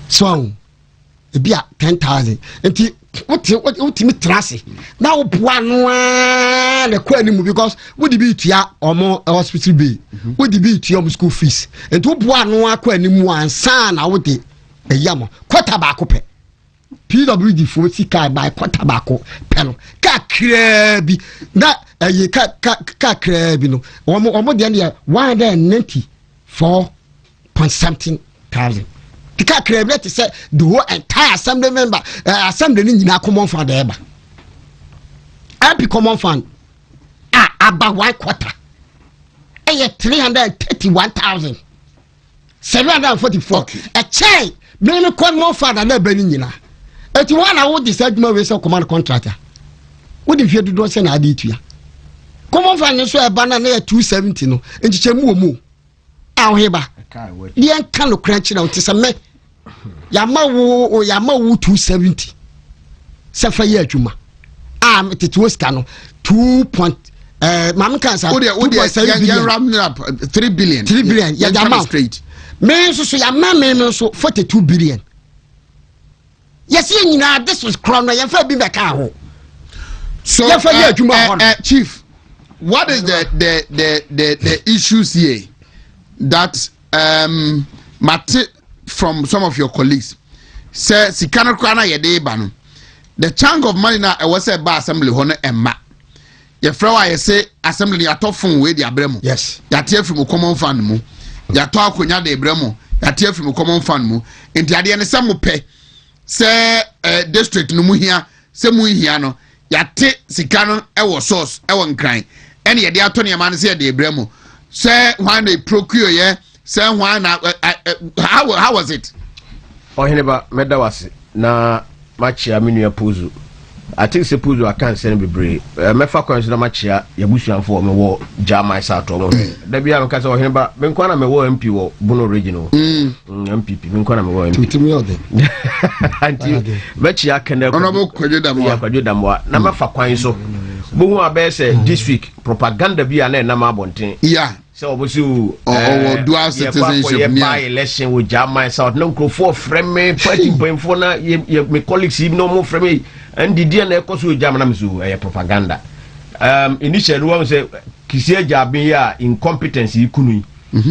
So, e bia 10,000. Enti what me trase. Now one the kwani because what the be tia omo hospital bill. What the be tia school fees. And to no kwani mu ansa na what the e yamo. Quarter ba ko pe. PWD for sika by quarter ba ko pe no. Ka krebi na e ka krebi no. Omo de na 194.something,000. The car created say the whole entire assembly member assembly ni nyina common fund eba. MP common fund about 1 quarter. 331,744. Okay. A chain me common fund na be ni nyina. Eti one na wo decide me we say command contractor. Wo dey fear do say na ade tu ya. Common fund so eba na 270 no. Enchiche mu omu. Oheneba. Yen kan no crunch na utisa me. Yama wo 270. Sefa ye adwuma. Tete Oscar no 2. Mam kan sa 3 billion. 3 billion. Ya jama straight. Me so yama me so 42 billion. Yes ye nyina this was crown na yemfa bi beka ho. So chief, what is the issues here that Mate from some of your colleagues. Say sikana kwana yede ba no. The chunk of money na was a bar assembly hono emma. Your friend I say assembly ya to phone we di abremo. Yes. Ya tie from common fund mu. Ya to akonya de abremo. Ya tie from common fund mu. Enti ade ne sam pe. Say district no mu hia, say mu hia no. Ya te sika no e wo source, e wo nkran. Ene ye de ato ne ma ne say de abremo. Say when they procure ye, say when how was it? Oheneba medawase na machia menu apuzu. I think se puzu akan send be brave. Mefa kwanso na machia ya busuanfo me wo jama isa to mo. Da bia me kasa Oheneba me nkwana me wo MP wo Bono regional. MPP me nkwana me wo MP. Tutimi ode. Anti machia kana Honorable Kwajodamwa. Ya Kwajodamwa na mefa kwanso. Buhu abese this week propaganda bia na na mabonten. Yeah. So obosu dual citizenship by election with jama south no go for frame me party for na my colleagues even no more frame and the dia na ekoso jama na msu propaganda initially one say kisia jabi ya incompetence ikunu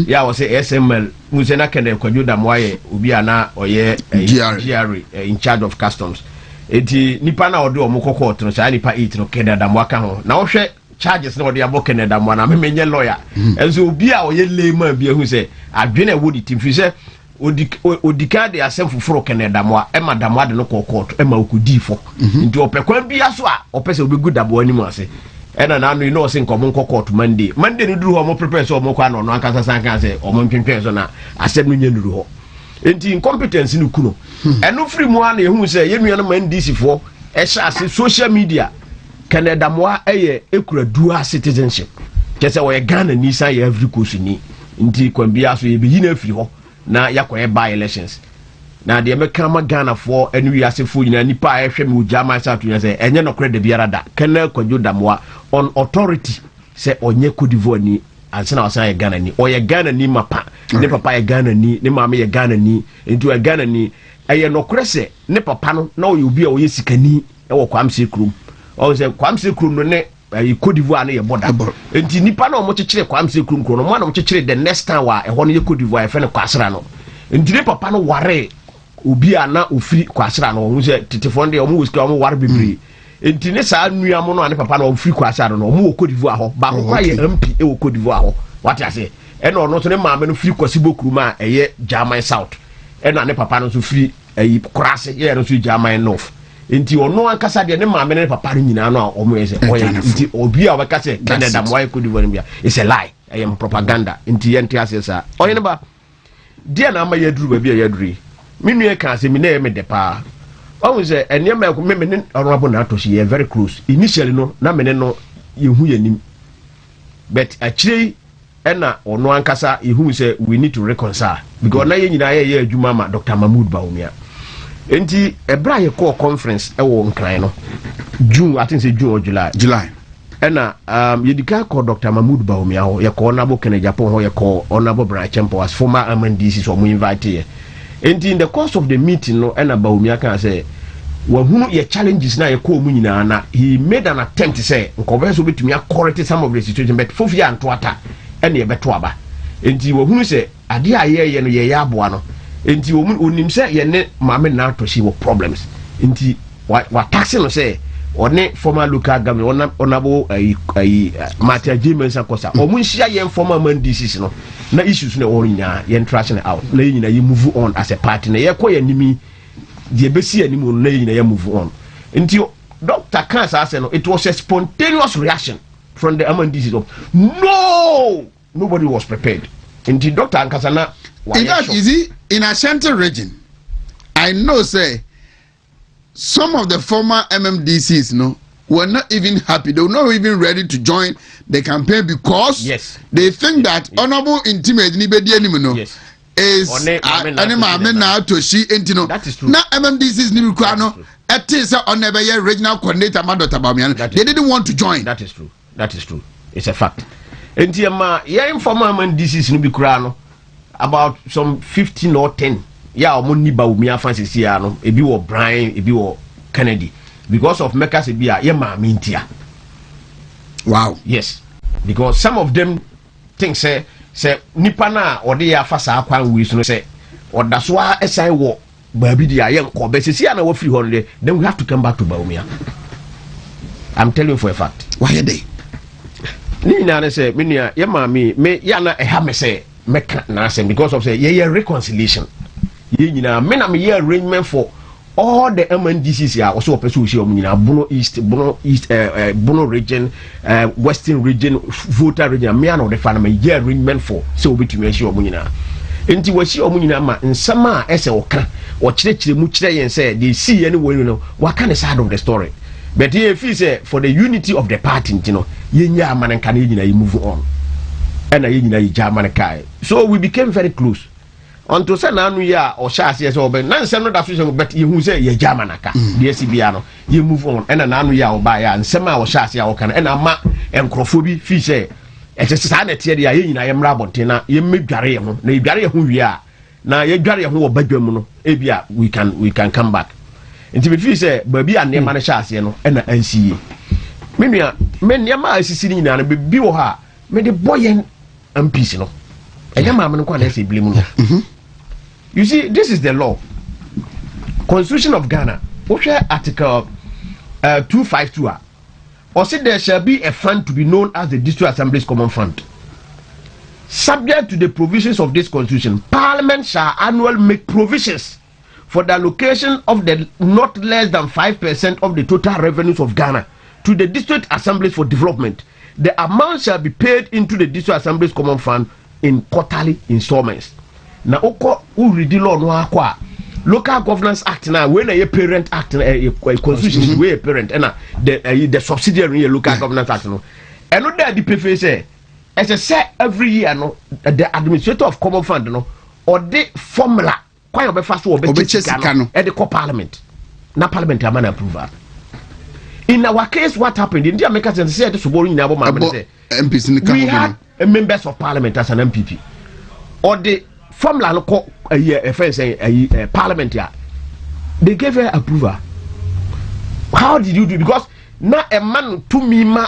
ya was say SML mu na kende Kwajodamwa ye obi ana oye GRA in charge of customs eti nipa na odo omukoko otro sa nipa 8 no kende Damwa ka ho na wo hwe charges na odi aboke ne Damwa na memenye lawyer enso obi a oye layman bi ehu se adwene wodi timfi se odika de asem foforo kene Damwa e ma Damwa de no court e ma okudi fo nti opekwan bi aso a opese obegu Damwa ni mu ase e na no you know se nkomo court Monday ni duru ho mo prepare so mo kwa no no ankasa san kan se o mo ntwentwen so na asem no nyanduru ho enti incompetence ni kuno eno free mu ana ehu se yenua no man DC fo e sha ase social media kene Damwa eye ekura dual citizenship kese wo ye Ghana ni san ye every coast ni nti kwambia so ye be yina afiri ho na yakoye by elections na de meka ma Ghana for enu ase fo nyina nipa a ehwe me ujama sa to say enye no credit biara da kene Kwajodamwa on authority say onye Cote d'Ivoire ni ansana wasan ye Ghana ni o ye Ghana ni mapa ne papa ye Ghana ni ne mama ye Ghana ni nti ye Ghana ni eye no krese ne papa no na o ye obi a o ye sikani e wo kwamse krum o say kwamse krum no ne Cote d'Ivoire na ye border enti nipa na o mo chekire kwamse krum kro no mo na mo chekire the next time wa e ho no ye Cote d'Ivoire e fe ne kwasra no enti ne papa no ware obi ana ofiri kwasra no o say titifo de o mo wuska o mo ware bibiri enti ne sa nua mo no ane papa no ofiri kwasra no o mo Cote d'Ivoire ho ba ko ye MP e wo Cote d'Ivoire ho what I say e no no so ne maame no firi kwasibo kuruma eye German South e no ane papa no so firi kurase ye no so German North enti ono ankasa de ne maame ne papa no nyina no o mo ye say enti obi a waka say Canada mo Cote d'Ivoire bia it's a lie I am propaganda enti ye ntia say sa Oheneba dia na ma yaduru ba bia yaduru minue kan say mi na me de pa o say enia ma me ne honorable na to she very close initially no na me ne no yehu yanim but actually ena ono ankasa yehu say we need to reconcile because na ye nyina ye adwuma ma Dr. Mahmoud Bawumia enti ebra ye call conference e wo nkran no June I think say June or July ena yedika call Dr. Mahmoud Bawumia ho ye call Honorable Kennedy Japan ho ye call Honorable Brian Chempo as former MNDC so mo invite here enti in the course of the meeting no ena Bawumia kan say wahunu ye challenges na ye call mu nyina na he made an attempt to say nkobe so betumi correct some of the situation but fofia antoata ena ye beto aba enti wahunu say ade a ye no ye ya aboa no enti onim say ye ne maame na to she wo problems enti wa taxi no say one former local government onabo Matia James Akosa o munhia ye former MNDCs no na issues na won nya ye international out na nyina ye move on as a party na ye koye nimi de besi animu na nyina ye move on enti Dr. Kansa say no it was a spontaneous reaction from the MNDCs of no nobody was prepared enti Dr. Ankasana in fact is he in Ashanti region I know say some of the former MMDCs were not even happy. They were not even ready to join the campaign because they think that honorable intimate is that is true. Now MMDCs regional coordinator they didn't want to join. That is true. That is true. It's a fact. Informal MMDCs about some 15 or 10. Yeah, omoni Bawumia Francis here no ebi wo Brian ebi wo Kennedy because of Mecca se bia ye ma mintia. Wow. Yes, because some of them think say nipa na ode ya fa sa kwan wi so no say or that's why as I walk baby the young Cobesi and our free holiday, then we have to come back to Baumia. I'm telling you for a fact. Why are they? Nina say, Minia, Yama me yana a hammer say, Mecca Nassam because of say, yeah, reconciliation. Yina, men am a arrangement for all the MNDCs here, also pursue Bono East, Bono region, Western region, voter region, me and the family, yeah, arrangement for so between Munina. Enti wasi omunina ma nsama ese oka o chire mu chire yen say they see anyway you know what kind of side of the story but here feel say for the unity of the party you know yenya amana kan yenya you move on and yenya you jamana kai so we became very close until say na anu ya o sha ase so be na nsem no da so but you hu say ye jamana ka the SBA no you move on and na anu ya o ba ya nsem a o sha ase ya o kan and ama enkrofo feel say it's a na tie dia ye nyina ye mra bonten na ye medware ye ho na edware ye ho wi a na ye dware ye ho wo badwam no e bia we can come back nti me feel say ba bia ne ma na sha ase no e na ansiye me nua me ne ma asisi ni nyina na bi wo ha me de boyen MPs no e ga ma me ko na se blame no you see this is the law Constitution of Ghana which article 252 or say there shall be a fund to be known as the District Assembly's Common Fund. Subject to the provisions of this constitution, Parliament shall annually make provisions for the allocation of the not less than 5% of the total revenues of Ghana to the District Assemblies for development. The amount shall be paid into the District Assembly's Common Fund in quarterly installments. Now, oko uridi law no akwa. Local Governance Act now when a parent act a constitution is way a parent and the subsidiary local governance act no and no that the PFA say as I say every year no the administrator of common fund no or the formula quite a fast or better at the parliament na parliament am approval in our case what happened in the Americans say this boring in our MPs we had members of parliament as an MPP or the formula no call a friend say parliament here they gave her approval. How did you do? Because now a man to me ma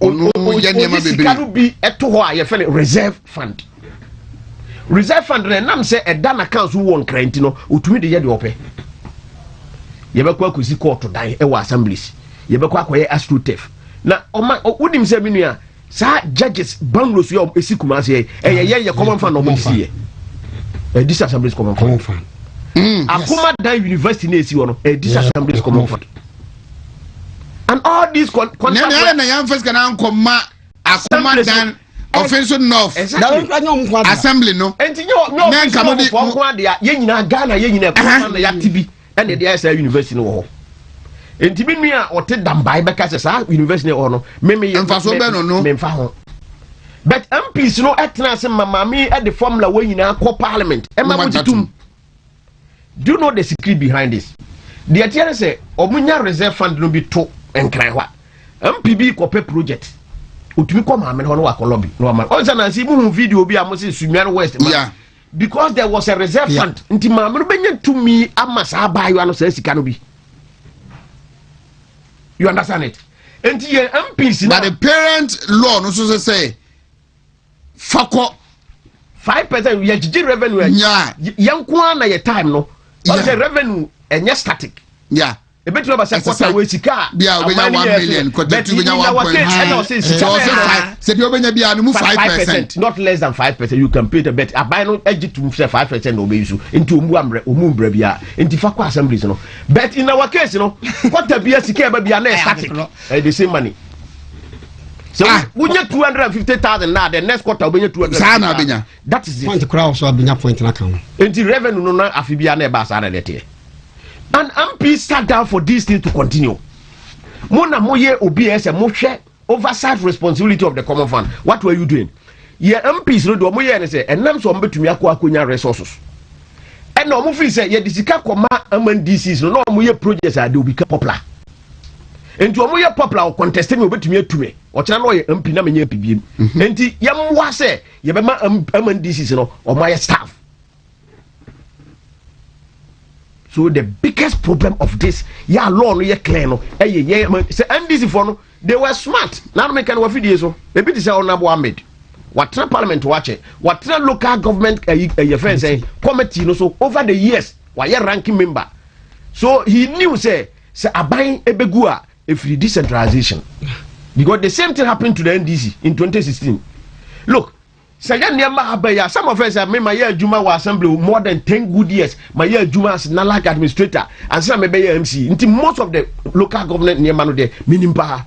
can be a to her reserve fund and I'm say a dan accounts who won crentino to me the year the open yebekwa kusi court to die e assemblies yebekwa kwaye astrotef na wodim say menua sa judges banglos yo esikuma say ye common fund no mo see this assembly's common fund. Akuma Dan University na esi wono this assembly's common fund. And all these na yan first kana nkoma Akuma Dan offensive north assembly no. Enti no na nka mo di ko de ye nyina Ghana ye nyina ko na ya tibi and the ISA university no ho. Enti bi nua o te dambai be ka se sa university no no me mfa so be no me mfa ho. But MPs no etna se mamami at the formula when you now call parliament. Do you know the secret behind this? The idea say omunya reserve fund no be to enkran wa. MPB kope project. Utumi ko ma me no wa lobby. No man. On na see mu video bi amosi Sumian West. Yeah. Because there was a reserve fund. Nti ma me no benya to me amasa abayo ano say sika no bi. You understand it? Nti MPs but the parent law no so say Fako 5% we GG revenue yankwa na your time no the revenue enya static e betu ba say quarter we sika bia obenya 1 million quarter 2 benya 1.5 say bia obenya bia no mu 5% not less than 5% you can pay the bet abai no egi to 5% no be use into omu bia into Fako assemblies no but in our case no quarter bia sika ba bia na static the same money. So we get 250,000 now. The next quarter we get 200,000. That is it. Point crowd so abinya point na kan. Enti revenue no na afibia na e ba sa na lete. And MP sat down for this thing to continue. Mo na mo ye OBS mo hwe oversight responsibility of the common fund. What were you doing? Ye MPs no do mo ye ne say enam so mbetumi akonya resources. And no mo fi say ye disika koma MNDCs no mo ye projects are dey become popular. Enti omo ye popular contest me obetumi atume o kira no ye MP na menye pibiem enti ye mwa se ye be ma MNDCs no omo ye staff. So the biggest problem of this ya law no ye clear no say NDC for no they were smart na no make an video so e bi say Honorable Ahmed what parliament watch it, what local government friends say committee no so over the years why ranking member. So he knew say abain ebegua if decentralization. Because the same thing happened to the NDC in 2016. Look, some of us have made my year Juma assembly more than 10 good years. My year Juma as Nalak administrator and some MC. Until most of the local government near Manu de Minimpa.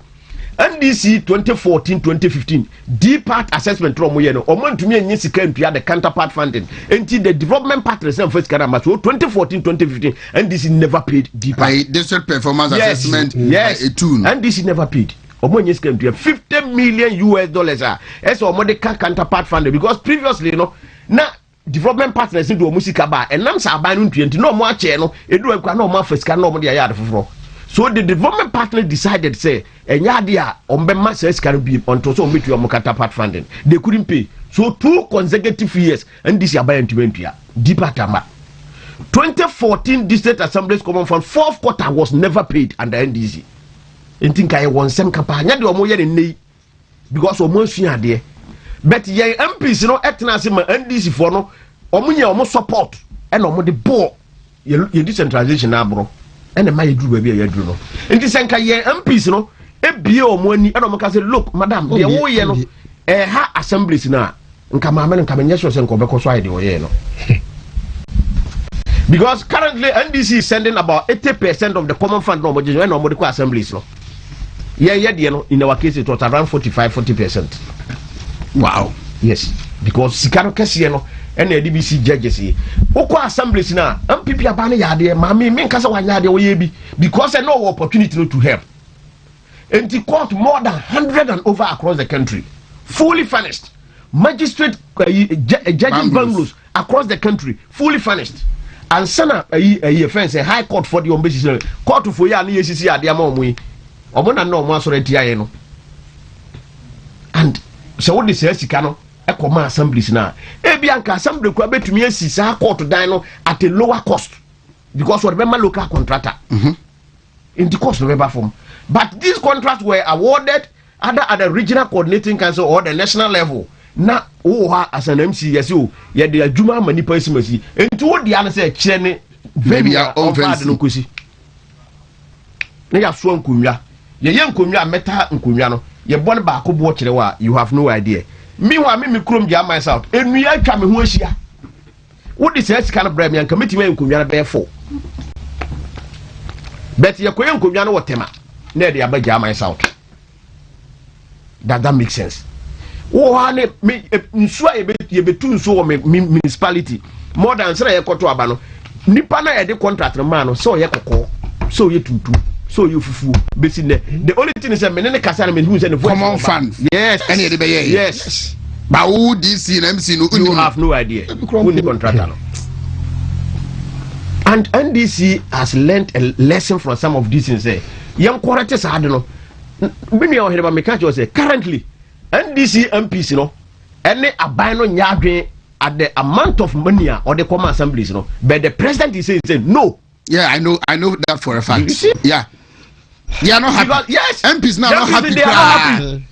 NDC 2014-2015 deep part assessment from Moyeno or to me and Yesika the counterpart funding until the development partners and first Karama. So 2014-2015 NDC never paid deep part. District performance assessment. Yes, NDC never paid. $50 million as a counterpart funding because previously, now development partners do music bar and nam sa ban no more channel, it do no more first can no more. So the development partner decided say enyadia ombema says can be until so meet your counterpart funding. They couldn't pay. So 2 consecutive years and this year by deeper tamba. 2014 District Assembly's Common Fund 4th quarter was never paid under NDC. And think I want some campaign because almost there. But ye MPs etna NDC for no almost support and the ball ye decentralization now bro. And the my do baby ye do no. And this ye MPs ebie money and say look madam the wo ye no ha assemblies na nka ma men nka menye so se nko be so ide wo ye no. Because currently NDC is sending about 80% of the common fund no mo assemblies no. Yeah, in our case it was around 45-40%. Wow. Yes, because Sikano Kesiano and the DBC judges Oko assemblies now, MPP abane yade, mami, men kasa wanyade oyebi, because I know opportunity to help. And the court more than 100 and over across the country, fully furnished. Magistrate judging bungalows across the country, fully furnished. And sana a offense, a high court for the ombudsman, court for ya ni yesi adiamomwe. Omona no mo asore tia ye no. And so what this sika no e koma assemblies na e bia nka assembly kwa betumi asisa court dan no at a lower cost because what remember local contractor in the cost remember form, but these contracts were awarded either at the regional coordinating council or the national level na as an MC yes you ye the adwuma manipa esimasi enti wo dia na say kire ne baby are offensive no kosi na ya so nkunwa ye nkunwa meta nkunwa no ye bone ba ko bo kire wa you have no idea meanwhile me krom dia myself enua atwa me ho ahia wo di say sika no bra me anka metime nkunwa na be 4 but ye koye nkunwa no wotema na e de abaja myself that makes sense. Oh, honey, me nsua ye betu nso me municipality more than say ye koto aba no nipa na ye de contract man no so ye kokko so ye tutu so ye fufu besi ne the only thing is me ne kasa na me hu say the common fund yes any de be yes but who DC and MC no you have no idea who the contractor no. And NDC has learned a lesson from some of these things say young quality sad no me Oheneba me catch you say currently NDC MPs, any abino nyadwe at the amount of money or the common assemblies, but the president is saying no. Yeah, I know that for a fact. You see? Yeah, they are not happy. Because, yes, MPs now not happy. They are happy.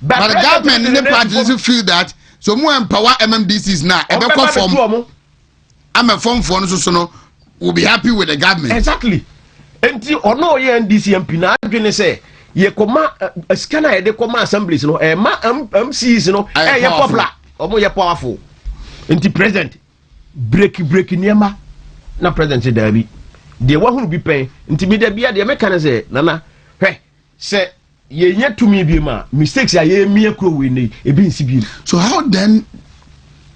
But the government in the party doesn't feel that. So more empower MMDCs now. I'm a form for no will be happy with the government. Exactly. And or no NDC MP now going say. Ye koma scanner ye de koma assemblies no ma MCs no ye popular omo ye powerful enti president break niema na president say dabi de wa hunu bi pen enti me da bia de meka na say nana hwe say ye nya tumi bi ma mistakes ya ye mie kro we nei e bi nsi bi. So how then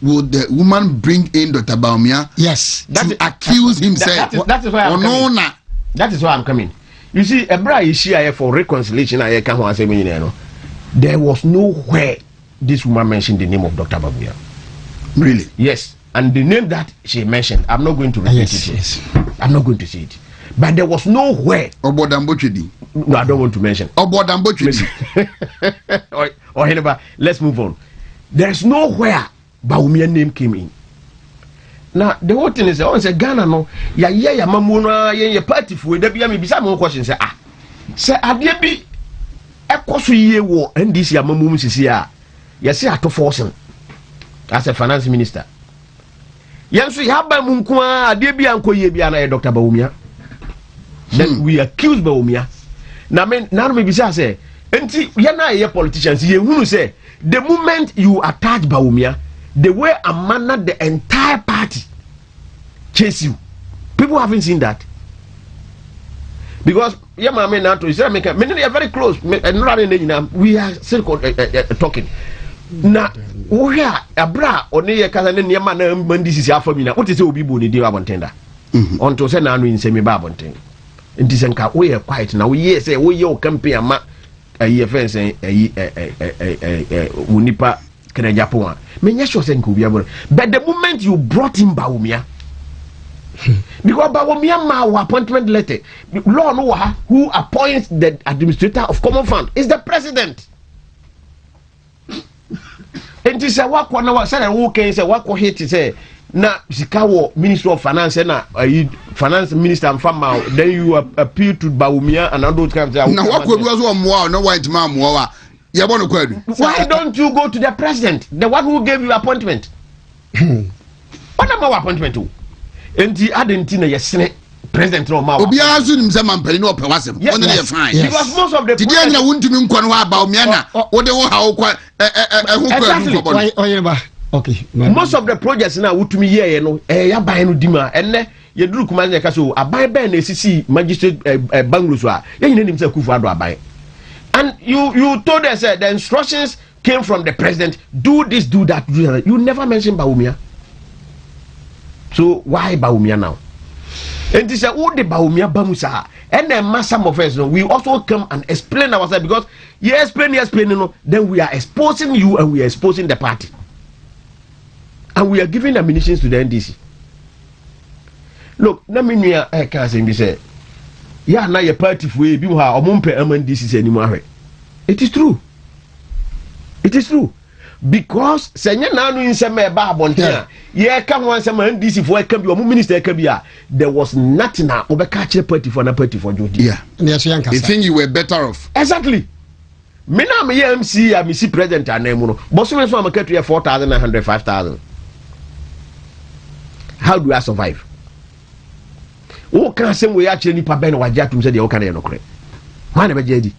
would the woman bring in Dr. Baumia to accuse himself? That is why that is why I'm coming. You see, a bra is here for reconciliation. I can't say there was nowhere this woman mentioned the name of Dr. Babuya. Really? Yes. And the name that she mentioned, I'm not going to repeat it. Yes. I'm not going to say it. But there was nowhere. Obodambochidi. No, I don't want to mention. Obodambochidi. Oheneba, let's move on. There's nowhere Baumia name came in. Now the whole thing is on say Ghana no ya mamu no ye party for da bia me bisa me question say say ade bi ekoso ye wo NDC ya mamu sisi a Yes, you have to force him as a finance minister. Yes, we have Bamunkwa, Debian Koyebiana, Dr. Baumia. Then we accuse Baumia. Now, maybe say, and see, we are not politicians. You who say, the moment you attack Baumia, the way a manner the entire party chase you. People haven't seen that. Because yeah, my man, now to Israel, many are very close. And we are still talking. Now, we are a bra or near Kazan Yaman, when this is your family. What is the Obibu in the Abantenda? On to send in semi Babontin. In this and we are quiet now. We say, we your campaign a year fence a Unipa Kenajapua. Many shows and Kubiabo. But the moment you brought him Baumia, because Baumia ma appointment letter, law no who appoints the administrator of common fund is the president. And this is what one was said who can say what here to say na Chicago Minister of Finance na finance minister and farmer then you appeal to Baumia and all those kinds of now what could was one more no white man more why don't you go to the president, the one who gave you appointment? What about appointment to? And the Argentina yes president no ma obi azu nim zaman pani no pe wasem on dey fine because most of the the dey na wontumi nkwa no Baumia na wo de wo ha wo kwa Oheneba. Okay. Most of the projects now Wontumi here no ya ban no dima enne ye duru kuma na ka so aban ben na esisi magistrate banglo so a ye nyina nim say kufu ado aban. And you told us the instructions came from the president, do this, do that, do that. You never mentioned Baumia. So why Baumia now? And this is all the Baumia Bamusa. And then some of us, we also come and explain ourselves because you explain, then we are exposing you and we are exposing the party. And we are giving ammunition to the NDC. Look, let me can't say, yeah, now your party for you have MNDC anymore. It is true. It is true. Because senya nanu inseme ba abontia ye ka ho ansem NDC for can be or minister can be there was nothing na obeka kire party for Jodi. Yeah. You think you were better off. Exactly. Me na me MC I see president anemu no. But so am ka to 4,900 5,000. How do I survive? Who can say we actually nipa ben waja tum say de o kan no kore. Man be jedi.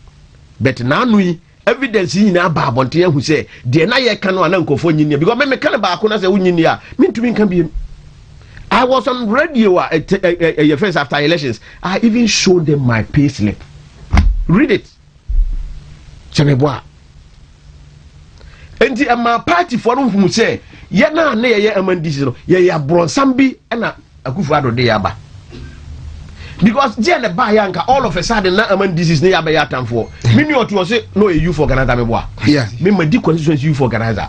But nanu evidence in na ba abonte hu say de na ye kan no na nkofo nyinia because me kan ba ko na say unyinia me ntumi kan bi. I was on radio at first after elections. I even showed them my pay slip. Read it. Chemeboa. Enti ama party for who say ye na ye MNDC no ye bronsam bi na Akufo Addo de yaba. Because the Bayanka all of a sudden na MNDC is near Bayatam for. Mini or to say no you for organizer me. Yeah. Me my di constituency you for organizer.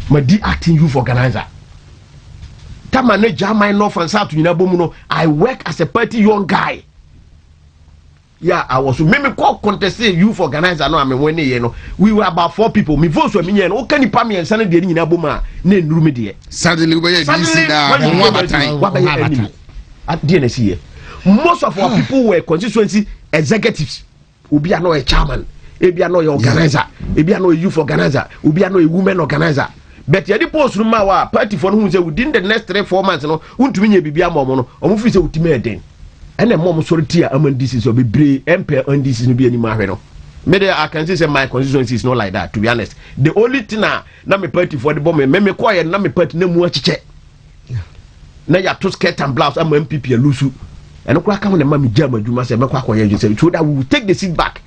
My di acting you for organizer. Tama ne jama north and south you know I work as a party young guy. Yeah, I was me call contested you for organizer no am when you know we were about 4 people me votes were me and o can pa me and send the ni na boma na nuru me de. Suddenly we DC na what by at DNC. Most of our people were constituency executives. Obi no a chairman, Obi no a organizer, Obi no a youth organizer, Obi no a women organizer. But yadi post no ma party for who say within the next 3-4 months no untumi nye bibia momo no omo fi say utime den. Ene mom sorry tia amandisi so be bre MP ndisi no bi ani ma hwe no. Me I can say my constituency is not like that, to be honest. The only thing na me party for the bomb me call na me party na mu achiche. Na ya to skirt and blouse am MPP alusu. And no come on mammy jam adwuma say mekwa akoye you say so that we will take the seat back.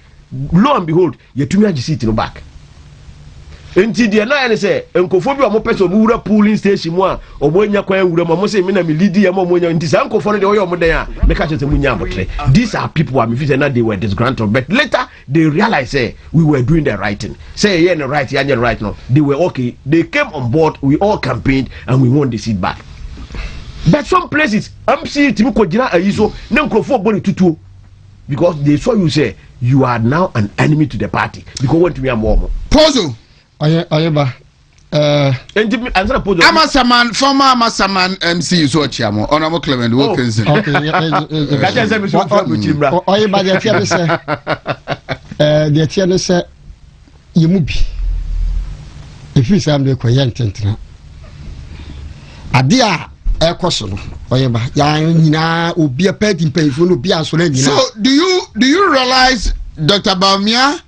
Lo and behold, you tumi agi seat no back. Enti de na ene say enkofo bi o mo pese o mu wura polling station mu a o mo nya kwan wura mo say me na me lead ya mo nya nti sa enkofo no de o mo den a meka che say mu nya abotre. These are people who feel that they were disgruntled, but later they realized say we were doing the right thing. Say yeah no right, yeah right no. They were okay. They came on board, we all campaigned and we won the seat back. But some places, I'm seeing Timiko Jina Ayiso, Nankofo Boni Tutu, because they saw you say you are now an enemy to the party because want to be a more. Pozo. Ayeba. Amasaman, former Amasaman MC so Chiamo, Honorable Clement Wilkinson. Okay, Oyeba, the Tiana say, Yemubi. if you say I'm the Koyan Adia Ekosono Oyeba ya obi a pet in painful no be as well. So do you realize Dr. Baumia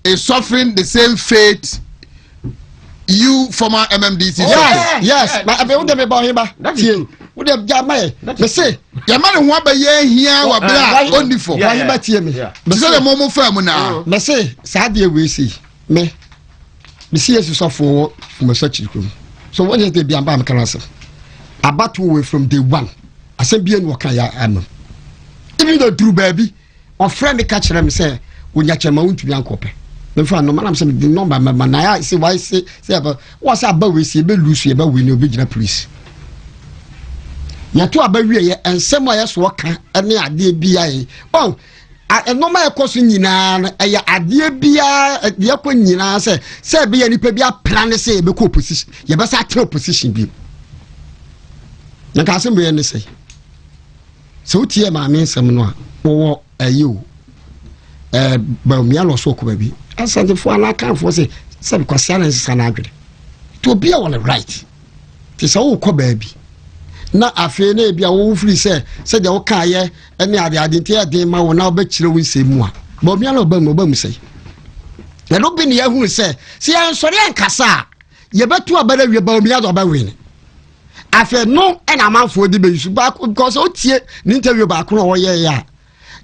is suffering the same fate you former MMDC? Yes. But I be with me about him. That's you. Would have Jamai. They say, Yamani Waba here or black only for him. But hear me. But so the Momo firm now. They say, Sadia we see me. The CS is off for my search room. So what is the Biamba Canasa? A battle away from day one. I said, Bien Wakaya am. Even though Drew baby or friend the catcher them say, when you mount to be uncle. The friend, no man, I'm saying the number, my man. I say, why say, what's up, but we see, but Lucy about winning original police. Yatu abawie and somewhere else work and near DBI. Oh, I no my course in Yinan, a dear Bia, the upper Yina say, be any baby plan to say, be position. You best have to position be. Nakasam be any say. So, tear my means some or a you. Miano so baby. I said the for I can't for say, some silence is an argument. To be all right. Tis all co baby. Na afi na bia wo free say de wo ka ye ene ade adenti ade ma wo na obekire wo nsemu a bo bia na obam say na no bi ne ya hu say se ya nsori ankasa ye betu abara wie ba omi ado ba we ni afi no ena manfo di be yusu ba because o tie ni interview ba ko wo ye ya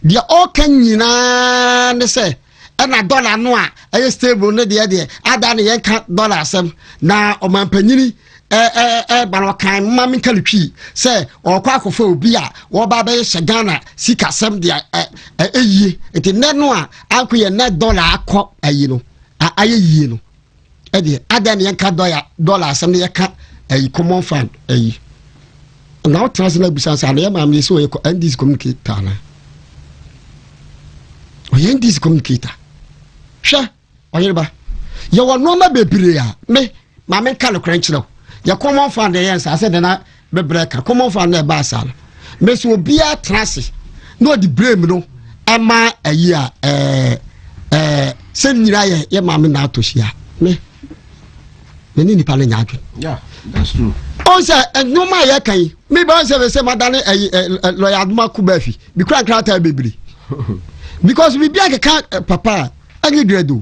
de o kan nyina ne say ena dollar no a e stable ne de ada ne ye ka dollar asem na o man panyini barokan mami kalitwi say okwa akofo obi a wo ba be Ghana sika sem dia eyi enti ne no a ankoye ne dollar akọ ayi no ayi no e de adan ye ka dollar sem ne ka ayi common fund ayi now transfer business and ya mami so e ko ndis communicator na o ye ndis communicator sha oyeba ye wo no ma bebre a me mami kalokran chiro ya common fund yes I said na be breaker common fund na ba sala me so bia trase no di blame no ama ayi a se nyira ye ma me na atohia me ni nipa na nyaadwe. Yeah, that's true. On say no ma ye kan me ba say madane ayi lawyer aduma kubafi bi kran krata bebiri because we bia ka papa agi dredo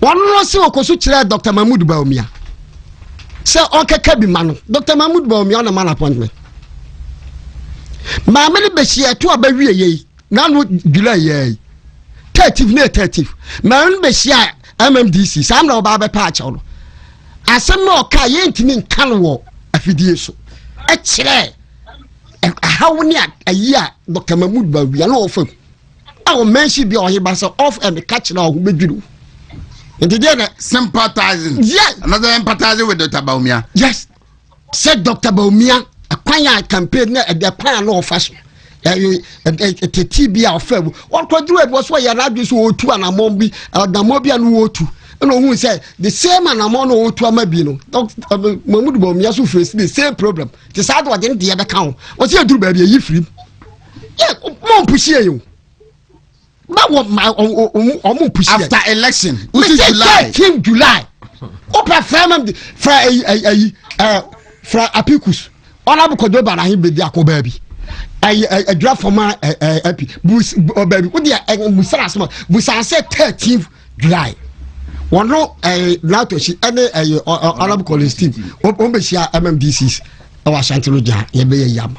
one no se okoso kire Dr. Mahmoud Baumia. Say okay bi mano Dr. Mahmoud Baumia na man appointment ma me be hia to abawie ye na no July ye 30 ma me be hia MMDC sam na oba be pa acho no asem na oka ye ntimi nkan wo afidie so e kire hawni ayi a Dr. Mahmoud Baumia na ofam awo mention bi oheba so off and catch na ho bedwuru. And the sympathizing. Yes. Another empathizing with Dr. Baumia. Yes. Said Dr. Baumia, a quiet campaign at the plan law fashion. A TB or fair. What could do it was why you're not just O2 and a Mombi, the Mobian O2. And who said the same and a mono O2 Mabino. Dr. Mahmoud Baumia so face the same problem. The side what didn't the other count. What's your do, baby? You free? Yeah, won't push you. After election, which is July. Open from Apicus. Honorable Kodoba na him be there ko baby. A draft for my baby. What the Musasma? Musa said 13th July. One no lato she any honorable Collins team. Ombeshia MMDCs. Our Shantiloja yebe yam.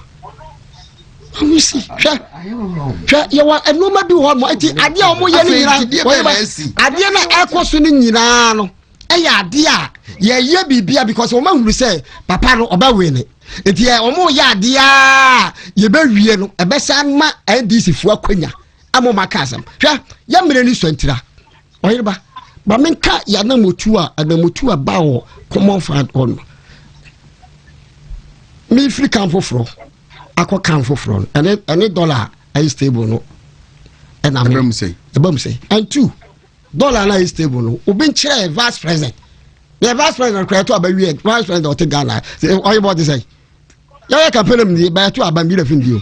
You see, you want a no matter what more. I dear more yelling. I dear not questioning you now. Eh, dear, yeah, be beer because woman will say, Papa no about winning. It yeah, or more ya dear, ye be real, a best ma and this if work when ya. I'm on my cousin. Young men centra. Or but men cat ya no mutua and the mutua bow come on for on. Me free come for fro. Aqua can for front and any dollar is stable no and I'm say the bomb say and $2 is stable no ubin chair vice president the vice president create to about vice president or take Ghana say all you about to say ya can pay them the by to about million video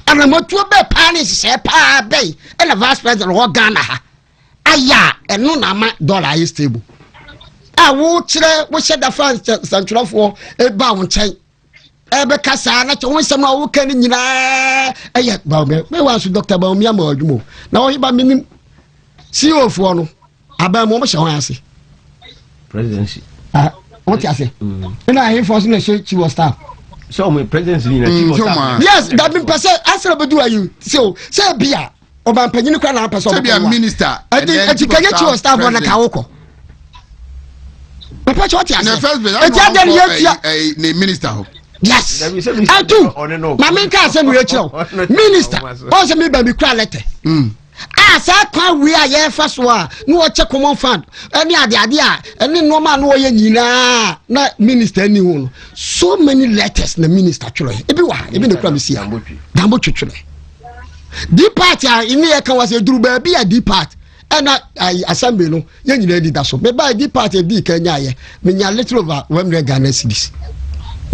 and I'm to be panic say pa bay and the vice president or Ghana aya and no na $dollar is stable a wo kyerɛ wo hyɛ da France santwerɛfoɔ eba wo nkyɛn ebe kasa na wo nsɛm na wo ka ni nyinaa ɛyɛ Bawumia me wa so Dr. Bawumia ma adwumo na wo hiba minim CEO foɔ no aba mo hyɛ hon ase presidency what you say na he force na chief of staff so my presidency ni na chief of staff yes that mean person asra bedu ayu so say bia oba mpanyini kwa na person say bia minister and then chief of staff na ka woko papa what you say na first bit na minister ho yes I do mama nka say me rekyerɛ minister o say me ba bi kra letter sa kwa we a ye fa so a no wo che common fund any ade a any normal no ye nyina na minister ni hu no so many letters na minister twere ebi wa ebi ne kura me sia dambo twetwere deep part a ini ye kan was eduru ba bi a deep part na assembly no ye nyina di da so me ba deep part e di kan nya ye me nya little over 1 million Ghana cedis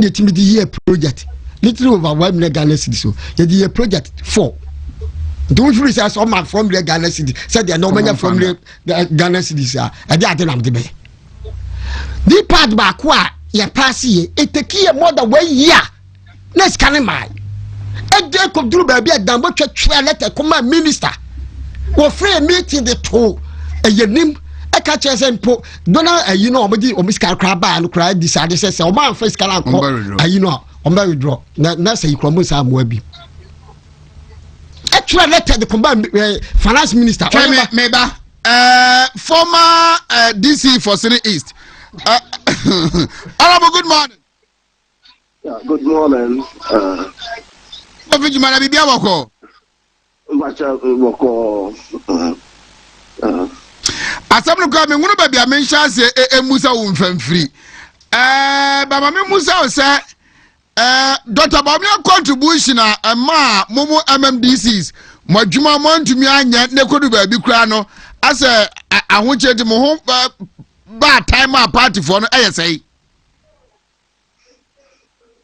ye timi di year project little over 1 million Ghana cedis so ye di year project 4 don't you say some man from the Ghana city said they are no many from the Ghana cities I did not be the part back where you pass here it take you more than 1 year next can my and they could do baby a damn what letter come my minister or free meeting the two a yenim a catch as and put don't you know o miska crab and cry decided says oh man first can you know on very draw na say you come some webi actually letter the combined finance minister Meba former DC for City East Honorable, good morning. Yeah, good morning. Jumana bibia wako asabno kwa me ngunu ba bia me nhyia se emusa wo mfamfiri baba me musa o se Dr. Bawumia contribution ma momo MMDCs mo adwuma mo ntumi anya ne kodu ba bi kura no ase ahoche de mo ho ba time a party for no eyesai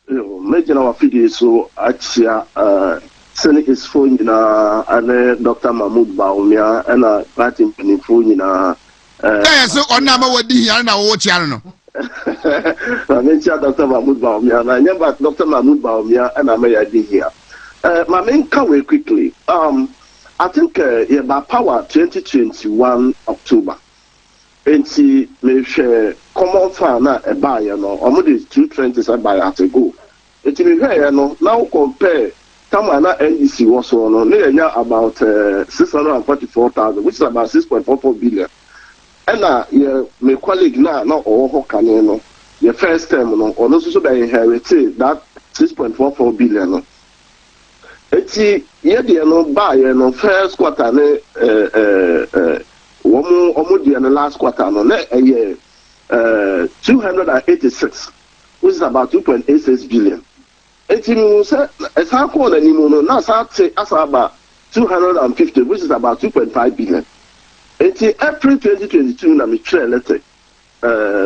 Major our figure so achia Senate is phone na ane Dr. Mahmoud Bawumia and party phone na so onna ma wadi hia na wo chia no I mentioned Dr. Mahmoud Bawumia, and I remember Dr. Mahmoud Bawumia, and I may be here. My main come quickly. I think by power 2021 October. And see, me share common fund a buyer no, almost 220 buy at a go. It will be here no now compare. Tamana NDC was on near about 644,000, which is about 6.44 billion. And my colleague now or Hokaneno, the first term no, or also by inherited that 6.44 billion. It's the no buy no first quarter the last quarter no a year 286, which is about 2.86 billion. It's as I call anymore now say as about 250, which is about 2.5 billion. Until April 2022, na me share letter,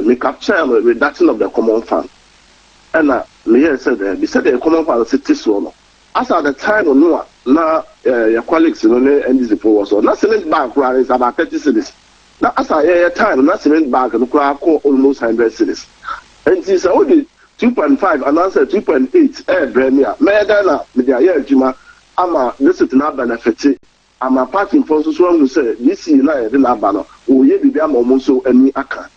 me capture a reduction of the common fund. And me said the common fund is this one. As at the time, no, now your colleagues in the NDC was on. Not selling bank is about 30 cities. Now as I time, not selling bank and almost 100 cities. And this is only 2.5 and answer 2.8. Premier, Medana, Media Juma, Ama, this is not benefit. I'm a party for so to say this is not a banner. Oh, ye be so any aka.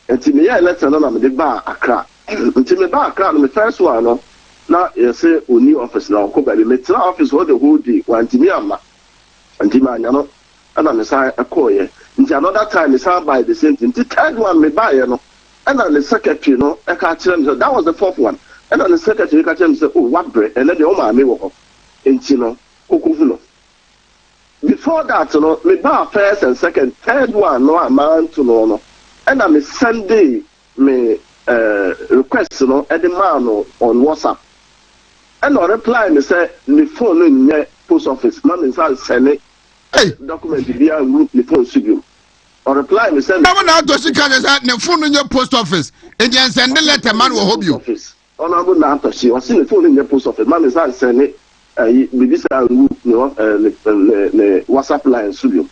And to me, let's another the bar Accra. Until me bar Accra, the first one, now you say, oh, new office now, go by the metro office all the whole day, one to me, and Timano, and I'm a sign a coy. Until another time, it's out by the same thing. The third one, me buy, and then the secretary, I can't tell him that was the fourth one. And then the secretary, I can say, oh, what bread, and then the Oma may walk in Chino, Okufuno. Before that, you know, me buy first and second, third one, no amount to no. And I'm a Sunday, me request, you know, at the man on WhatsApp. And I reply, me say, me phone in the post office, man, is send it. Document via group, me phone studio. Or reply, me say, I'm not to see the phone in your post office. And then send the letter, man, will help you. Honorable Nata, she was in the phone in the post office, man, is send it. This WhatsApp line studio.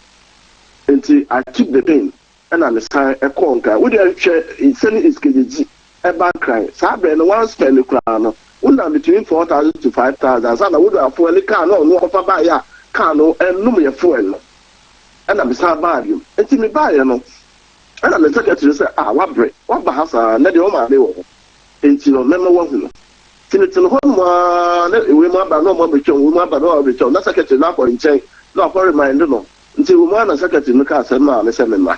And I took the pain. and I'm a sign a conquer. Would you send it is KG a back cry? Sabre no one spend the crown. Would between 4,000 to 5,000. I would have for a car no offer by ya cano and no me a fuel. And I'm a sad value. It's in me buy no. And I'm a secretary say, what break? What perhaps I let you my deal. It's your member wasn't. Tintin home, we might no more return, we might no return. That's secretary now for in chain. No, for reminder no. Until woman and secretary in the car said, man, let's have and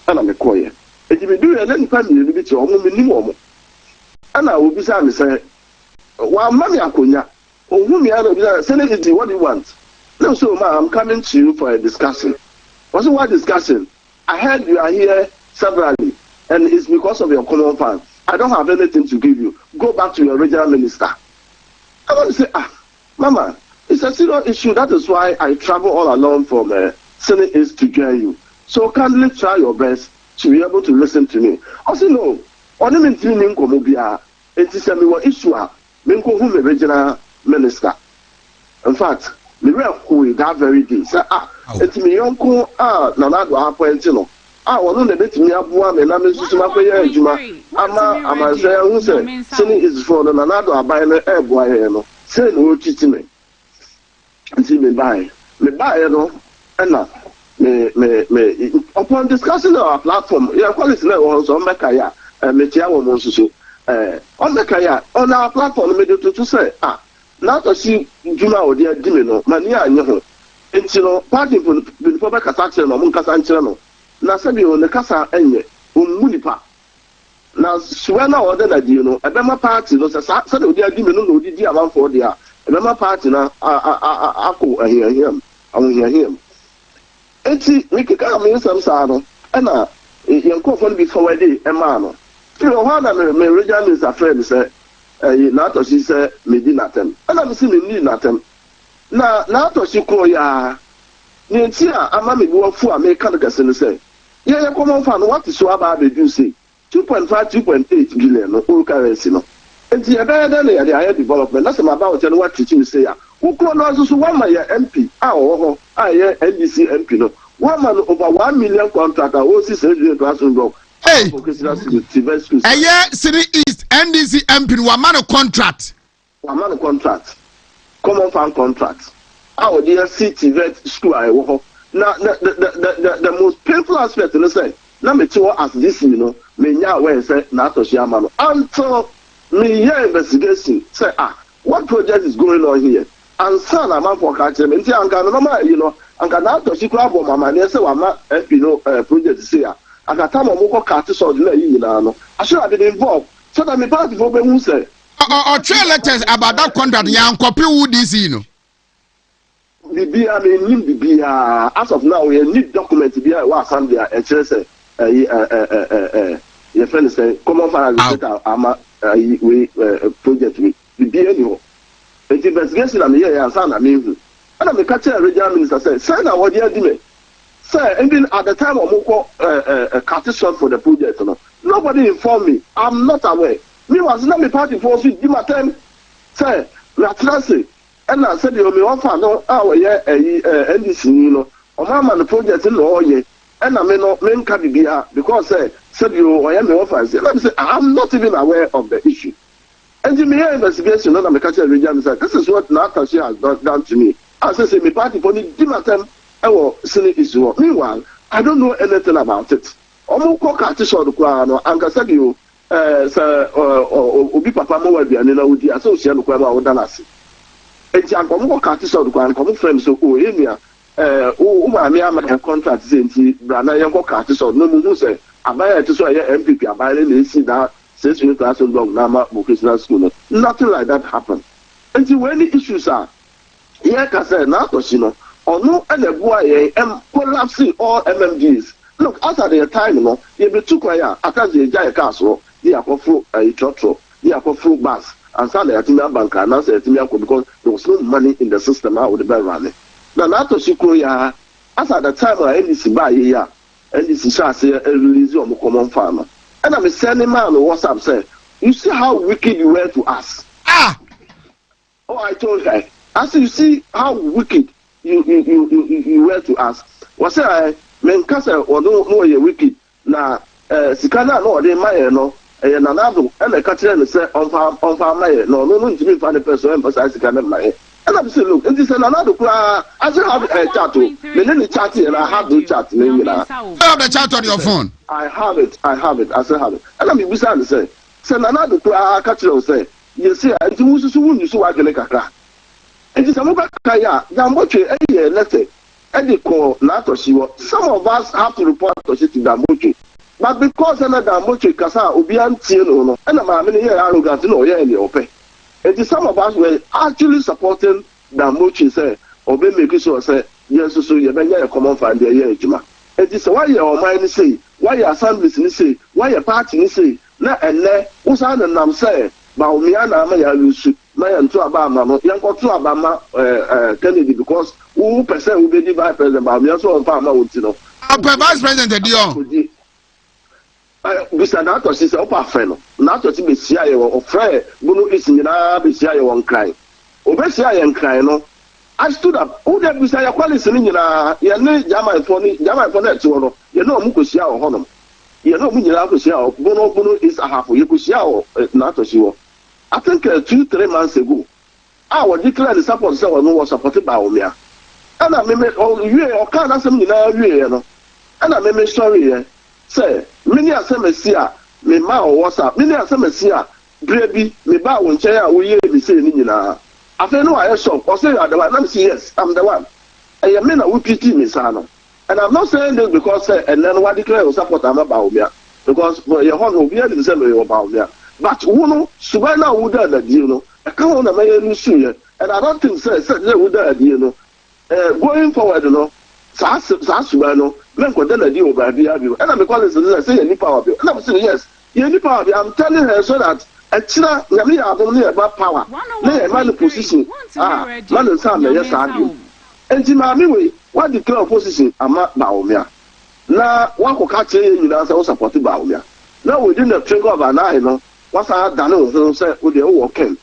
I'm a quiet. If you do any family, bit your own minimum. And I will be saying, say, well, mommy, I couldn't. Oh, whom you are saying, what do you want? No, so, ma, I'm coming to you for a discussion. What's what discussion? I heard you are here severally, and it's because of your common fund. I don't have anything to give you. Go back to your regional minister. I want to say, Mama, it's a serious issue. That is why I travel all along from Senate East to join you. So kindly try your best to be able to listen to me. Also, no, only maintaining Komobia, it is a issue. Minko whom the regional minister. In fact, the real who that very day say, it's me uncle, Nanado Appointino. One of the bit me up one and I'm a Juma. I'm say, who say, Sini is for the Nanado Abine air boy, say no cheating me. And see me buy, no, and me upon discussing our platform, your quality was on Mekaya, and Metiawa Monsusu. On Mekaya, on our platform, made to say, now to see Juma or dear Dimino, Mania and Yoho. Until party for the Pobeka Saxon or Muncasanchano. Now, Sabi on the Casa Enge, Munipa. Now, Suena or then, you know, a Bema party was a Saturday, dear Dimino, no, did you for dear. A Bema party now, I hear him. I will hear him. And see, we can come in some saddle, and you're going before a day, a man. You know, one of my regional is a friend, say, not as she said, Medina them. And I'm seeing me not them. Now, not as you call ya. Nintia, I'm a go for American say. Yeah, come on, fan, what is so about the do say? 2.5, 2.8 billion, no currency, no. And the other than the higher development, that's about what teaching say. Who can also 1 million MP? I NDC MP, no. 1 man over 1 million contract, I also said you to hey, City East NDC MP 1 man contract. 1 man contract. Common farm contract. Our dear city vet school I walk. Now the most painful aspect in the say, now me too as this, you know, me nya where say not to share man. Until me hear investigation say what project is going on here? And son a man for catch them until I'm gonna you know, and can not to see club or mama near say one MP no project say at the time of Moko Cartis or you know. I should have been involved. So that me party for who say or trail letters about that contract, young copy would this, you know. As of now, we need documents to be a was some there, and say, your friend say, come on, we project with the BNO. The investigation I'm here, and son, I mean, and I'm a catcher, regional minister said, send our dear Dime. Sir, even at the time of Moko Cartesian for the project, nobody informed me. I'm not aware. Me was not a party for us, give my time, sir, Latrasi. And I said, you may offer no hour, NDC, you know, or Mamma the project in all year, and I may not mean Cabibia because said you, I am the offer. Let me say, I'm not even aware of the issue. And you may hear investigation, and I'm a catcher region said, this is what Natasha has done to me. I said, my party for the Dimatem, I will see it issue. Meanwhile, I don't know anything about it. Omoko Cartesian, and I said, you, Obi Papa Mowabi, and then the association of Danasi. And I'm going to so come friends so Oheneba, my contract is Brana Yanko Cartis or no one say, I buy it to say MPP, I buy it, see that 6,000 long Nama Christmas school. Nothing like that happened. And see when the issues are, here can say, not you know, or no, and the boy am collapsing all MMDs. Look, after the time, you know, you be too quiet, after the giant castle, you are for a trotro, you are for bus. And so I think banker and I said because there was no money in the system. I would be running. Now, not to Shikoya, as at the time I NDC buy here, NDC shall say a release on the common farmer. And I'm sending man on WhatsApp say, you see how wicked you were to us. Oh, I told her. I said, you see how wicked you were to us. Was I mean, Casa or no, you're wicked. na sika na no de maye no na nado e na ka kire ne se onfa maye no no ntimi fa ne person emphasize sika na maye and I'm saying, look, and this is another I still have a chat. The chat and I have the chat. I have the chat on your phone. I have it. I still have it. And I'm beside say, another catch you say, you see, I do you so I can make a car. And this is Kaya, Damboche, let's say, and they call NATO. Some of us have to report to City Damboche. But because another Damboche Casa, Obian Tino, and I'm here arrogant, no, yeah, in the open. And some of us were actually supporting Damboche, say, or be making sure, say, yes, so you may come on find the year, Juma. It is why your mind say, why your assemblies say, why your party say, na and ne, who's on the name say, Baumiana, Maya Lusu, Maya and Tuabama, Yanko Tuabama, Kennedy, because who percent will be the vice president, Baumia, so on Palma, you know. Vice President, Dion. Bisa NATO si se opa fe no NATO ti be sia ye wo ofre bunu isi nyina be sia ye won kran obesia ye nkran no I stood up who dey bisa ye quality ni nyina ye ne German for na ti wo no ye no mu ko sia wo honom ye no mu nyina ko sia bunu is a half ye ko sia wo NATO si wo I think 2-3 months ago I was declared the support say wo no was supported by Omia and I me o kan asem nyina wie no and I me sorry say many asemesi me ma o WhatsApp many asemesi brebi me ba wo nche a wo ye me say ni nyina afa no I shop or say you are the one I'm say yes I'm the one e me na wo pity me sa no and I'm not saying this because and then what declare support am about me because your hon obi e say me about me but wo no suba na wo da di no e kan wo na me ye nusu ye and I don't think say wo da di no going forward no sa suba no men ko da di over bi abi and I'm calling say any power bi and I'm saying yes any power bi I'm telling her so that achira nyame ya abom ne ba power na man position man say me yes abi enti ma me we what declare opposition ama ba omia na wa ko ka che yin na say wo support ba omia na within the twinkle of an eye no was done no say wo dey wo ken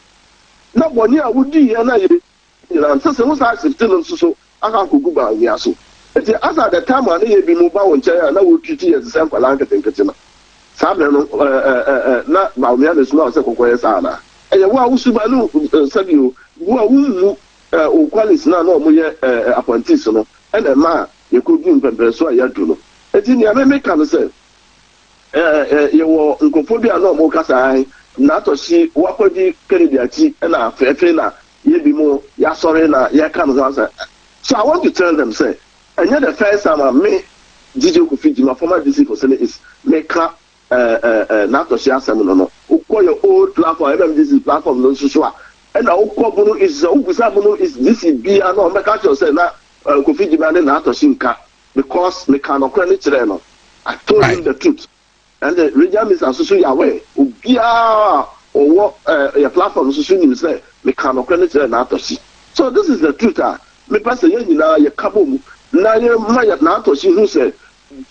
na boni a wudi ye na ye na say wo sa 15 no so aka ko guba omia so eti asa the time na ye bi mu ba wo nche na wo twiti ye say kwala nkete na sabe no na ba omia le so na say kokoye sa na eye wo a wo suba no sabi o wo a wo o quality na no mo ye apprentice no and ma ye ko du mpempe so ya du no eti ni ame make am say ye wo nkofo bi na mo kasa ai na to si wakodi Kennedy ati na fefe na ye bi mo ya sorry na ye kan so I want to tell them say and yet the first time me DJ Kofi my former DC for Senate is make na to si asem no ukọ your old platform MMDC platform no so and na ukọ bunu is ubusa bunu is DCB and no make sure say na Kofi na to si nka because me can okra ni kire no I told him the truth and the region is also yawe ubia or your platform so ni say me can okra ni kire na to si so this is the truth me pass ye nyina ye kabom na ye ma na to si who say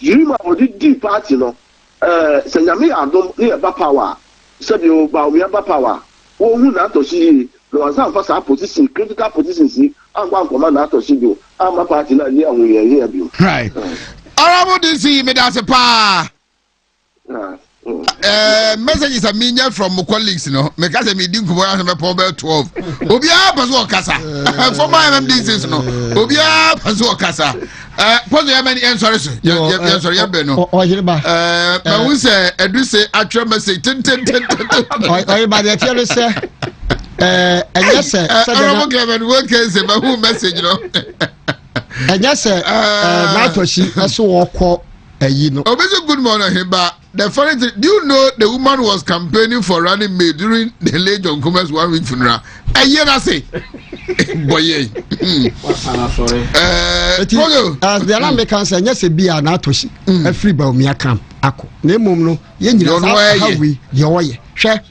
you ma odi di party no se nyame adom ne ba power se bi o ba o me ba power wo hu na to si no san fa sa position critical positions ni angwa nkoma na to si bi ama party na ni ahun ye here bi right honorable DC me da se pa messages are mean from my colleagues, you know. Because I didn't go out of 12. Obia Pazo Casa. For my MDs, no. Obia Pazo Casa. Put the many answers. Yes, sorry, Beno. But we say, I do say, I try to say, 10. Everybody, I tell you, sir. And yes, sir. I don't work as a who message, you know. And yes, sir. That was she. That's what you know. Oh, good morning, but. The funny thing, do you know the woman was campaigning for running mate during the late John Kuma's 1 week funeral? A year I say, boy, the Americans say yes, be an atoshi, a free bow me a camp. Ako, name no, you know how we your share.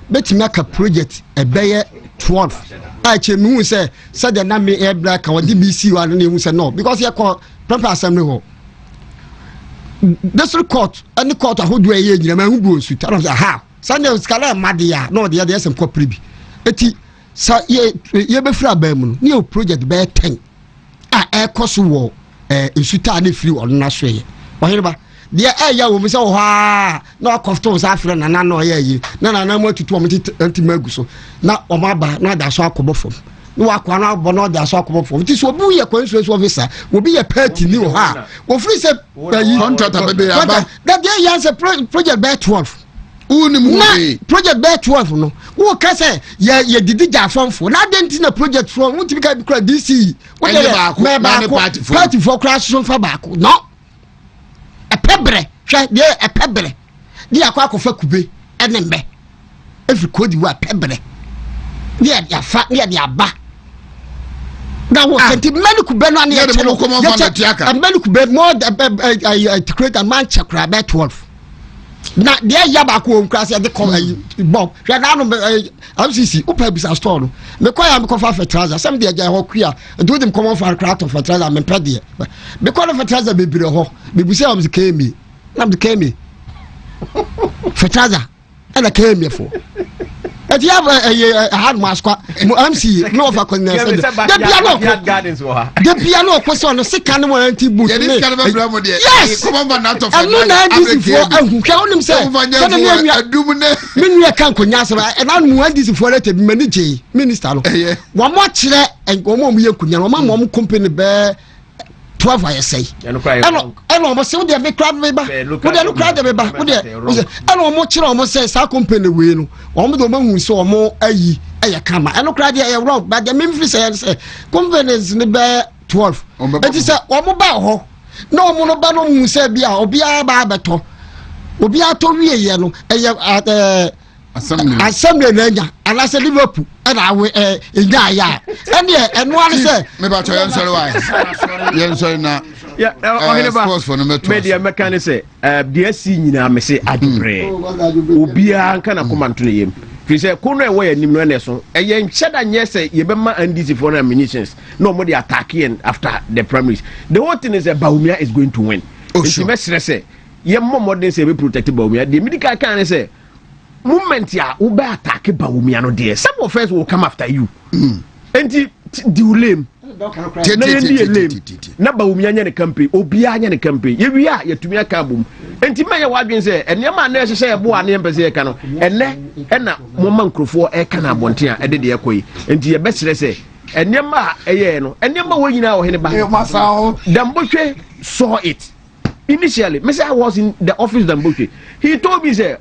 Bet make a project a bayer 12. I moon say, said the name air black or DBC or name say no, because you call proper assembly. This court any court who do a year who goes to tell us how Sunday scala madia no the other some copribi eti sa ye be fra bam new project be 10 air cost war in suta ni free on na so ye Oheneba de ya wo me se wo ha na akofto sa afre na na no ya yi na mo atutu o me antimagu so na o ma ba na da so akobofom no akwa na bo no da so akobofom ti so obu ye constituency officer obi ye party ni wo ha wo free say contract abebe ya ba that dey answer project by 12 project by 12 no wo ka say ye didi ja fonfo na denti na project from wo tibika bi kra DC wo dey party for crash so fa baako no epebre hwe dey epebre di akwa akofa kube enembe every code wa epebre dia dia fa dia dia ba na wo senti many kube no na ye mo come on tiaka many kube more to create a man chakra by 12 na dia ya ba ko nkra se de come bob hwe na no MCC upa bisa store no me kwa ya me kofa fertilizer some dey ja ho kwia do them come for craft of fertilizer me pede me kwa fertilizer be bire ho me busa am kemi na me kemi fertilizer ana kemi fo if you have a hard mask MC no of a connection the piano question no sick can one anti boot yes come on not of I'm not this for him say me no kan konya so and I know this for let be manage minister no one more kire and go mo ye kunya no ma company be 12 I say and almost so they be crowd member would they look crowd member would they and almost kire almost say sa company we no omo do mahu so omo ayi kama and crowd dey wrong but the memphis say companies ni be 12 it is omo ba ho na omo no ba no mu say bia obi ba beto obi ato wie ye no assembly nanya ala se Liverpool and awe enya ya and one say me ba to yen sorry na Oheneba media mechanic say the see nyina me say adubre obi anka na komanto ne yem fi say kono e wo ya nim no ne so eye ncheda nye say ye be ma NDC for ammunitions no mo dey attacking after the primaries the whole thing is that Bawumia is going to win if you mess say ye mo modern say be protect Bawumia the medical can say moment ya ube attack Bawumia no there some of us will come after you and the lame na Bawumia nya ne campaign obia nya ne campaign ye wi a ye tumi aka bom enti me ye wadwen se enema na ehye ye bo ane empese ye ka no ene na mo mankrofo e ka na abonte a ede de ekoyi enti ye besere se enema eye no enema wo nyina Oheneba Dambotwe saw it initially me say I was in the office Dambotwe he told me say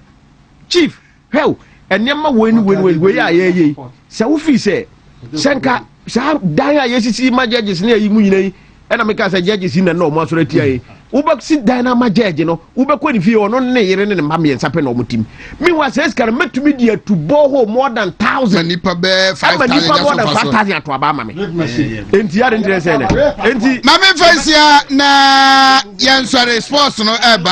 chief hell enema wo ni we ya ye se wo fi se senka sa dan ya yesisi ma judges na yi mu nyina yi na me ka say judges na no mo asoro tia yi wo ba si dan na ma judge no wo ba ko ni fie ono ne yere ne ma me nsape na o mutim me wa say skar metumi dia to borrow more than 1000 nipa be 5000 to aba ma me enti ya de interest na enti ma me fancy na yen sorry sports no eba